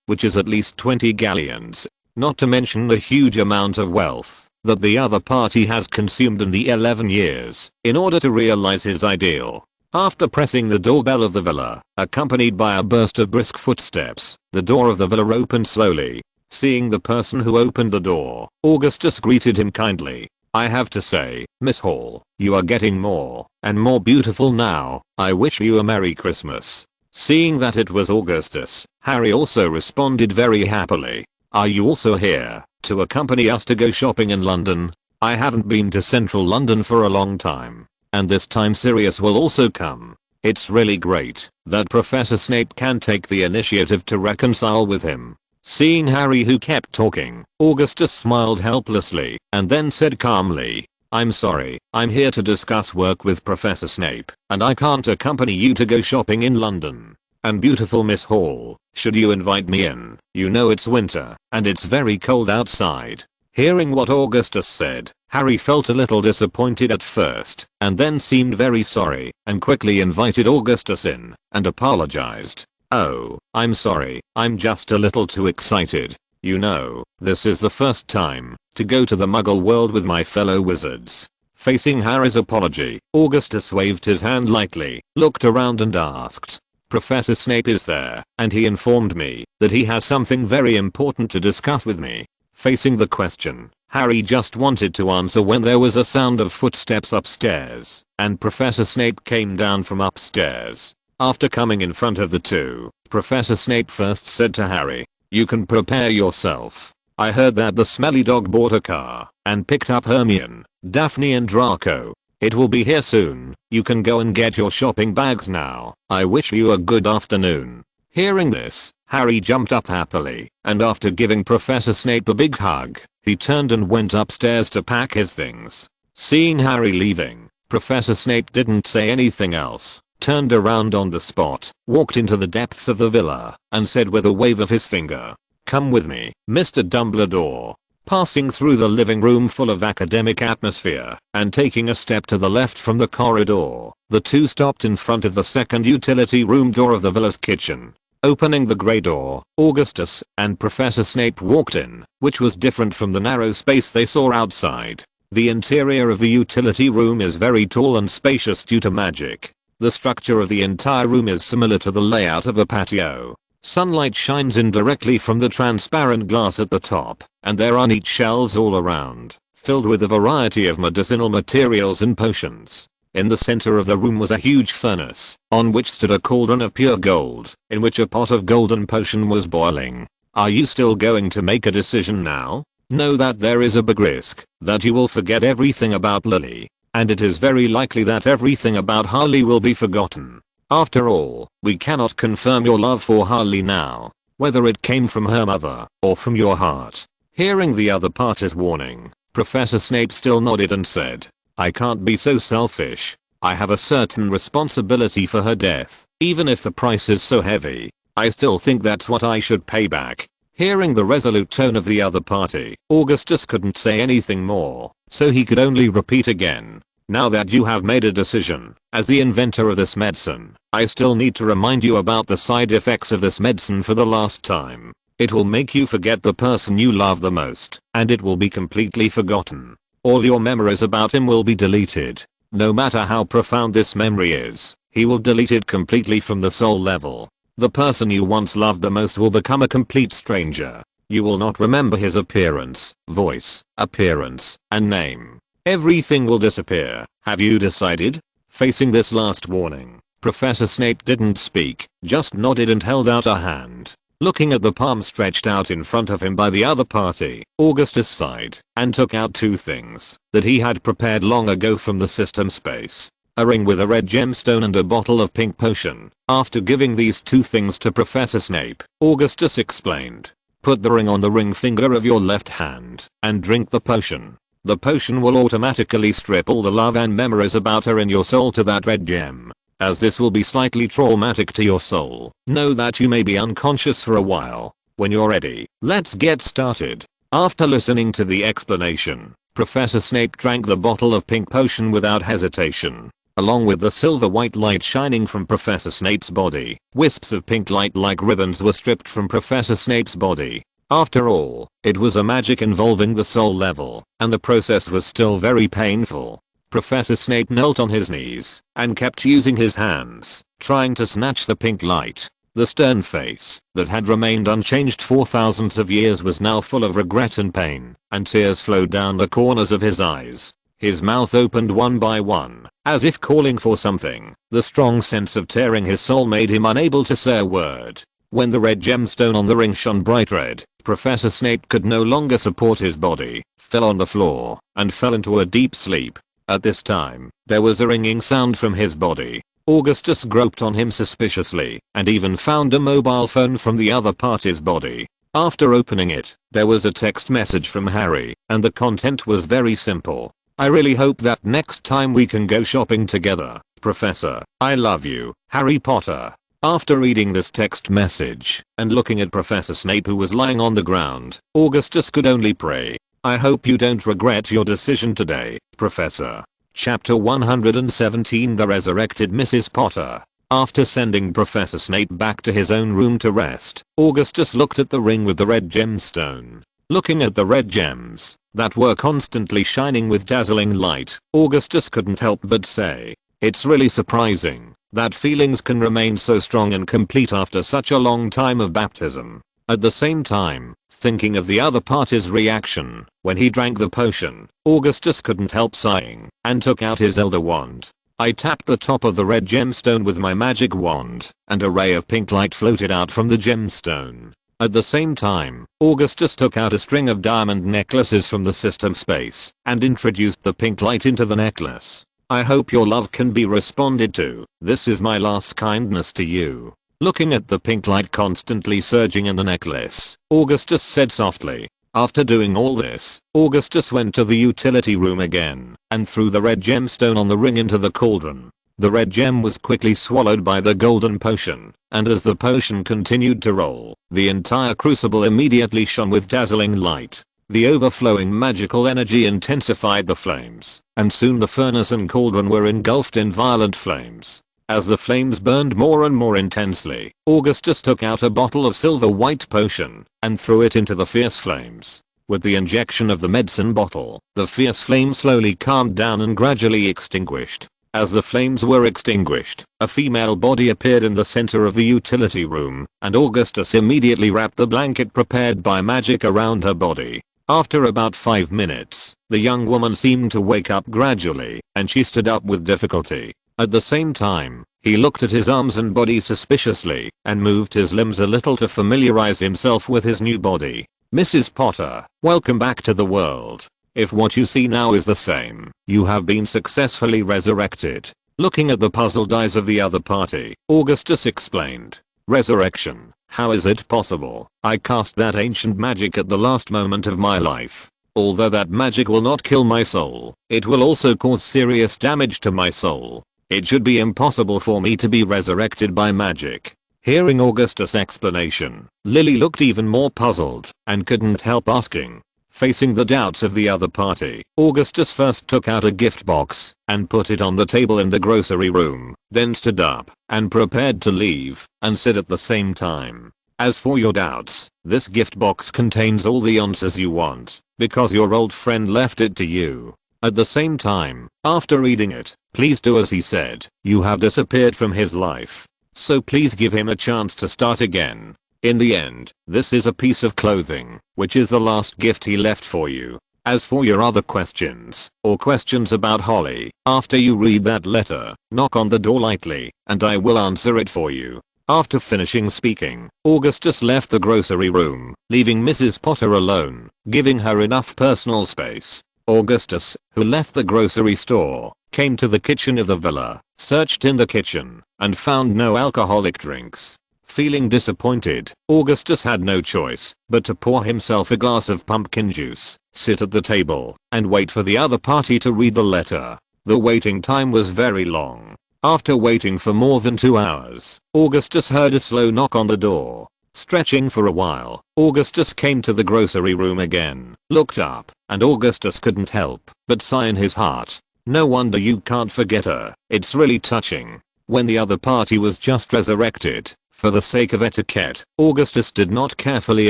which is at least 20 galleons, not to mention the huge amount of wealth that the other party has consumed in the 11 years in order to realize his ideal. After pressing the doorbell of the villa, accompanied by a burst of brisk footsteps, the door of the villa opened slowly. Seeing the person who opened the door, Augustus greeted him kindly. I have to say, Miss Hall, you are getting more and more beautiful now. I wish you a Merry Christmas. Seeing that it was Augustus, Harry also responded very happily. Are you also here to accompany us to go shopping in London? I haven't been to central London for a long time, and this time Sirius will also come. It's really great that Professor Snape can take the initiative to reconcile with him. Seeing Harry, who kept talking, Augustus smiled helplessly and then said calmly, I'm sorry, I'm here to discuss work with Professor Snape, and I can't accompany you to go shopping in London. And beautiful Miss Hall, should you invite me in? You know it's winter, and it's very cold outside. Hearing what Augustus said, Harry felt a little disappointed at first, and then seemed very sorry, and quickly invited Augustus in, and apologized. Oh, I'm sorry, I'm just a little too excited. You know, this is the first time to go to the Muggle world with my fellow wizards. Facing Harry's apology, Augustus waved his hand lightly, looked around and asked, Professor Snape is there, and he informed me that he has something very important to discuss with me. Facing the question, Harry just wanted to answer when there was a sound of footsteps upstairs, and Professor Snape came down from upstairs. After coming in front of the two, Professor Snape first said to Harry, "You can prepare yourself. I heard that the smelly dog bought a car and picked up Hermione, Daphne and Draco. It will be here soon. You can go and get your shopping bags now. I wish you a good afternoon." Hearing this, Harry jumped up happily, and after giving Professor Snape a big hug, he turned and went upstairs to pack his things. Seeing Harry leaving, Professor Snape didn't say anything else, turned around on the spot, walked into the depths of the villa, and said with a wave of his finger, "Come with me, Mr. Dumbledore." Passing through the living room full of academic atmosphere, and taking a step to the left from the corridor, the two stopped in front of the second utility room door of the villa's kitchen. Opening the grey door, Augustus and Professor Snape walked in, which was different from the narrow space they saw outside. The interior of the utility room is very tall and spacious due to magic. The structure of the entire room is similar to the layout of a patio. Sunlight shines in directly from the transparent glass at the top, and there are neat shelves all around, filled with a variety of medicinal materials and potions. In the center of the room was a huge furnace, on which stood a cauldron of pure gold, in which a pot of golden potion was boiling. Are you still going to make a decision now? Know that there is a big risk that you will forget everything about Lily, and it is very likely that everything about Harley will be forgotten. After all, we cannot confirm your love for Harley now, whether it came from her mother or from your heart. Hearing the other party's warning, Professor Snape still nodded and said, "I can't be so selfish. I have a certain responsibility for her death. Even if the price is so heavy, I still think that's what I should pay back." Hearing the resolute tone of the other party, Augustus couldn't say anything more, so he could only repeat again, "Now that you have made a decision, as the inventor of this medicine, I still need to remind you about the side effects of this medicine for the last time. It will make you forget the person you love the most, and it will be completely forgotten. All your memories about him will be deleted. No matter how profound this memory is, he will delete it completely from the soul level. The person you once loved the most will become a complete stranger. You will not remember his appearance, voice, and name. Everything will disappear. Have you decided?" Facing this last warning, Professor Snape didn't speak, just nodded and held out a hand. Looking at the palm stretched out in front of him by the other party, Augustus sighed and took out two things that he had prepared long ago from the system space. A ring with a red gemstone and a bottle of pink potion. After giving these two things to Professor Snape, Augustus explained, "Put the ring on the ring finger of your left hand and drink the potion. The potion will automatically strip all the love and memories about her in your soul to that red gem. As this will be slightly traumatic to your soul, know that you may be unconscious for a while. When you're ready, let's get started." After listening to the explanation, Professor Snape drank the bottle of pink potion without hesitation. Along with the silver white light shining from Professor Snape's body, wisps of pink light like ribbons were stripped from Professor Snape's body. After all, it was a magic involving the soul level, and the process was still very painful. Professor Snape knelt on his knees and kept using his hands, trying to snatch the pink light. The stern face that had remained unchanged for thousands of years was now full of regret and pain, and tears flowed down the corners of his eyes. His mouth opened one by one, as if calling for something. The strong sense of tearing his soul made him unable to say a word. When the red gemstone on the ring shone bright red, Professor Snape could no longer support his body, fell on the floor, and fell into a deep sleep. At this time, there was a ringing sound from his body. Augustus groped on him suspiciously, and even found a mobile phone from the other party's body. After opening it, there was a text message from Harry, and the content was very simple. "I really hope that next time we can go shopping together, Professor. I love you, Harry Potter." After reading this text message, and looking at Professor Snape who was lying on the ground, Augustus could only pray, "I hope you don't regret your decision today, Professor." Chapter 117 The Resurrected Mrs. Potter. After sending Professor Snape back to his own room to rest, Augustus looked at the ring with the red gemstone. Looking at the red gems that were constantly shining with dazzling light, Augustus couldn't help but say, "It's really surprising that feelings can remain so strong and complete after such a long time of baptism. At the same time, thinking of the other party's reaction when he drank the potion, Augustus couldn't help sighing and took out his elder wand. I tapped the top of the red gemstone with my magic wand, and a ray of pink light floated out from the gemstone. At the same time, Augustus took out a string of diamond necklaces from the system space and introduced the pink light into the necklace. I hope your love can be responded to. This is my last kindness to you. Looking at the pink light constantly surging in the necklace, Augustus said softly. After doing all this, Augustus went to the utility room again and threw the red gemstone on the ring into the cauldron. The red gem was quickly swallowed by the golden potion, and as the potion continued to roll, the entire crucible immediately shone with dazzling light. The overflowing magical energy intensified the flames, and soon the furnace and cauldron were engulfed in violent flames. As the flames burned more and more intensely, Augustus took out a bottle of silver white potion and threw it into the fierce flames. With the injection of the medicine bottle, the fierce flame slowly calmed down and gradually extinguished. As the flames were extinguished, a female body appeared in the center of the utility room, and Augustus immediately wrapped the blanket prepared by magic around her body. After about 5 minutes, the young woman seemed to wake up gradually, and she stood up with difficulty. At the same time, he looked at his arms and body suspiciously, and moved his limbs a little to familiarize himself with his new body. Mrs. Potter, welcome back to the world. If what you see now is the same, you have been successfully resurrected. Looking at the puzzled eyes of the other party, Augustus explained. Resurrection? How is it possible? I cast that ancient magic at the last moment of my life. Although that magic will not kill my soul, it will also cause serious damage to my soul. It should be impossible for me to be resurrected by magic. Hearing Augustus' explanation, Lily looked even more puzzled and couldn't help asking. Facing the doubts of the other party, Augustus first took out a gift box and put it on the table in the grocery room, then stood up and prepared to leave and said at the same time, as for your doubts, this gift box contains all the answers you want, because your old friend left it to you. At the same time, after reading it, please do as he said. You have disappeared from his life, so please give him a chance to start again. In the end, this is a piece of clothing, which is the last gift he left for you. As for your other questions, or questions about Holly, after you read that letter, knock on the door lightly, and I will answer it for you. After finishing speaking, Augustus left the grocery room, leaving Mrs. Potter alone, giving her enough personal space. Augustus, who left the grocery store, came to the kitchen of the villa, searched in the kitchen, and found no alcoholic drinks. Feeling disappointed, Augustus had no choice but to pour himself a glass of pumpkin juice, sit at the table, and wait for the other party to read the letter. The waiting time was very long. After waiting for more than 2 hours, Augustus heard a slow knock on the door. Stretching for a while, Augustus came to the grocery room again, looked up, and Augustus couldn't help but sigh in his heart. No wonder you can't forget her. It's really touching. When the other party was just resurrected, for the sake of etiquette, Augustus did not carefully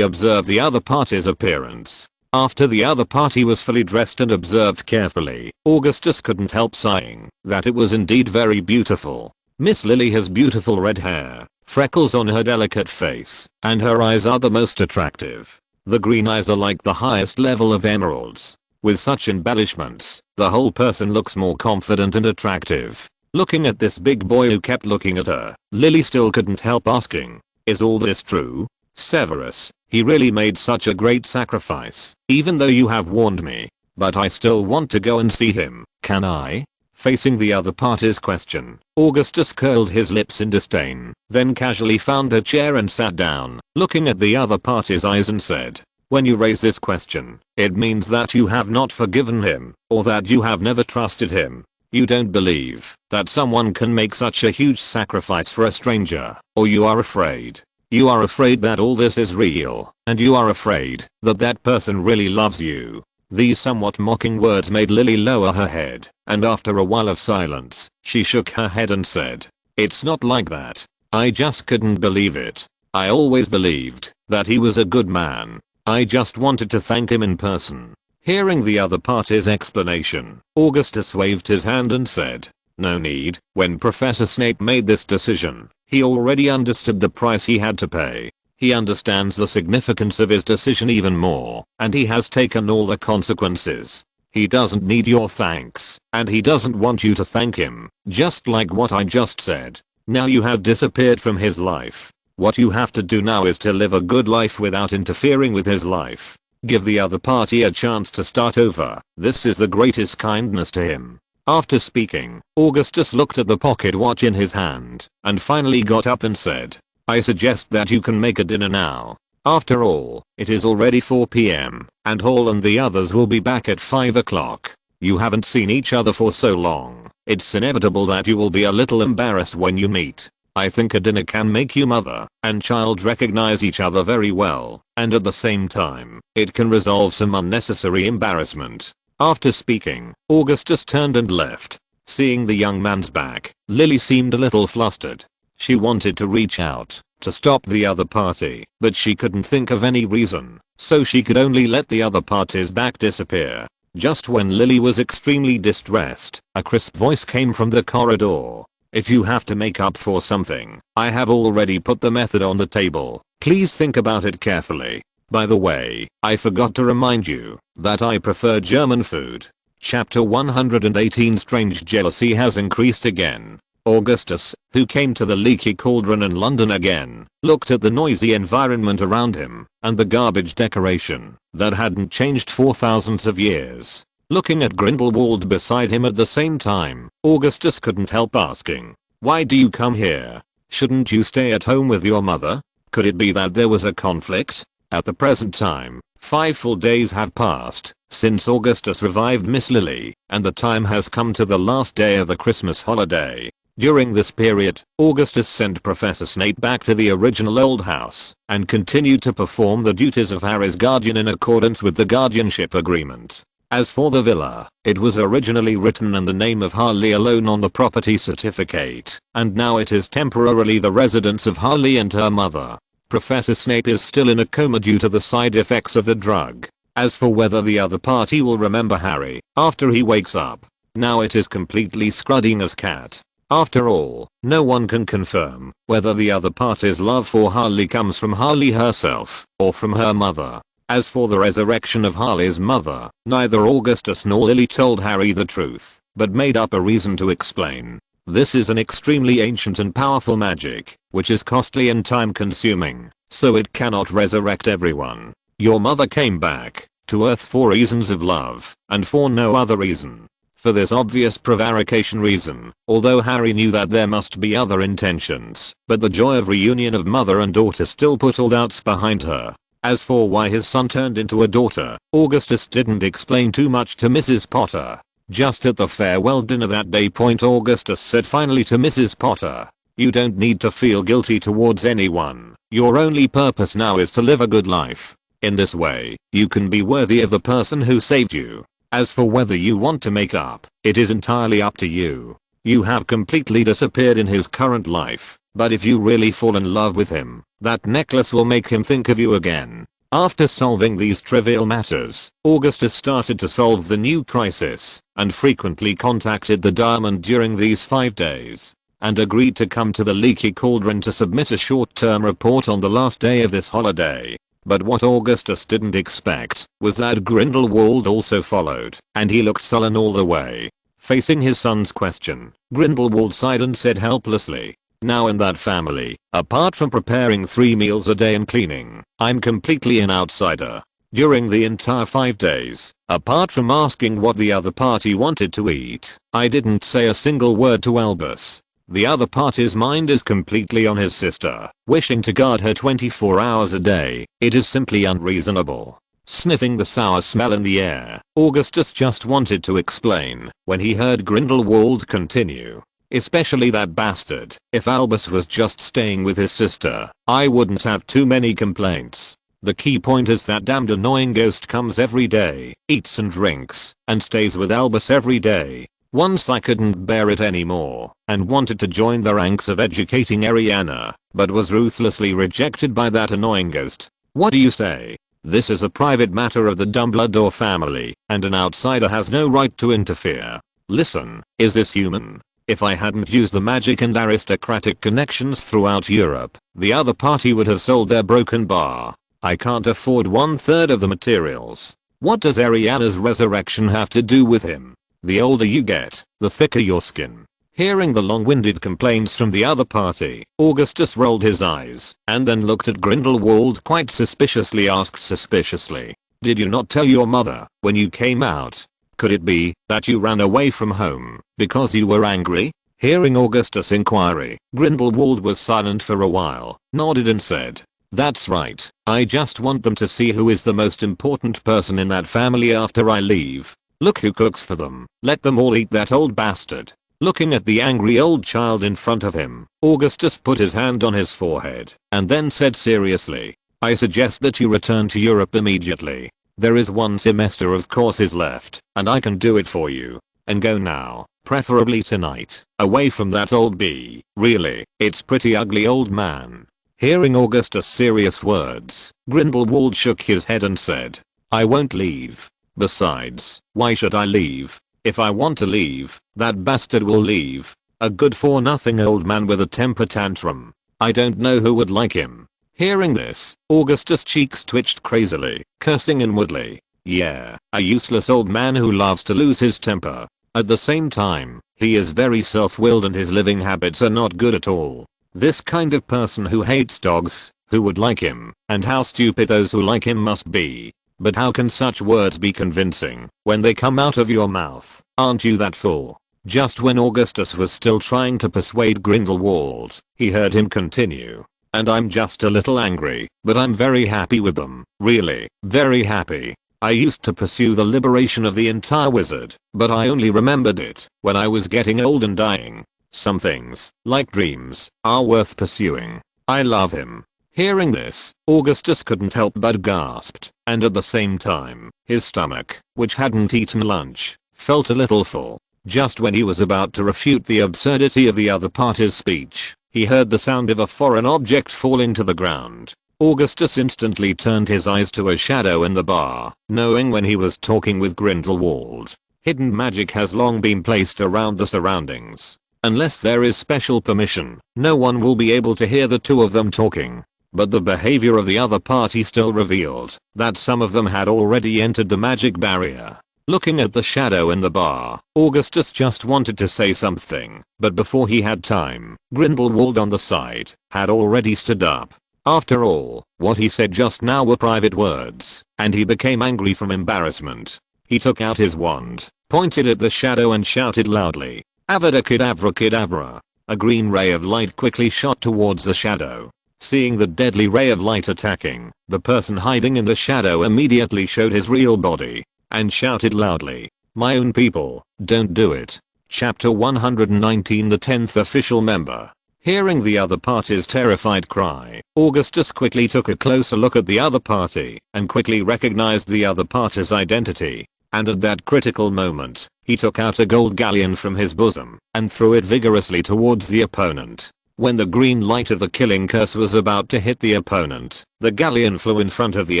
observe the other party's appearance. After the other party was fully dressed and observed carefully, Augustus couldn't help sighing that it was indeed very beautiful. Miss Lily has beautiful red hair, freckles on her delicate face, and her eyes are the most attractive. The green eyes are like the highest level of emeralds. With such embellishments, the whole person looks more confident and attractive. Looking at this big boy who kept looking at her, Lily still couldn't help asking, is all this true? Severus, he really made such a great sacrifice, even though you have warned me. But I still want to go and see him, can I? Facing the other party's question, Augustus curled his lips in disdain, then casually found a chair and sat down, looking at the other party's eyes and said, when you raise this question, it means that you have not forgiven him, or that you have never trusted him. You don't believe that someone can make such a huge sacrifice for a stranger, or you are afraid. You are afraid that all this is real, and you are afraid that that person really loves you. These somewhat mocking words made Lily lower her head, and after a while of silence, she shook her head and said, it's not like that. I just couldn't believe it. I always believed that he was a good man. I just wanted to thank him in person. Hearing the other party's explanation, Augustus waved his hand and said, No need. When Professor Snape made this decision, he already understood the price he had to pay. He understands the significance of his decision even more, and he has taken all the consequences. He doesn't need your thanks, and he doesn't want you to thank him, just like what I just said. Now you have disappeared from his life. What you have to do now is to live a good life without interfering with his life. Give the other party a chance to start over. This is the greatest kindness to him. After speaking, Augustus looked at the pocket watch in his hand, and finally got up and said, I suggest that you can make a dinner now. After all, it is already 4 p.m., and Hall and the others will be back at 5 o'clock. You haven't seen each other for so long. It's inevitable that you will be a little embarrassed when you meet. I think a dinner can make you mother and child recognize each other very well, and at the same time, it can resolve some unnecessary embarrassment. After speaking, Augustus turned and left. Seeing the young man's back, Lily seemed a little flustered. She wanted to reach out to stop the other party, but she couldn't think of any reason, so she could only let the other party's back disappear. Just when Lily was extremely distressed, a crisp voice came from the corridor. If you have to make up for something, I have already put the method on the table. Please think about it carefully. By the way, I forgot to remind you that I prefer German food. Chapter 118 Strange jealousy has increased again. Augustus, who came to the leaky cauldron in London again, looked at the noisy environment around him and the garbage decoration that hadn't changed for thousands of years. Looking at Grindelwald beside him at the same time, Augustus couldn't help asking, why do you come here? Shouldn't you stay at home with your mother? Could it be that there was a conflict? At the present time, 5 full days have passed since Augustus revived Miss Lily, and the time has come to the last day of the Christmas holiday. During this period, Augustus sent Professor Snape back to the original old house and continued to perform the duties of Harry's guardian in accordance with the guardianship agreement. As for the villa, it was originally written in the name of Harley alone on the property certificate, and now it is temporarily the residence of Harley and her mother. Professor Snape is still in a coma due to the side effects of the drug. As for whether the other party will remember Harry after he wakes up, now it is completely Scruddy as cat. After all, no one can confirm whether the other party's love for Harley comes from Harley herself or from her mother. As for the resurrection of Harley's mother, neither Augustus nor Lily told Harry the truth, but made up a reason to explain. This is an extremely ancient and powerful magic, which is costly and time consuming, so it cannot resurrect everyone. Your mother came back to Earth for reasons of love, and for no other reason. For this obvious prevarication reason, although Harry knew that there must be other intentions, but the joy of reunion of mother and daughter still put all doubts behind her. As for why his son turned into a daughter, Augustus didn't explain too much to Mrs. Potter. Just at the farewell dinner that day Augustus said finally to Mrs. Potter, you don't need to feel guilty towards anyone. Your only purpose now is to live a good life. In this way, you can be worthy of the person who saved you. As for whether you want to make up, it is entirely up to you. You have completely disappeared in his current life, but if you really fall in love with him, that necklace will make him think of you again. After solving these trivial matters, Augustus started to solve the new crisis, and frequently contacted the Diamond during these 5 days, and agreed to come to the leaky cauldron to submit a short-term report on the last day of this holiday. But what Augustus didn't expect was that Grindelwald also followed, and he looked sullen all the way. Facing his son's question, Grindelwald sighed and said helplessly, now in that family, apart from preparing 3 meals a day and cleaning, I'm completely an outsider. During the entire 5 days, apart from asking what the other party wanted to eat, I didn't say a single word to Albus. The other party's mind is completely on his sister, wishing to guard her 24 hours a day. It is simply unreasonable. Sniffing the sour smell in the air, Augustus just wanted to explain when he heard Grindelwald continue. Especially that bastard. If Albus was just staying with his sister, I wouldn't have too many complaints. The key point is that damned annoying ghost comes every day, eats and drinks, and stays with Albus every day. Once I couldn't bear it anymore, and wanted to join the ranks of educating Ariana, but was ruthlessly rejected by that annoying ghost. What do you say? This is a private matter of the Dumbledore family, and an outsider has no right to interfere. Listen, is this human? If I hadn't used the magic and aristocratic connections throughout Europe, the other party would have sold their broken bar. I can't afford 1/3 of the materials. What does Ariana's resurrection have to do with him? The older you get, the thicker your skin. Hearing the long-winded complaints from the other party, Augustus rolled his eyes and then looked at Grindelwald quite suspiciously, asked suspiciously, "Did you not tell your mother when you came out? Could it be that you ran away from home because you were angry?" Hearing Augustus' inquiry, Grindelwald was silent for a while, nodded and said, "That's right, I just want them to see who is the most important person in that family after I leave. Look who cooks for them, let them all eat that old bastard." Looking at the angry old child in front of him, Augustus put his hand on his forehead and then said seriously, "I suggest that you return to Europe immediately. There is 1 semester of courses left, and I can do it for you. And go now, preferably tonight, away from that old bee. Really, it's pretty ugly, old man." Hearing Augustus' serious words, Grindelwald shook his head and said, "I won't leave. Besides, why should I leave? If I want to leave, that bastard will leave. A good-for-nothing old man with a temper tantrum. I don't know who would like him." Hearing this, Augustus' cheeks twitched crazily, cursing inwardly. Yeah, a useless old man who loves to lose his temper. At the same time, he is very self-willed and his living habits are not good at all. This kind of person who hates dogs, who would like him, and how stupid those who like him must be. But how can such words be convincing when they come out of your mouth? Aren't you that fool? Just when Augustus was still trying to persuade Grindelwald, he heard him continue. "And I'm just a little angry, but I'm very happy with them, really, very happy. I used to pursue the liberation of the entire wizard, but I only remembered it when I was getting old and dying. Some things, like dreams, are worth pursuing. I love him." Hearing this, Augustus couldn't help but gasped, and at the same time, his stomach, which hadn't eaten lunch, felt a little full. Just when he was about to refute the absurdity of the other party's speech, he heard the sound of a foreign object falling to the ground. Augustus instantly turned his eyes to a shadow in the bar, knowing when he was talking with Grindelwald. Hidden magic has long been placed around the surroundings. Unless there is special permission, no one will be able to hear the two of them talking. But the behavior of the other party still revealed that some of them had already entered the magic barrier. Looking at the shadow in the bar, Augustus just wanted to say something, but before he had time, Grindelwald on the side had already stood up. After all, what he said just now were private words, and he became angry from embarrassment. He took out his wand, pointed at the shadow and shouted loudly, "Avada Kedavra Kedavra." A green ray of light quickly shot towards the shadow. Seeing the deadly ray of light attacking, the person hiding in the shadow immediately showed his real body and shouted loudly, "My own people, don't do it." Chapter 119, the 10th official member. Hearing the other party's terrified cry, Augustus quickly took a closer look at the other party and quickly recognized the other party's identity. And at that critical moment, he took out a gold galleon from his bosom and threw it vigorously towards the opponent. When the green light of the killing curse was about to hit the opponent, the galleon flew in front of the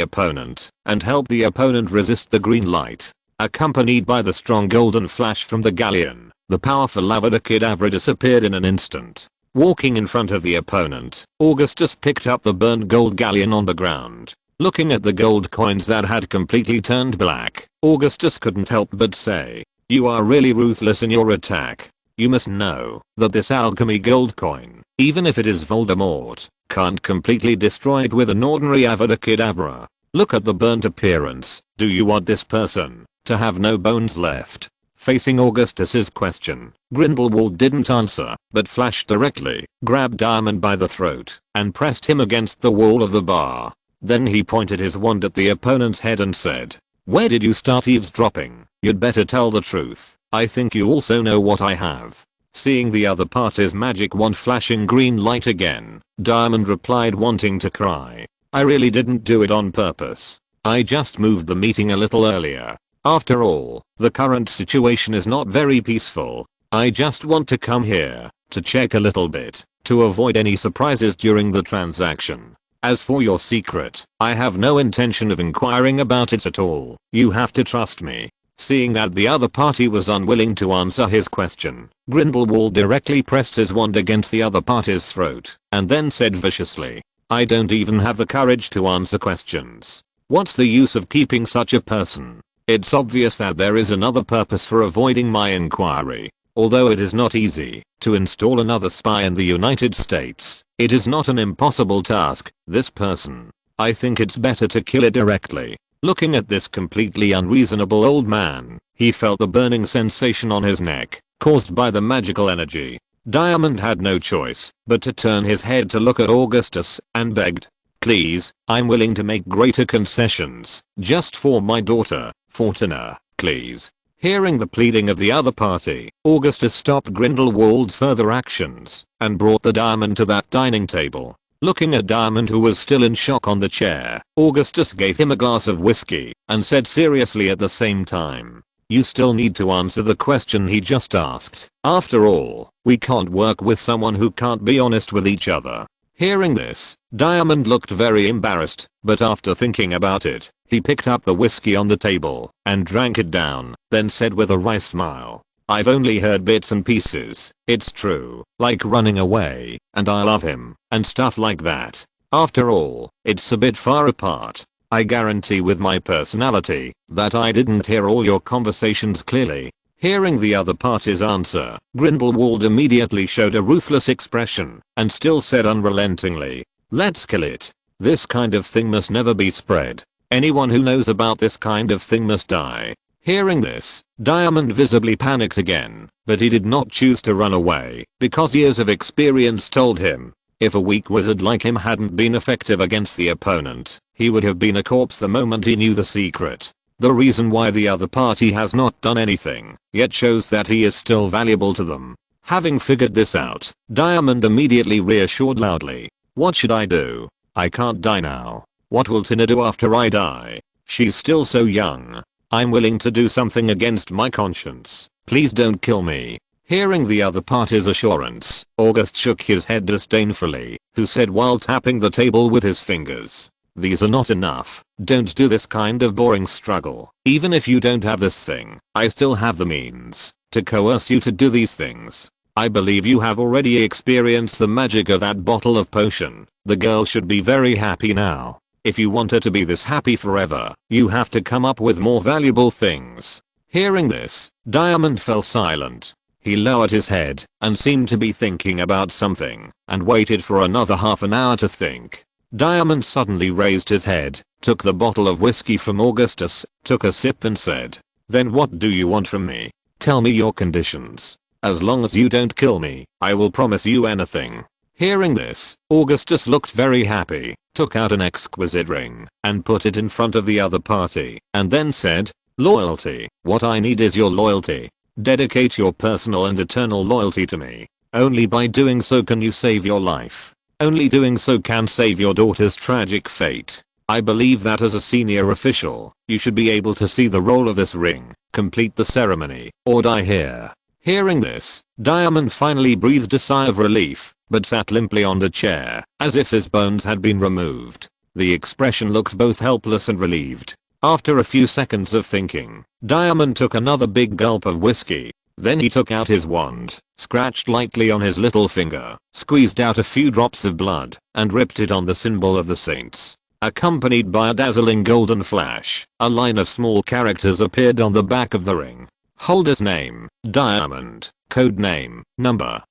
opponent and helped the opponent resist the green light. Accompanied by the strong golden flash from the galleon, the powerful Avada Kedavra disappeared in an instant. Walking in front of the opponent, Augustus picked up the burned gold galleon on the ground. Looking at the gold coins that had completely turned black, Augustus couldn't help but say, "You are really ruthless in your attack. You must know that this alchemy gold coin, even if it is Voldemort, can't completely destroy it with an ordinary Avada Kedavra. Look at the burnt appearance. Do you want this person to have no bones left?" Facing Augustus's question, Grindelwald didn't answer, but flashed directly, grabbed Diamond by the throat, and pressed him against the wall of the bar. Then he pointed his wand at the opponent's head and said, "Where did you start eavesdropping? You'd better tell the truth. I think you also know what I have." Seeing the other party's magic wand flashing green light again, Diamond replied, wanting to cry, "I really didn't do it on purpose. I just moved the meeting a little earlier. After all, the current situation is not very peaceful. I just want to come here to check a little bit, to avoid any surprises during the transaction. As for your secret, I have no intention of inquiring about it at all. You have to trust me." Seeing that the other party was unwilling to answer his question, Grindelwald directly pressed his wand against the other party's throat and then said viciously, "I don't even have the courage to answer questions. What's the use of keeping such a person? It's obvious that there is another purpose for avoiding my inquiry. Although it is not easy to install another spy in the United States, it is not an impossible task. This person. I think it's better to kill it directly." Looking at this completely unreasonable old man, he felt the burning sensation on his neck, caused by the magical energy. Diamond had no choice but to turn his head to look at Augustus and begged, "Please, I'm willing to make greater concessions, just for my daughter, Fortuna, please." Hearing the pleading of the other party, Augustus stopped Grindelwald's further actions and brought the diamond to that dining table. Looking at Diamond, who was still in shock on the chair, Augustus gave him a glass of whiskey and said seriously at the same time, "You still need to answer the question he just asked. After all, we can't work with someone who can't be honest with each other." Hearing this, Diamond looked very embarrassed, but after thinking about it, he picked up the whiskey on the table and drank it down, then said with a wry smile, "I've only heard bits and pieces. It's true, like running away, and I love him, and stuff like that. After all, it's a bit far apart. I guarantee with my personality that I didn't hear all your conversations clearly." Hearing the other party's answer, Grindelwald immediately showed a ruthless expression and still said unrelentingly, "Let's kill it. This kind of thing must never be spread. Anyone who knows about this kind of thing must die." Hearing this, Diamond visibly panicked again, but he did not choose to run away because years of experience told him, if a weak wizard like him hadn't been effective against the opponent, he would have been a corpse the moment he knew the secret. The reason why the other party has not done anything yet shows that he is still valuable to them. Having figured this out, Diamond immediately reassured loudly, "What should I do? I can't die now. What will Tina do after I die? She's still so young. I'm willing to do something against my conscience. Please don't kill me." Hearing the other party's assurance, August shook his head disdainfully, who said while tapping the table with his fingers, "These are not enough. Don't do this kind of boring struggle. Even if you don't have this thing, I still have the means to coerce you to do these things. I believe you have already experienced the magic of that bottle of potion. The girl should be very happy now. If you want her to be this happy forever, you have to come up with more valuable things." Hearing this, Diamond fell silent. He lowered his head and seemed to be thinking about something and waited for another half an hour to think. Diamond suddenly raised his head, took the bottle of whiskey from Augustus, took a sip and said, "Then what do you want from me? Tell me your conditions. As long as you don't kill me, I will promise you anything." Hearing this, Augustus looked very happy, took out an exquisite ring and put it in front of the other party, and then said, "Loyalty. What I need is your loyalty. Dedicate your personal and eternal loyalty to me. Only by doing so can you save your life. Only doing so can save your daughter's tragic fate. I believe that as a senior official, you should be able to see the role of this ring, complete the ceremony, or die here." Hearing this, Diamond finally breathed a sigh of relief, but sat limply on the chair, as if his bones had been removed. The expression looked both helpless and relieved. After a few seconds of thinking, Diamond took another big gulp of whiskey. Then he took out his wand, scratched lightly on his little finger, squeezed out a few drops of blood, and ripped it on the symbol of the saints. Accompanied by a dazzling golden flash, a line of small characters appeared on the back of the ring. Holder's name, Diamond. Code name, number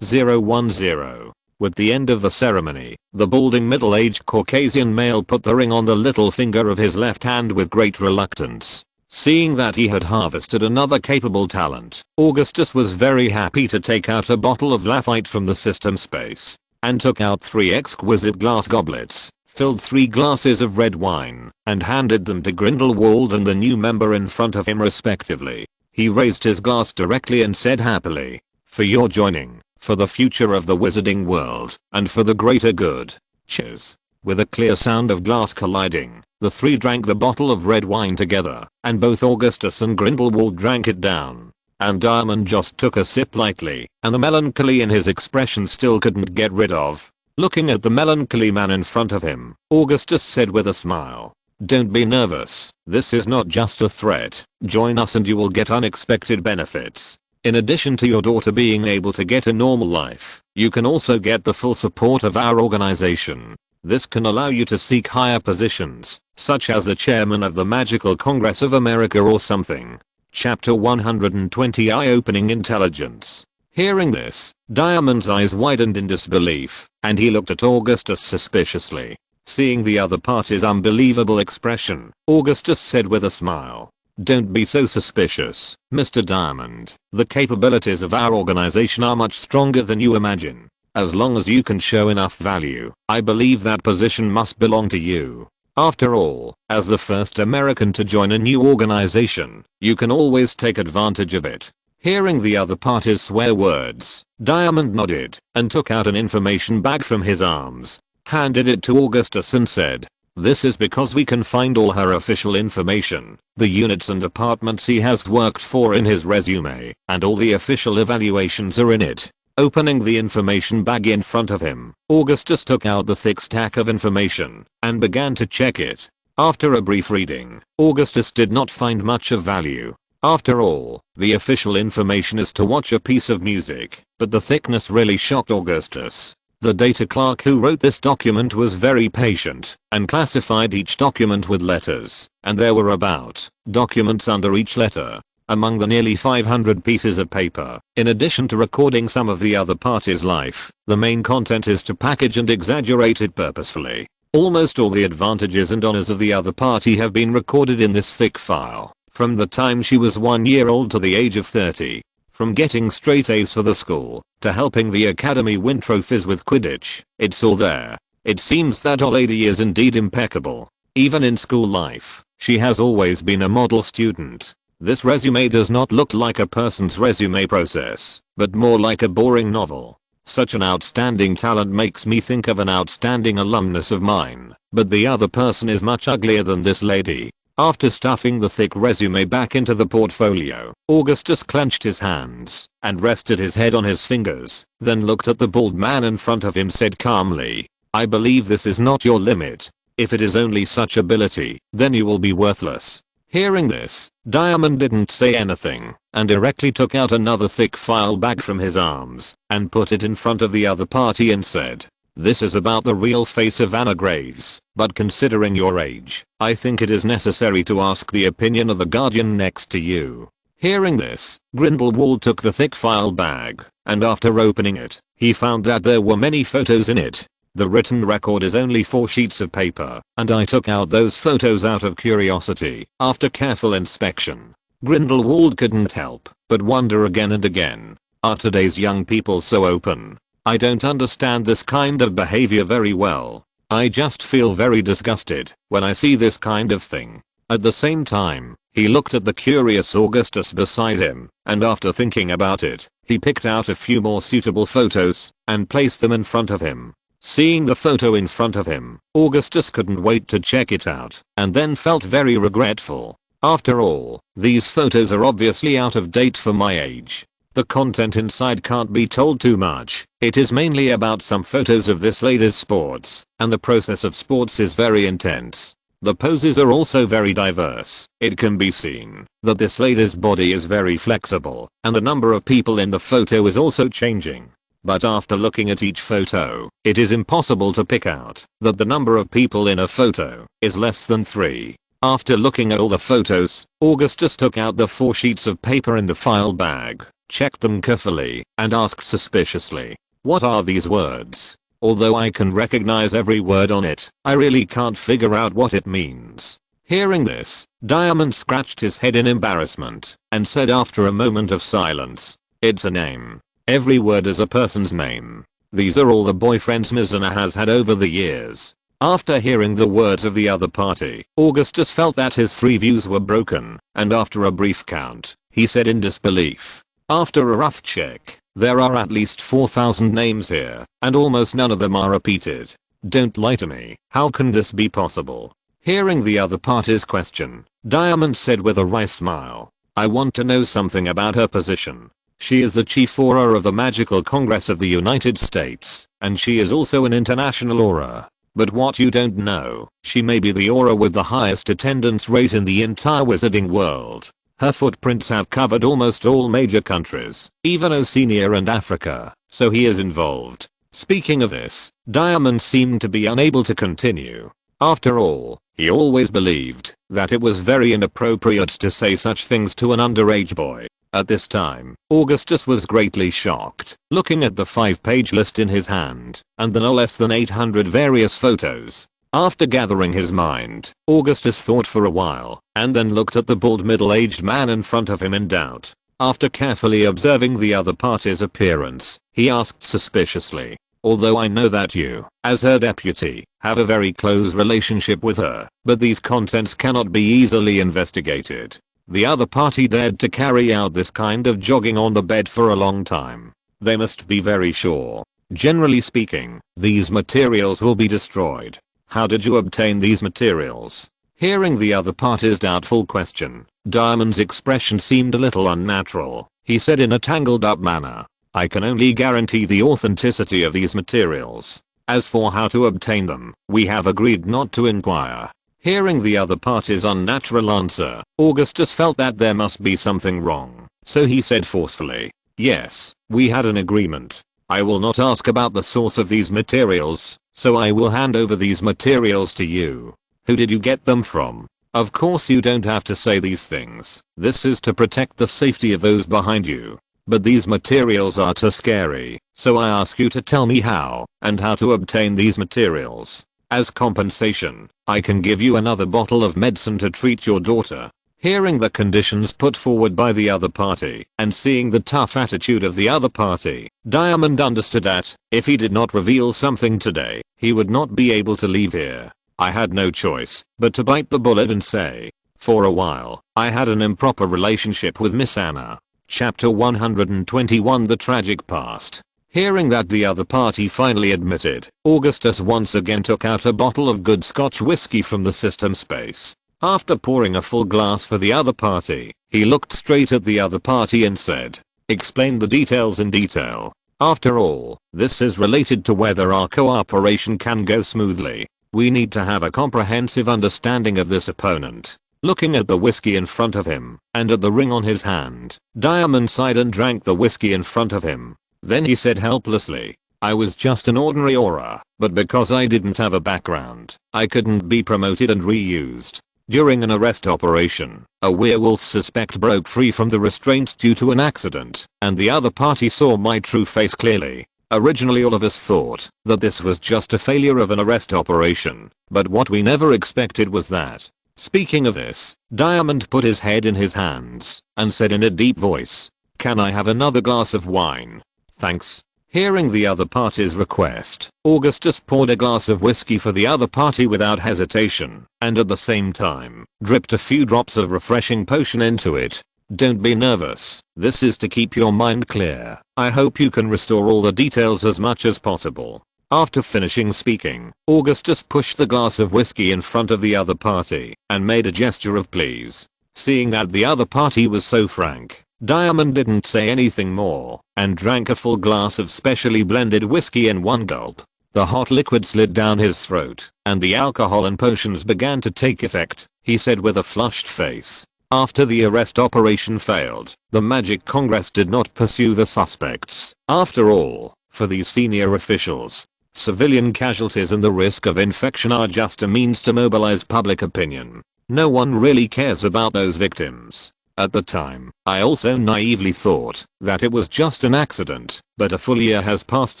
010. With the end of the ceremony, the balding middle-aged Caucasian male put the ring on the little finger of his left hand with great reluctance. Seeing that he had harvested another capable talent, Augustus was very happy to take out a bottle of Lafite from the system space, and took out 3 exquisite glass goblets, filled 3 glasses of red wine, and handed them to Grindelwald and the new member in front of him respectively. He raised his glass directly and said happily, "For your joining, for the future of the wizarding world, and for the greater good. Cheers." With a clear sound of glass colliding, the 3 drank the bottle of red wine together, and both Augustus and Grindelwald drank it down. And Diamond just took a sip lightly, and the melancholy in his expression still couldn't get rid of. Looking at the melancholy man in front of him, Augustus said with a smile, Don't be nervous. This is not just a threat. Join us and you will get unexpected benefits. In addition to your daughter being able to get a normal life, you can also get the full support of our organization. This can allow you to seek higher positions, such as the chairman of the Magical Congress of America or something. Chapter 120 Eye-Opening Intelligence. Hearing this, Diamond's eyes widened in disbelief, and he looked at Augustus suspiciously. Seeing the other party's unbelievable expression, Augustus said with a smile, "Don't be so suspicious, Mr. Diamond. The capabilities of our organization are much stronger than you imagine. As long as you can show enough value, I believe that position must belong to you. After all, as the first American to join a new organization, you can always take advantage of it." Hearing the other party's swear words, Diamond nodded and took out an information bag from his arms, handed it to Augustus and said, "This is because we can find all her official information, the units and departments he has worked for in his resume, and all the official evaluations are in it." Opening the information bag in front of him, Augustus took out the thick stack of information and began to check it. After a brief reading, Augustus did not find much of value. After all, the official information is to watch a piece of music, but the thickness really shocked Augustus. The data clerk who wrote this document was very patient and classified each document with letters, and there were about documents under each letter. Among the nearly 500 pieces of paper, in addition to recording some of the other party's life, the main content is to package and exaggerate it purposefully. Almost all the advantages and honors of the other party have been recorded in this thick file, from the time she was 1 year old to the age of 30. From getting straight A's for the school, to helping the academy win trophies with Quidditch, it's all there. It seems that our lady is indeed impeccable. Even in school life, she has always been a model student. This resume does not look like a person's resume process, but more like a boring novel. Such an outstanding talent makes me think of an outstanding alumnus of mine, but the other person is much uglier than this lady. After stuffing the thick resume back into the portfolio, Augustus clenched his hands and rested his head on his fingers, then looked at the bald man in front of him, said calmly, "I believe this is not your limit. If it is only such ability, then you will be worthless." Hearing this, Diamond didn't say anything and directly took out another thick file bag from his arms and put it in front of the other party and said, "This is about the real face of Anna Graves, but considering your age, I think it is necessary to ask the opinion of the guardian next to you." Hearing this, Grindelwald took the thick file bag, and after opening it, he found that there were many photos in it. The written record is only 4 sheets of paper, and I took out those photos out of curiosity. After careful inspection, Grindelwald couldn't help but wonder again and again, are today's young people so open? I don't understand this kind of behavior very well. I just feel very disgusted when I see this kind of thing. At the same time, he looked at the curious Augustus beside him, and after thinking about it, he picked out a few more suitable photos and placed them in front of him. Seeing the photo in front of him, Augustus couldn't wait to check it out, and then felt very regretful. After all, these photos are obviously out of date for my age. The content inside can't be told too much. It is mainly about some photos of this lady's sports, and the process of sports is very intense. The poses are also very diverse. It can be seen that this lady's body is very flexible, and the number of people in the photo is also changing. But after looking at each photo, it is impossible to pick out that the number of people in a photo is less than 3. After looking at all the photos, Augustus took out the 4 sheets of paper in the file bag, checked them carefully, and asked suspiciously, "What are these words? Although I can recognize every word on it, I really can't figure out what it means." Hearing this, Diamond scratched his head in embarrassment and said after a moment of silence, "It's a name. Every word is a person's name. These are all the boyfriends Mizana has had over the years." After hearing the words of the other party, Augustus felt that his 3 views were broken, and after a brief count, he said in disbelief, "After a rough check, there are at least 4,000 names here, and almost none of them are repeated. Don't lie to me, how can this be possible?" Hearing the other party's question, Diamond said with a wry smile, "I want to know something about her position. She is the chief auror of the Magical Congress of the United States, and she is also an international auror. But what you don't know, she may be the aura with the highest attendance rate in the entire wizarding world. Her footprints have covered almost all major countries, even Oceania and Africa, so he is involved. Speaking of this, Diamond seemed to be unable to continue. After all, he always believed that it was very inappropriate to say such things to an underage boy. At this time, Augustus was greatly shocked, looking at the 5-page list in his hand, and the no less than 800 various photos. After gathering his mind, Augustus thought for a while, and then looked at the bald middle-aged man in front of him in doubt. After carefully observing the other party's appearance, he asked suspiciously, "Although I know that you, as her deputy, have a very close relationship with her, but these contents cannot be easily investigated." The other party dared to carry out this kind of jogging on the bed for a long time. They must be very sure. Generally speaking, these materials will be destroyed. How did you obtain these materials? Hearing the other party's doubtful question, Diamond's expression seemed a little unnatural. He said in a tangled up manner, "I can only guarantee the authenticity of these materials. As for how to obtain them, we have agreed not to inquire." Hearing the other party's unnatural answer, Augustus felt that there must be something wrong, so he said forcefully, "Yes, we had an agreement. I will not ask about the source of these materials, so I will hand over these materials to you. Who did you get them from? Of course you don't have to say these things. This is to protect the safety of those behind you. But these materials are too scary, so I ask you to tell me how, and how to obtain these materials. As compensation, I can give you another bottle of medicine to treat your daughter." Hearing the conditions put forward by the other party, and seeing the tough attitude of the other party, Diamond understood that, if he did not reveal something today, he would not be able to leave here. I had no choice but to bite the bullet and say, "For a while, I had an improper relationship with Miss Anna." Chapter 121 The Tragic Past. Hearing that the other party finally admitted, Augustus once again took out a bottle of good Scotch whiskey from the system space. After pouring a full glass for the other party, he looked straight at the other party and said, "Explain the details in detail. After all, this is related to whether our cooperation can go smoothly. We need to have a comprehensive understanding of this opponent." Looking at the whiskey in front of him, and at the ring on his hand, Diamond sighed and drank the whiskey in front of him. Then he said helplessly, "I was just an ordinary aura, but because I didn't have a background, I couldn't be promoted and reused. During an arrest operation, a werewolf suspect broke free from the restraints due to an accident, and the other party saw my true face clearly. Originally all of us thought that this was just a failure of an arrest operation, but what we never expected was that." Speaking of this, Diamond put his head in his hands and said in a deep voice, "Can I have another glass of wine? Thanks." Hearing the other party's request, Augustus poured a glass of whiskey for the other party without hesitation, and at the same time, dripped a few drops of refreshing potion into it. "Don't be nervous, this is to keep your mind clear. I hope you can restore all the details as much as possible." After finishing speaking, Augustus pushed the glass of whiskey in front of the other party, and made a gesture of please. Seeing that the other party was so frank, Diamond didn't say anything more, and drank a full glass of specially blended whiskey in one gulp. The hot liquid slid down his throat, and the alcohol and potions began to take effect. He said with a flushed face, "After the arrest operation failed, the Magic Congress did not pursue the suspects. After all, for these senior officials, civilian casualties and the risk of infection are just a means to mobilize public opinion. No one really cares about those victims. At the time, I also naively thought that it was just an accident, but a full year has passed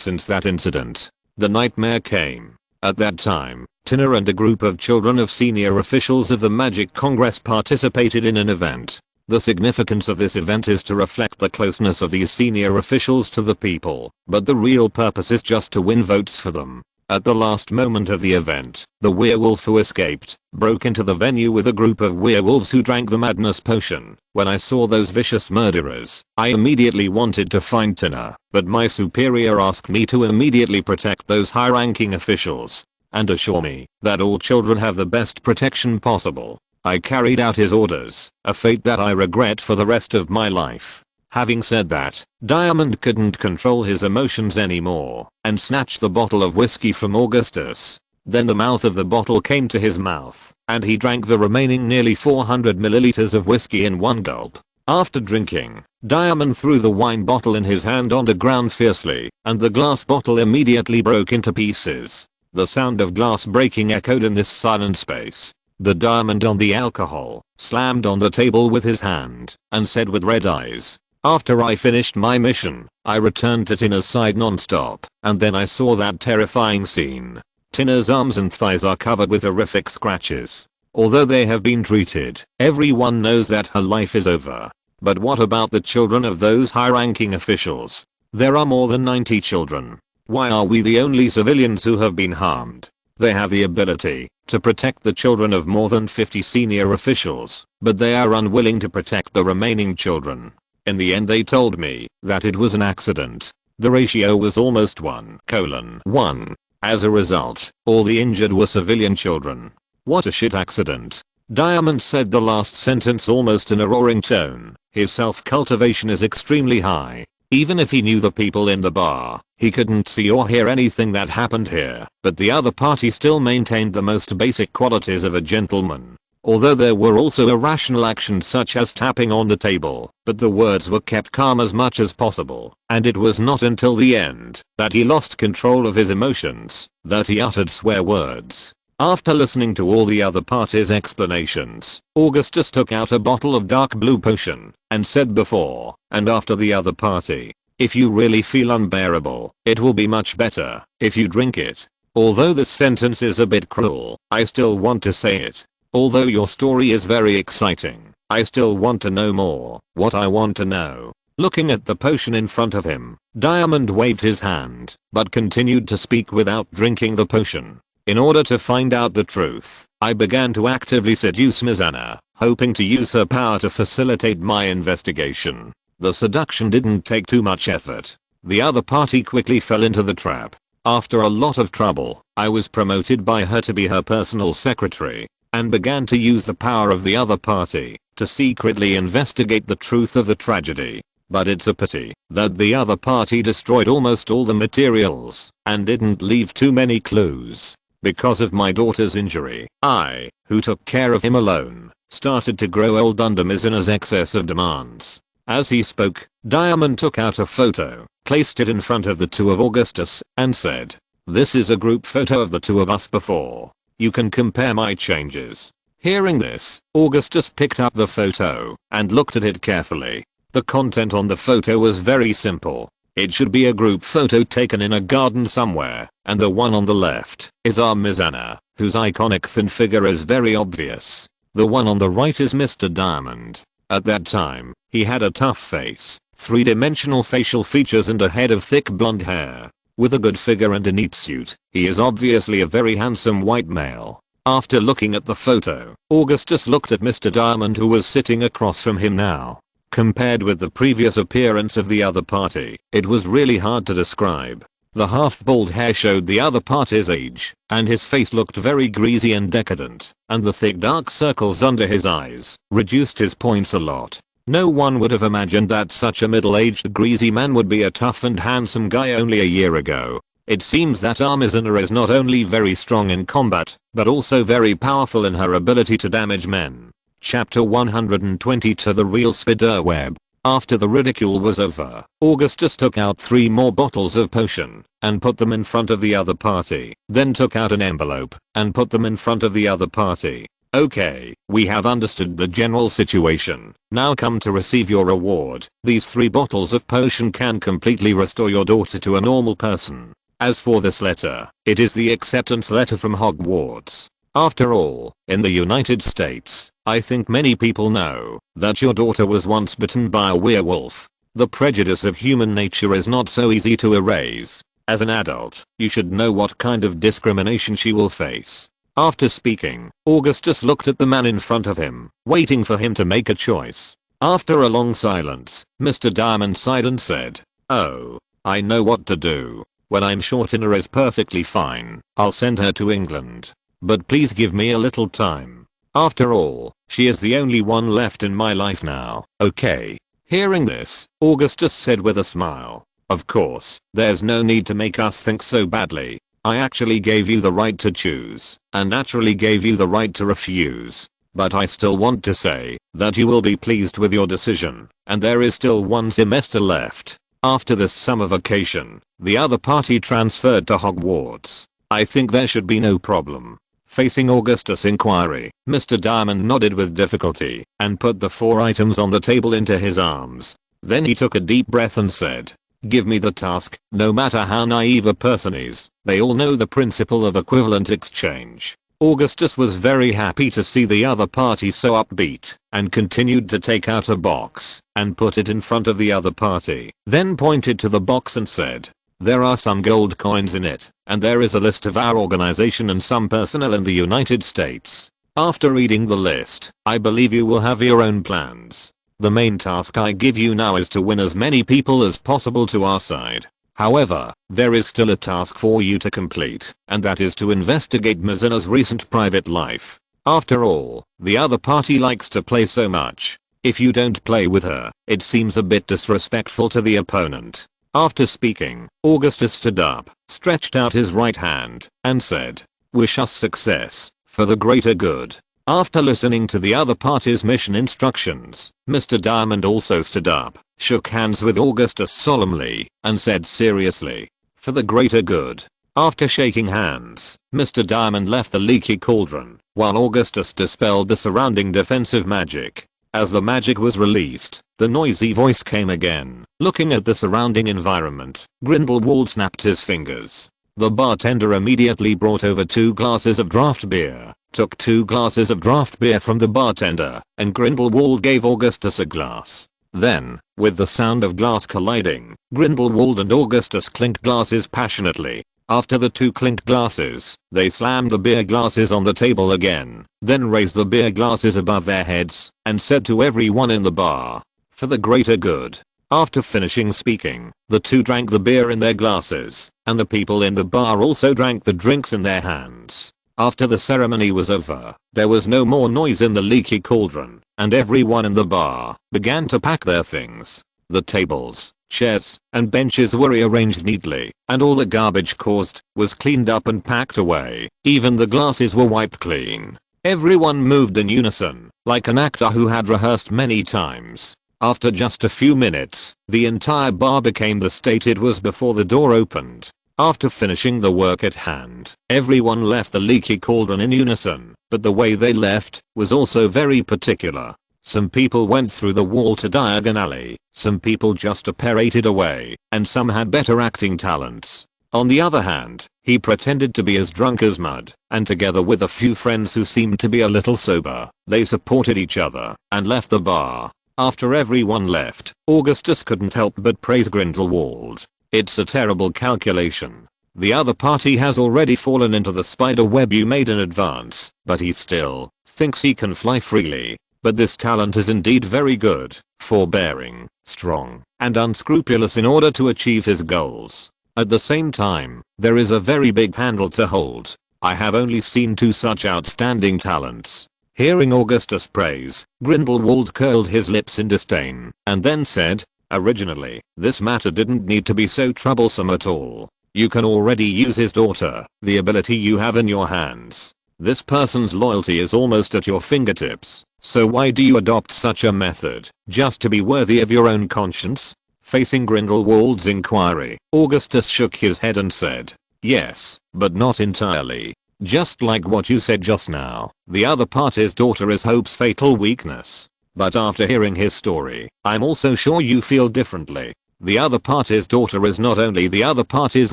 since that incident. The nightmare came. At that time, Tina and a group of children of senior officials of the Magic Congress participated in an event. The significance of this event is to reflect the closeness of these senior officials to the people, but the real purpose is just to win votes for them. At the last moment of the event, the werewolf who escaped broke into the venue with a group of werewolves who drank the madness potion. When I saw those vicious murderers, I immediately wanted to find Tina, but my superior asked me to immediately protect those high-ranking officials and assure me that all children have the best protection possible. I carried out his orders, a fate that I regret for the rest of my life." Having said that, Diamond couldn't control his emotions anymore, and snatched the bottle of whiskey from Augustus. Then the mouth of the bottle came to his mouth, and he drank the remaining nearly 400 milliliters of whiskey in one gulp. After drinking, Diamond threw the wine bottle in his hand on the ground fiercely, and the glass bottle immediately broke into pieces. The sound of glass breaking echoed in this silent space. The Diamond on the alcohol slammed on the table with his hand and said with red eyes, "After I finished my mission, I returned to Tina's side non-stop, and then I saw that terrifying scene. Tina's arms and thighs are covered with horrific scratches. Although they have been treated, everyone knows that her life is over. But what about the children of those high-ranking officials? There are more than 90 children. Why are we the only civilians who have been harmed? They have the ability to protect the children of more than 50 senior officials, but they are unwilling to protect the remaining children. In the end they told me that it was an accident. The ratio was almost 1:1. As a result, all the injured were civilian children. What a shit accident." Diamond said the last sentence almost in a roaring tone. His self-cultivation is extremely high. Even if he knew the people in the bar, he couldn't see or hear anything that happened here, but the other party still maintained the most basic qualities of a gentleman. Although there were also irrational actions such as tapping on the table, but the words were kept calm as much as possible, and it was not until the end that he lost control of his emotions, that he uttered swear words. After listening to all the other parties' explanations, Augustus took out a bottle of dark blue potion and said before and after the other party, "If you really feel unbearable, it will be much better if you drink it." Although this sentence is a bit cruel, I still want to say it. Although your story is very exciting, I still want to know more. What I want to know. Looking at the potion in front of him, Diamond waved his hand, but continued to speak without drinking the potion. In order to find out the truth, I began to actively seduce Miss Anna, hoping to use her power to facilitate my investigation. The seduction didn't take too much effort. The other party quickly fell into the trap. After a lot of trouble, I was promoted by her to be her personal secretary, and began to use the power of the other party to secretly investigate the truth of the tragedy. But it's a pity that the other party destroyed almost all the materials and didn't leave too many clues. Because of my daughter's injury, I, who took care of him alone, started to grow old under Miss Anna's excess of demands. As he spoke, Diamond took out a photo, placed it in front of the two of Augustus, and said, "This is a group photo of the two of us before. You can compare my changes." Hearing this, Augustus picked up the photo and looked at it carefully. The content on the photo was very simple. It should be a group photo taken in a garden somewhere, and the one on the left is our Miss Anna, whose iconic thin figure is very obvious. The one on the right is Mr. Diamond. At that time, he had a tough face, three-dimensional facial features and a head of thick blonde hair. With a good figure and a neat suit, he is obviously a very handsome white male. After looking at the photo, Augustus looked at Mr. Diamond, who was sitting across from him now. Compared with the previous appearance of the other party, it was really hard to describe. The half-bald hair showed the other party's age, and his face looked very greasy and decadent, and the thick dark circles under his eyes reduced his points a lot. No one would have imagined that such a middle-aged greasy man would be a tough and handsome guy only a year ago. It seems that our Miss Anna is not only very strong in combat, but also very powerful in her ability to damage men. Chapter 120 To the Real Spiderweb. After the ridicule was over, Augustus took out 3 more bottles of potion and put them in front of the other party, then took out an envelope and put them in front of the other party. "Okay, we have understood the general situation. Now come to receive your reward. These 3 bottles of potion can completely restore your daughter to a normal person. As for this letter, it is the acceptance letter from Hogwarts. After all, in the United States, I think many people know that your daughter was once bitten by a werewolf. The prejudice of human nature is not so easy to erase. As an adult, you should know what kind of discrimination she will face." After speaking, Augustus looked at the man in front of him, waiting for him to make a choice. After a long silence, Mr. Diamond sighed and said, "Oh, I know what to do. When I'm sure Tina is perfectly fine, I'll send her to England. But please give me a little time. After all, she is the only one left in my life now, okay?" Hearing this, Augustus said with a smile, "Of course, there's no need to make us think so badly. I actually gave you the right to choose, and naturally gave you the right to refuse. But I still want to say that you will be pleased with your decision, and there is still one semester left. After this summer vacation, the other party transferred to Hogwarts. I think there should be no problem. Facing Augustus' inquiry, Mr. Diamond nodded with difficulty and put the 4 items on the table into his arms. Then he took a deep breath and said, "Give me the task." No matter how naive a person is, they all know the principle of equivalent exchange. Augustus was very happy to see the other party so upbeat and continued to take out a box and put it in front of the other party. Then pointed to the box and said, "There are some gold coins in it, and there is a list of our organization and some personnel in the United States. After reading the list, I believe you will have your own plans. The main task I give you now is to win as many people as possible to our side. However, there is still a task for you to complete, and that is to investigate Mizina's recent private life. After all, the other party likes to play so much. If you don't play with her, it seems a bit disrespectful to the opponent." After speaking, Augustus stood up, stretched out his right hand, and said, "Wish us success, for the greater good." After listening to the other party's mission instructions, Mr. Diamond also stood up, shook hands with Augustus solemnly, and said seriously, "For the greater good." After shaking hands, Mr. Diamond left the leaky cauldron, while Augustus dispelled the surrounding defensive magic. As the magic was released, the noisy voice came again. Looking at the surrounding environment, Grindelwald snapped his fingers. The bartender immediately brought over 2 glasses of draft beer, took 2 glasses of draft beer from the bartender, and Grindelwald gave Augustus a glass. Then, with the sound of glass colliding, Grindelwald and Augustus clinked glasses passionately. After the 2 clinked glasses, they slammed the beer glasses on the table again, then raised the beer glasses above their heads, and said to everyone in the bar, "For the greater good." After finishing speaking, the 2 drank the beer in their glasses, and the people in the bar also drank the drinks in their hands. After the ceremony was over, there was no more noise in the leaky cauldron, and everyone in the bar began to pack their things. The tables, chairs, and benches were rearranged neatly, and all the garbage caused was cleaned up and packed away. Even the glasses were wiped clean. Everyone moved in unison, like an actor who had rehearsed many times. After just a few minutes, the entire bar became the state it was before the door opened. After finishing the work at hand, everyone left the leaky cauldron in unison, but the way they left was also very particular. Some people went through the wall to Diagon Alley, some people just apparated away, and some had better acting talents. On the other hand, he pretended to be as drunk as mud, and together with a few friends who seemed to be a little sober, they supported each other and left the bar. After everyone left, Augustus couldn't help but praise Grindelwald. "It's a terrible calculation. The other party has already fallen into the spider web you made in advance, but he still thinks he can fly freely. But this talent is indeed very good, forbearing, strong, and unscrupulous in order to achieve his goals. At the same time, there is a very big handle to hold. I have only seen 2 such outstanding talents." Hearing Augustus' praise, Grindelwald curled his lips in disdain, and then said, "Originally, this matter didn't need to be so troublesome at all. You can already use his daughter, the ability you have in your hands. This person's loyalty is almost at your fingertips. So why do you adopt such a method, just to be worthy of your own conscience?" Facing Grindelwald's inquiry, Augustus shook his head and said, "Yes, but not entirely. Just like what you said just now, the other party's daughter is Hope's fatal weakness. But after hearing his story, I'm also sure you feel differently. The other party's daughter is not only the other party's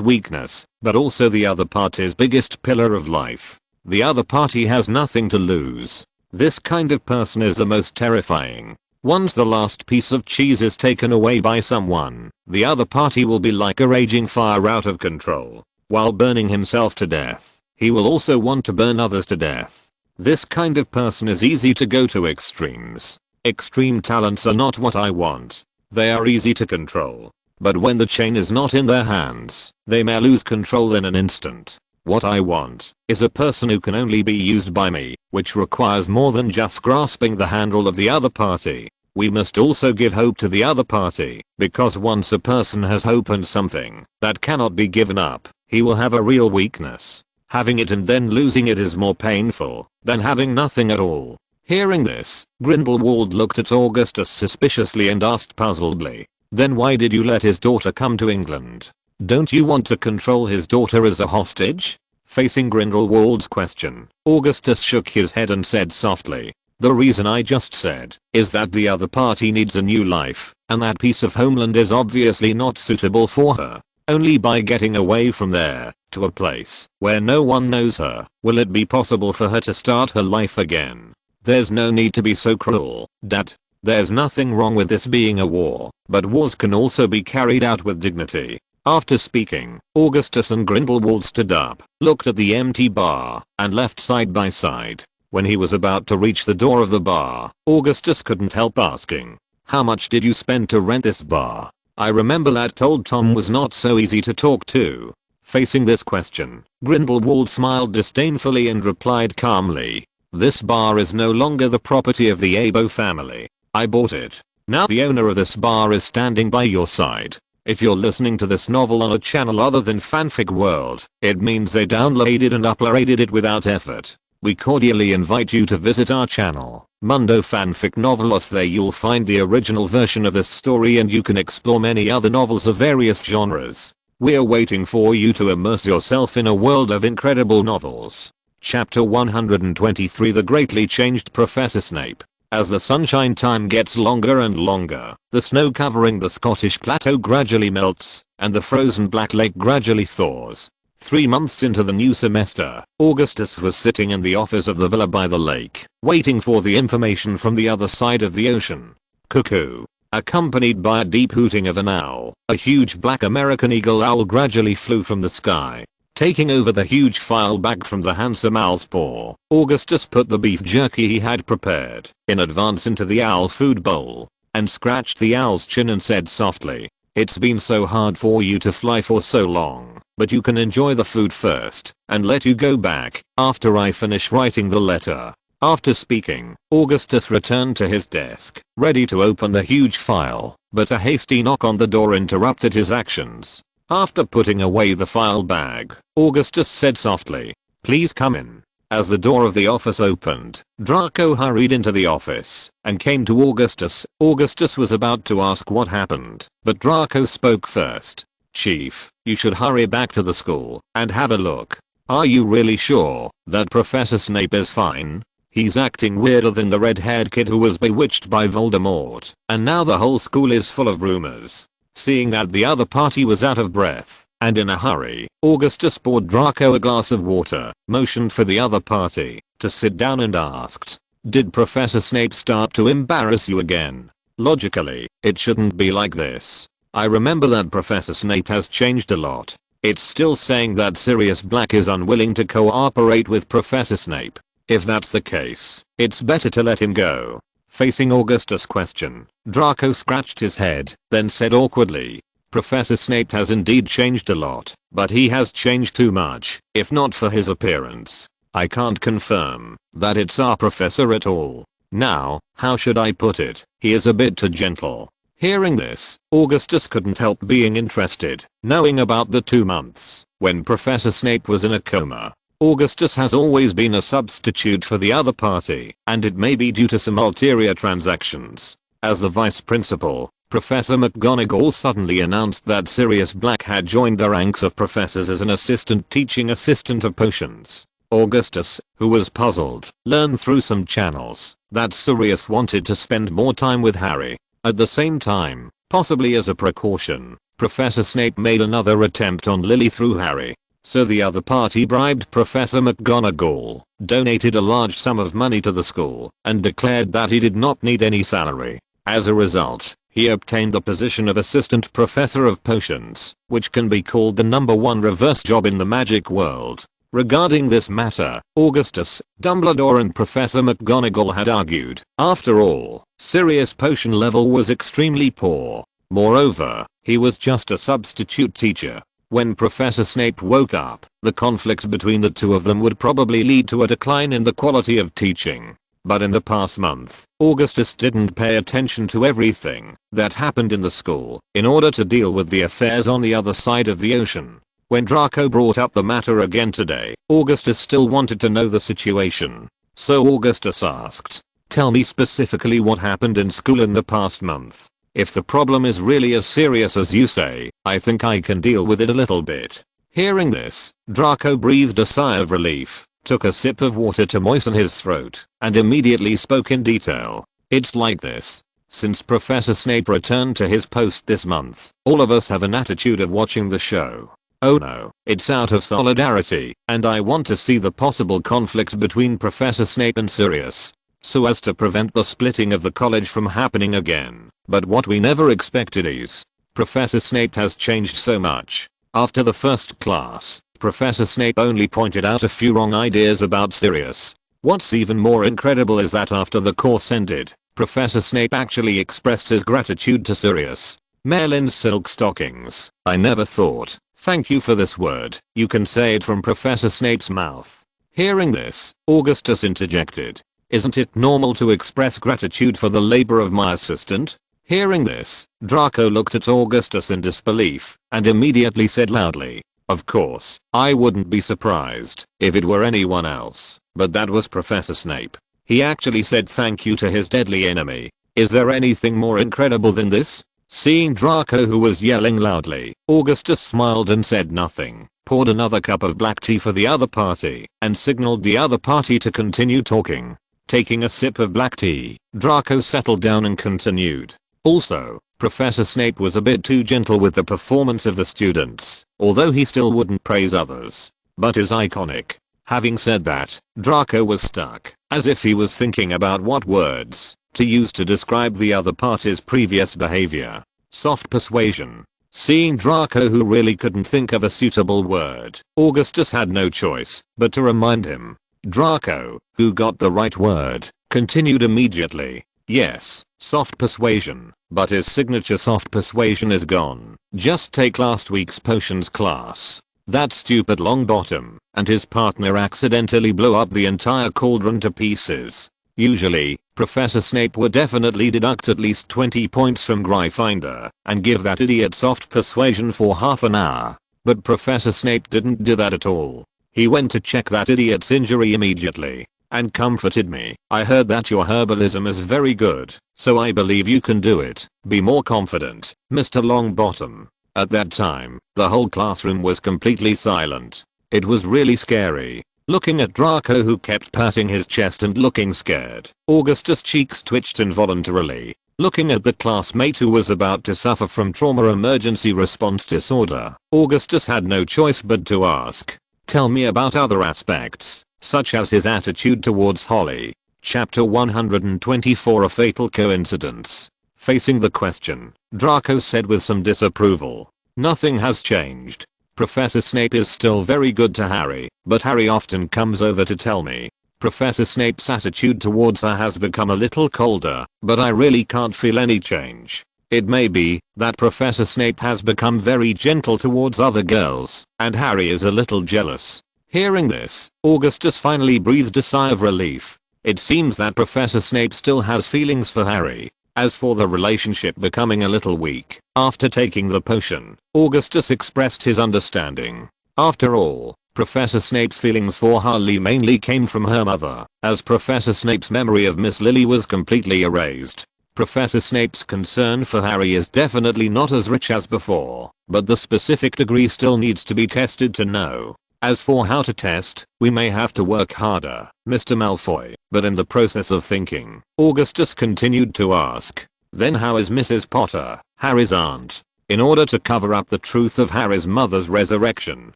weakness, but also the other party's biggest pillar of life. The other party has nothing to lose. This kind of person is the most terrifying. Once the last piece of cheese is taken away by someone, the other party will be like a raging fire out of control. While burning himself to death, he will also want to burn others to death. This kind of person is easy to go to extremes. Extreme talents are not what I want. They are easy to control. But when the chain is not in their hands, they may lose control in an instant. What I want is a person who can only be used by me, which requires more than just grasping the handle of the other party. We must also give hope to the other party, because once a person has hope and something that cannot be given up, he will have a real weakness. Having it and then losing it is more painful than having nothing at all. Hearing this, Grindelwald looked at Augustus suspiciously and asked puzzledly, "Then why did you let his daughter come to England? Don't you want to control his daughter as a hostage?" Facing Grindelwald's question, Augustus shook his head and said softly, "The reason I just said is that the other party needs a new life, and that piece of homeland is obviously not suitable for her. Only by getting away from there, to a place where no one knows her, will it be possible for her to start her life again. There's no need to be so cruel, Dad. There's nothing wrong with this being a war, but wars can also be carried out with dignity." After speaking, Augustus and Grindelwald stood up, looked at the empty bar, and left side by side. When he was about to reach the door of the bar, Augustus couldn't help asking, "How much did you spend to rent this bar?" I remember that old Tom was not so easy to talk to. Facing this question, Grindelwald smiled disdainfully and replied calmly, "This bar is no longer the property of the Abo family. I bought it. Now the owner of this bar is standing by your side. If you're listening to this novel on a channel other than Fanfic World, it means they downloaded and uploaded it without effort. We cordially invite you to visit our channel, Mundo Fanfic Novelos. There you'll find the original version of this story and you can explore many other novels of various genres. We're waiting for you to immerse yourself in a world of incredible novels." Chapter 123 The Greatly Changed Professor Snape. As the sunshine time gets longer and longer, the snow covering the Scottish plateau gradually melts, and the frozen Black Lake gradually thaws. 3 months into the new semester, Augustus was sitting in the office of the villa by the lake, waiting for the information from the other side of the ocean. Cuckoo. Accompanied by a deep hooting of an owl, a huge black American eagle owl gradually flew from the sky. Taking over the huge file bag from the handsome owl's paw, Augustus put the beef jerky he had prepared in advance into the owl food bowl, and scratched the owl's chin and said softly, "It's been so hard for you to fly for so long, but you can enjoy the food first, and let you go back after I finish writing the letter." After speaking, Augustus returned to his desk, ready to open the huge file, but a hasty knock on the door interrupted his actions. After putting away the file bag, Augustus said softly, "Please come in." As the door of the office opened, Draco hurried into the office and came to Augustus. Augustus was about to ask what happened, but Draco spoke first. "Chief, you should hurry back to the school and have a look. Are you really sure that Professor Snape is fine? He's acting weirder than the red-haired kid who was bewitched by Voldemort, and now the whole school is full of rumors." Seeing that the other party was out of breath and in a hurry, Augustus poured Draco a glass of water, motioned for the other party to sit down and asked, "Did Professor Snape start to embarrass you again? Logically, it shouldn't be like this. I remember that Professor Snape has changed a lot. It's still saying that Sirius Black is unwilling to cooperate with Professor Snape. If that's the case, it's better to let him go." Facing Augustus' question, Draco scratched his head, then said awkwardly, "Professor Snape has indeed changed a lot, but he has changed too much. If not for his appearance, I can't confirm that it's our professor at all. Now, how should I put it? He is a bit too gentle." Hearing this, Augustus couldn't help being interested, knowing about the 2 months when Professor Snape was in a coma. Augustus has always been a substitute for the other party, and it may be due to some ulterior transactions. As the vice principal, Professor McGonagall suddenly announced that Sirius Black had joined the ranks of professors as an assistant teaching assistant of potions. Augustus, who was puzzled, learned through some channels that Sirius wanted to spend more time with Harry. At the same time, possibly as a precaution, Professor Snape made another attempt on Lily through Harry. So the other party bribed Professor McGonagall, donated a large sum of money to the school, and declared that he did not need any salary. As a result, he obtained the position of assistant professor of potions, which can be called the #1 reverse job in the magic world. Regarding this matter, Augustus, Dumbledore and Professor McGonagall had argued. After all, Sirius' potion level was extremely poor. Moreover, he was just a substitute teacher. When Professor Snape woke up, the conflict between the two of them would probably lead to a decline in the quality of teaching. But in the past month, Augustus didn't pay attention to everything that happened in the school in order to deal with the affairs on the other side of the ocean. When Draco brought up the matter again today, Augustus still wanted to know the situation. So Augustus asked, "Tell me specifically what happened in school in the past month. If the problem is really as serious as you say, I think I can deal with it a little bit." Hearing this, Draco breathed a sigh of relief, took a sip of water to moisten his throat, and immediately spoke in detail. "It's like this. Since Professor Snape returned to his post this month, all of us have an attitude of watching the show. Oh no, it's out of solidarity, and I want to see the possible conflict between Professor Snape and Sirius, so as to prevent the splitting of the college from happening again. But what we never expected is, Professor Snape has changed so much. After the first class, Professor Snape only pointed out a few wrong ideas about Sirius. What's even more incredible is that after the course ended, Professor Snape actually expressed his gratitude to Sirius. Merlin's silk stockings. I never thought. Thank you for this word. You can say it from Professor Snape's mouth." Hearing this, Augustus interjected, "Isn't it normal to express gratitude for the labor of my assistant?" Hearing this, Draco looked at Augustus in disbelief, and immediately said loudly, "Of course, I wouldn't be surprised if it were anyone else, but that was Professor Snape. He actually said thank you to his deadly enemy. Is there anything more incredible than this?" Seeing Draco, who was yelling loudly, Augustus smiled and said nothing, poured another cup of black tea for the other party, and signaled the other party to continue talking. Taking a sip of black tea, Draco settled down and continued. "Also, Professor Snape was a bit too gentle with the performance of the students, although he still wouldn't praise others. But is iconic." Having said that, Draco was stuck, as if he was thinking about what words to use to describe the other party's previous behavior. Soft persuasion. Seeing Draco, who really couldn't think of a suitable word, Augustus had no choice but to remind him. Draco, who got the right word, continued immediately. "Yes, soft persuasion, but his signature soft persuasion is gone. Just take last week's potions class. That stupid Longbottom and his partner accidentally blew up the entire cauldron to pieces. Usually, Professor Snape would definitely deduct at least 20 points from Gryffindor and give that idiot soft persuasion for half an hour. But Professor Snape didn't do that at all. He went to check that idiot's injury immediately and comforted me. I heard that your herbalism is very good, so I believe you can do it. Be more confident, Mr. Longbottom." At that time, the whole classroom was completely silent. It was really scary. Looking at Draco, who kept patting his chest and looking scared, Augustus' cheeks twitched involuntarily. Looking at the classmate who was about to suffer from trauma emergency response disorder, Augustus had no choice but to ask, "Tell me about other aspects, such as his attitude towards Holly." Chapter 124, A Fatal Coincidence. Facing the question, Draco said with some disapproval, "Nothing has changed. Professor Snape is still very good to Harry, but Harry often comes over to tell me. Professor Snape's attitude towards her has become a little colder, but I really can't feel any change. It may be that Professor Snape has become very gentle towards other girls, and Harry is a little jealous." Hearing this, Augustus finally breathed a sigh of relief. It seems that Professor Snape still has feelings for Harry. As for the relationship becoming a little weak after taking the potion, Augustus expressed his understanding. After all, Professor Snape's feelings for Harley mainly came from her mother, as Professor Snape's memory of Miss Lily was completely erased. Professor Snape's concern for Harry is definitely not as rich as before, but the specific degree still needs to be tested to know. As for how to test, we may have to work harder, Mr. Malfoy. But in the process of thinking, Augustus continued to ask, "Then how is Mrs. Potter, Harry's aunt?" In order to cover up the truth of Harry's mother's resurrection,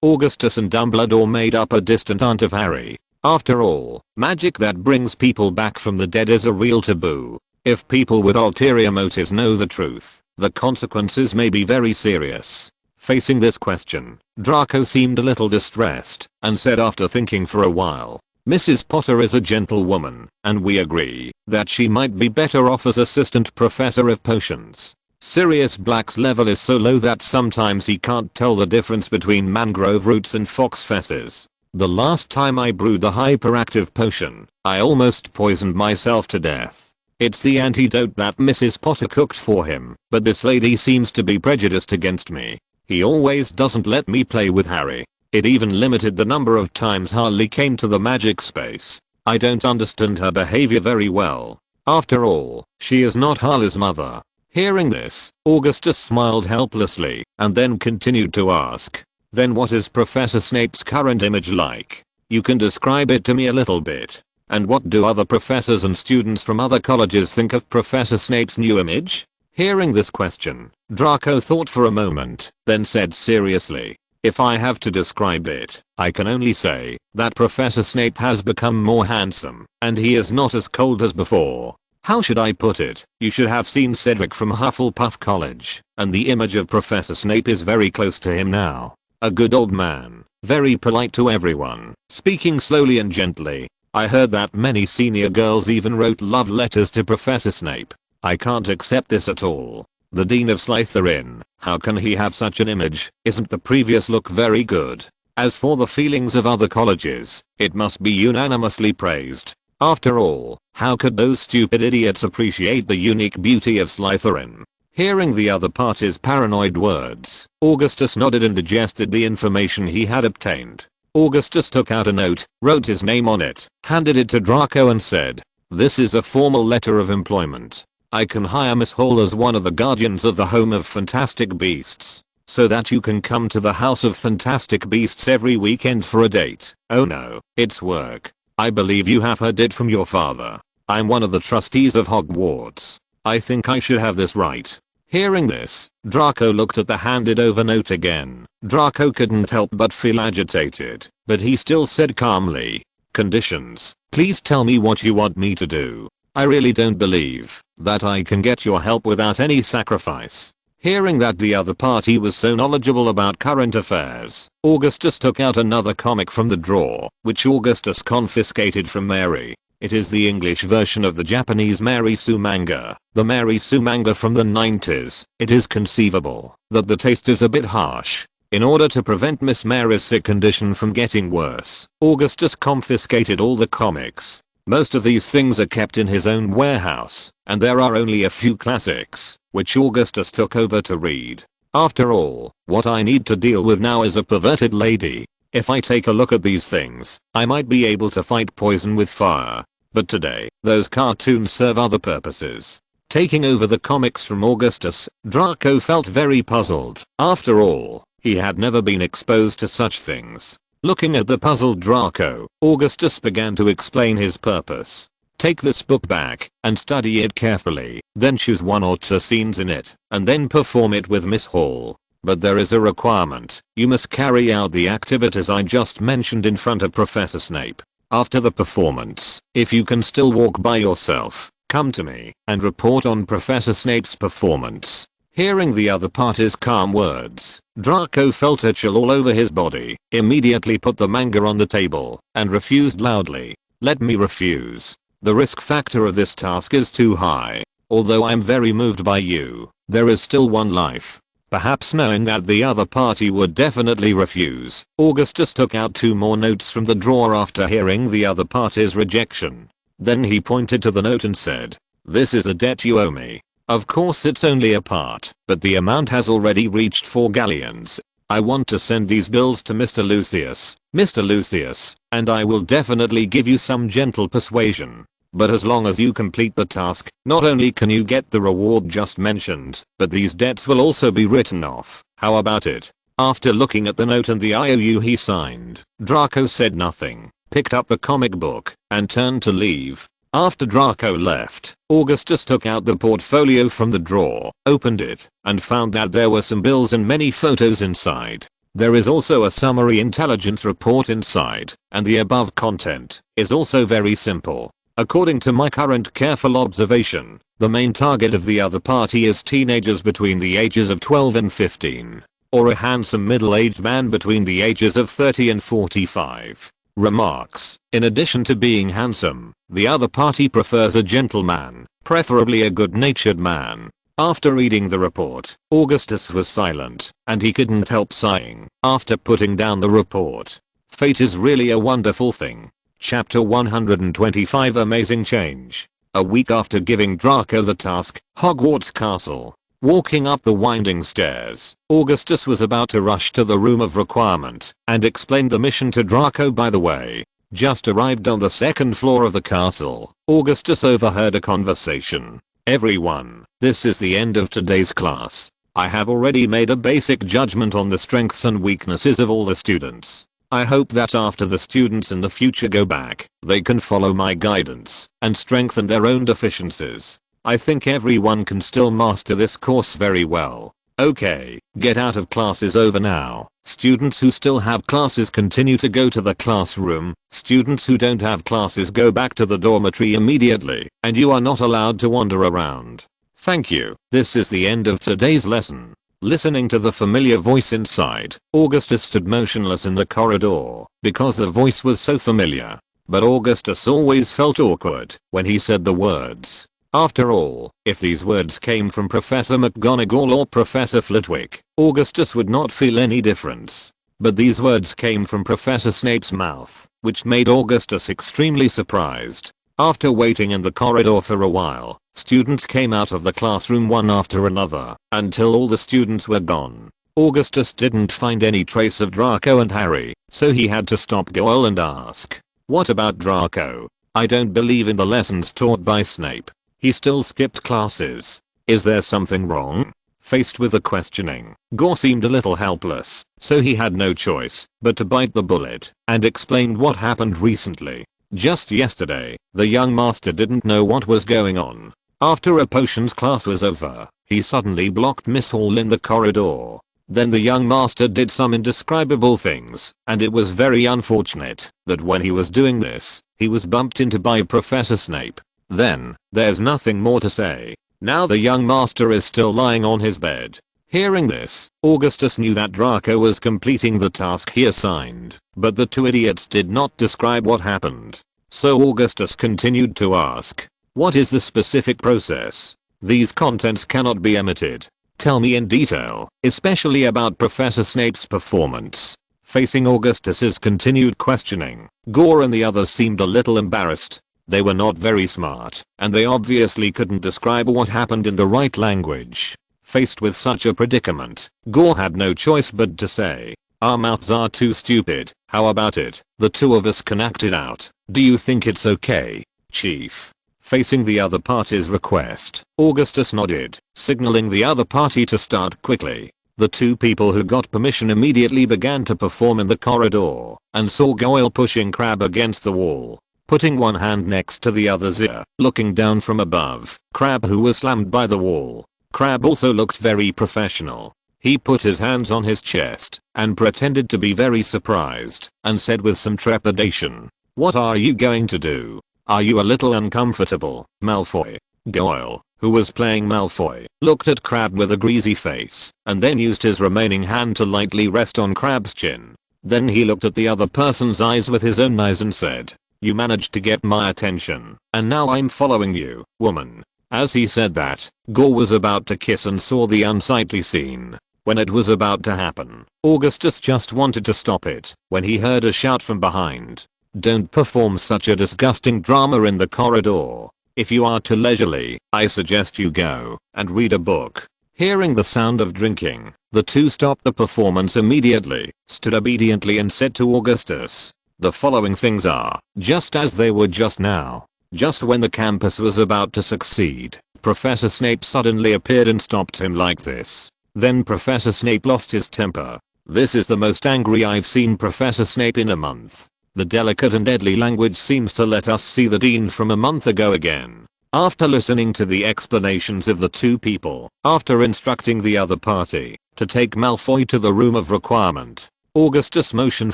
Augustus and Dumbledore made up a distant aunt of Harry. After all, magic that brings people back from the dead is a real taboo. If people with ulterior motives know the truth, the consequences may be very serious. Facing this question, Draco seemed a little distressed and said after thinking for a while, "Mrs. Potter is a gentle woman, and we agree that she might be better off as assistant professor of potions. Sirius Black's level is so low that sometimes he can't tell the difference between mangrove roots and fox fesses. The last time I brewed the hyperactive potion, I almost poisoned myself to death. It's the antidote that Mrs. Potter cooked for him, but this lady seems to be prejudiced against me." He always doesn't let me play with Harry. It even limited the number of times Harley came to the magic space. I don't understand her behavior very well. After all, she is not Harley's mother. Hearing this, Augustus smiled helplessly and then continued to ask, then what is Professor Snape's current image like? You can describe it to me a little bit. And what do other professors and students from other colleges think of Professor Snape's new image? Hearing this question, Draco thought for a moment, then said seriously, if I have to describe it, I can only say that Professor Snape has become more handsome, and he is not as cold as before. How should I put it? You should have seen Cedric from Hufflepuff College, and the image of Professor Snape is very close to him now. A good old man, very polite to everyone, speaking slowly and gently. I heard that many senior girls even wrote love letters to Professor Snape. I can't accept this at all. The Dean of Slytherin, how can he have such an image? Isn't the previous look very good? As for the feelings of other colleges, it must be unanimously praised. After all, how could those stupid idiots appreciate the unique beauty of Slytherin? Hearing the other party's paranoid words, Augustus nodded and digested the information he had obtained. Augustus took out a note, wrote his name on it, handed it to Draco and said, "This is a formal letter of employment. I can hire Miss Hall as one of the guardians of the Home of Fantastic Beasts, so that you can come to the House of Fantastic Beasts every weekend for a date." Oh no, it's work. I believe you have heard it from your father. I'm one of the trustees of Hogwarts. I think I should have this right. Hearing this, Draco looked at the handed over note again. Draco couldn't help but feel agitated, but he still said calmly, "Conditions. Please tell me what you want me to do. I really don't believe that I can get your help without any sacrifice." Hearing that the other party was so knowledgeable about current affairs, Augustus took out another comic from the drawer, which Augustus confiscated from Mary. It is the English version of the Japanese Mary Sue manga, the Mary Sue manga from the 90s. It is conceivable that the taste is a bit harsh. In order to prevent Miss Mary's sick condition from getting worse, Augustus confiscated all the comics. Most of these things are kept in his own warehouse, and there are only a few classics, which Augustus took over to read. After all, what I need to deal with now is a perverted lady. If I take a look at these things, I might be able to fight poison with fire. But today, those cartoons serve other purposes. Taking over the comics from Augustus, Draco felt very puzzled. After all, he had never been exposed to such things. Looking at the puzzled Draco, Augustus began to explain his purpose. Take this book back and study it carefully, then choose one or two scenes in it, and then perform it with Miss Hall. But there is a requirement. You must carry out the activities I just mentioned in front of Professor Snape. After the performance, if you can still walk by yourself, come to me and report on Professor Snape's performance. Hearing the other party's calm words, Draco felt a chill all over his body, immediately put the manga on the table, and refused loudly. "Let me refuse. The risk factor of this task is too high. Although I'm very moved by you, there is still one life." Perhaps knowing that the other party would definitely refuse, Augustus took out 2 more notes from the drawer after hearing the other party's rejection. Then he pointed to the note and said, "This is a debt you owe me. Of course it's only a part, but the amount has already reached 4 galleons. I want to send these bills to Mr. Lucius, and I will definitely give you some gentle persuasion. But as long as you complete the task, not only can you get the reward just mentioned, but these debts will also be written off. How about it?" After looking at the note and the IOU he signed, Draco said nothing, picked up the comic book, and turned to leave. After Draco left, Augustus took out the portfolio from the drawer, opened it, and found that there were some bills and many photos inside. There is also a summary intelligence report inside, and the above content is also very simple. According to my current careful observation, the main target of the other party is teenagers between the ages of 12 and 15, or a handsome middle-aged man between the ages of 30 and 45. Remarks: in addition to being handsome, the other party prefers a gentleman, preferably a good-natured man. After reading the report, Augustus was silent, and he couldn't help sighing after putting down the report. Fate is really a wonderful thing. Chapter 125 Amazing Change. A week after giving Draco the task, Hogwarts Castle. Walking up the winding stairs, Augustus was about to rush to the room of requirement and explain the mission to Draco. By the way, just arrived on the second floor of the castle, Augustus overheard a conversation. Everyone, this is the end of today's class. I have already made a basic judgment on the strengths and weaknesses of all the students. I hope that after the students in the future go back, they can follow my guidance and strengthen their own deficiencies. I think everyone can still master this course very well. Okay, get out of class is over now. Students who still have classes continue to go to the classroom. Students who don't have classes go back to the dormitory immediately, and you are not allowed to wander around. Thank you. This is the end of today's lesson. Listening to the familiar voice inside, Augustus stood motionless in the corridor because the voice was so familiar. But Augustus always felt awkward when he said the words. After all, if these words came from Professor McGonagall or Professor Flitwick, Augustus would not feel any difference. But these words came from Professor Snape's mouth, which made Augustus extremely surprised. After waiting in the corridor for a while, students came out of the classroom one after another, until all the students were gone. Augustus didn't find any trace of Draco and Harry, so he had to stop Goyle and ask, "What about Draco? I don't believe in the lessons taught by Snape. He still skipped classes. Is there something wrong?" Faced with the questioning, Gore seemed a little helpless, so he had no choice but to bite the bullet and explain what happened recently. Just yesterday, the young master didn't know what was going on. After a potions class was over, he suddenly blocked Miss Hall in the corridor. Then the young master did some indescribable things, and it was very unfortunate that when he was doing this, he was bumped into by Professor Snape. Then, there's nothing more to say. Now the young master is still lying on his bed. Hearing this, Augustus knew that Draco was completing the task he assigned, but the two idiots did not describe what happened. So Augustus continued to ask, "What is the specific process? These contents cannot be omitted. Tell me in detail, especially about Professor Snape's performance." Facing Augustus's continued questioning, Gore and the others seemed a little embarrassed. They were not very smart, and they obviously couldn't describe what happened in the right language. Faced with such a predicament, Gore had no choice but to say, "Our mouths are too stupid. How about it? The two of us can act it out. Do you think it's okay, Chief?" Facing the other party's request, Augustus nodded, signaling the other party to start quickly. The two people who got permission immediately began to perform in the corridor, and saw Goyle pushing Crabbe against the wall. Putting one hand next to the other's ear, looking down from above, Crabbe who was slammed by the wall. Crabbe also looked very professional. He put his hands on his chest and pretended to be very surprised and said with some trepidation, "What are you going to do? Are you a little uncomfortable, Malfoy?" Goyle, who was playing Malfoy, looked at Crabbe with a greasy face and then used his remaining hand to lightly rest on Crabbe's chin. Then he looked at the other person's eyes with his own eyes and said, "You managed to get my attention, and now I'm following you, woman." As he said that, Gore was about to kiss and saw the unsightly scene. When it was about to happen, Augustus just wanted to stop it when he heard a shout from behind. "Don't perform such a disgusting drama in the corridor. If you are too leisurely, I suggest you go and read a book." Hearing the sound of drinking, the two stopped the performance immediately, stood obediently and said to Augustus, "The following things are just as they were just now." Just when the campus was about to succeed, Professor Snape suddenly appeared and stopped him like this. Then Professor Snape lost his temper. This is the most angry I've seen Professor Snape in a month. The delicate and deadly language seems to let us see the dean from a month ago again. After listening to the explanations of the two people, after instructing the other party to take Malfoy to the room of requirement, Augustus motioned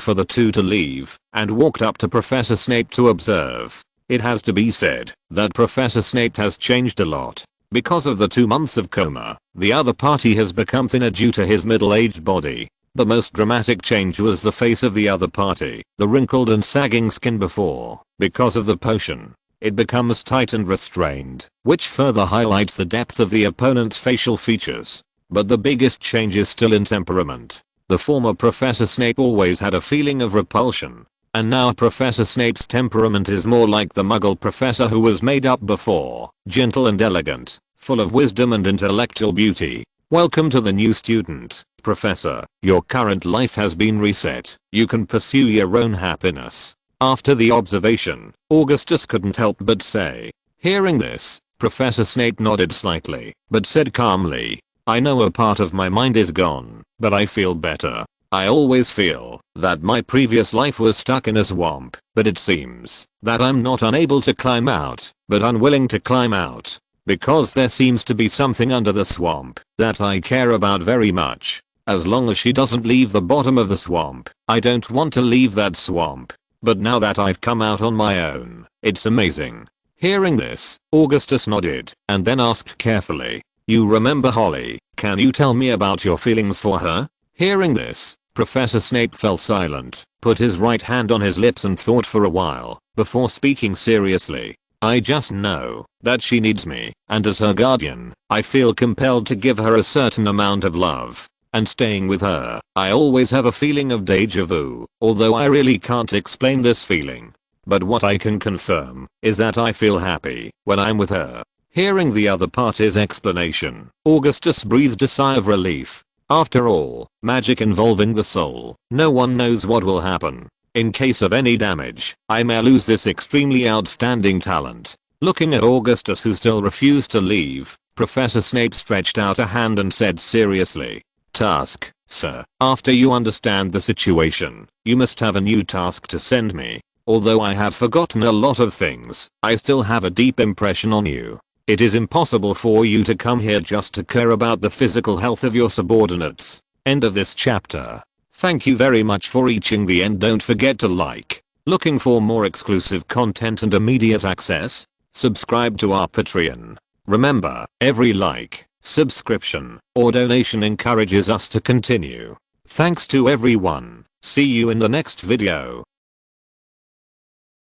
for the two to leave and walked up to Professor Snape to observe. It has to be said that Professor Snape has changed a lot. Because of the 2 months of coma, the other party has become thinner due to his middle-aged body. The most dramatic change was the face of the other party, the wrinkled and sagging skin before. Because of the potion, it becomes tight and restrained, which further highlights the depth of the opponent's facial features. But the biggest change is still in temperament. The former Professor Snape always had a feeling of repulsion. And now Professor Snape's temperament is more like the Muggle professor who was made up before, gentle and elegant, full of wisdom and intellectual beauty. Welcome to the new student, Professor. Your current life has been reset. You can pursue your own happiness. After the observation, Augustus couldn't help but say. Hearing this, Professor Snape nodded slightly, but said calmly, I know a part of my mind is gone, but I feel better. I always feel that my previous life was stuck in a swamp, but it seems that I'm not unable to climb out, but unwilling to climb out. Because there seems to be something under the swamp that I care about very much. As long as she doesn't leave the bottom of the swamp, I don't want to leave that swamp. But now that I've come out on my own, it's amazing. Hearing this, Augustus nodded and then asked carefully, you remember Holly? Can you tell me about your feelings for her? Hearing this, Professor Snape fell silent, put his right hand on his lips and thought for a while before speaking seriously. I just know that she needs me, and as her guardian, I feel compelled to give her a certain amount of love. And staying with her, I always have a feeling of deja vu, although I really can't explain this feeling. But what I can confirm is that I feel happy when I'm with her. Hearing the other party's explanation, Augustus breathed a sigh of relief. After all, magic involving the soul, no one knows what will happen. In case of any damage, I may lose this extremely outstanding talent. Looking at Augustus, who still refused to leave, Professor Snape stretched out a hand and said seriously, task, sir. After you understand the situation, you must have a new task to send me. Although I have forgotten a lot of things, I still have a deep impression on you. It is impossible for you to come here just to care about the physical health of your subordinates. End of this chapter. Thank you very much for reaching the end. Don't forget to like. Looking for more exclusive content and immediate access? Subscribe to our Patreon. Remember, every like, subscription, or donation encourages us to continue. Thanks to everyone. See you in the next video.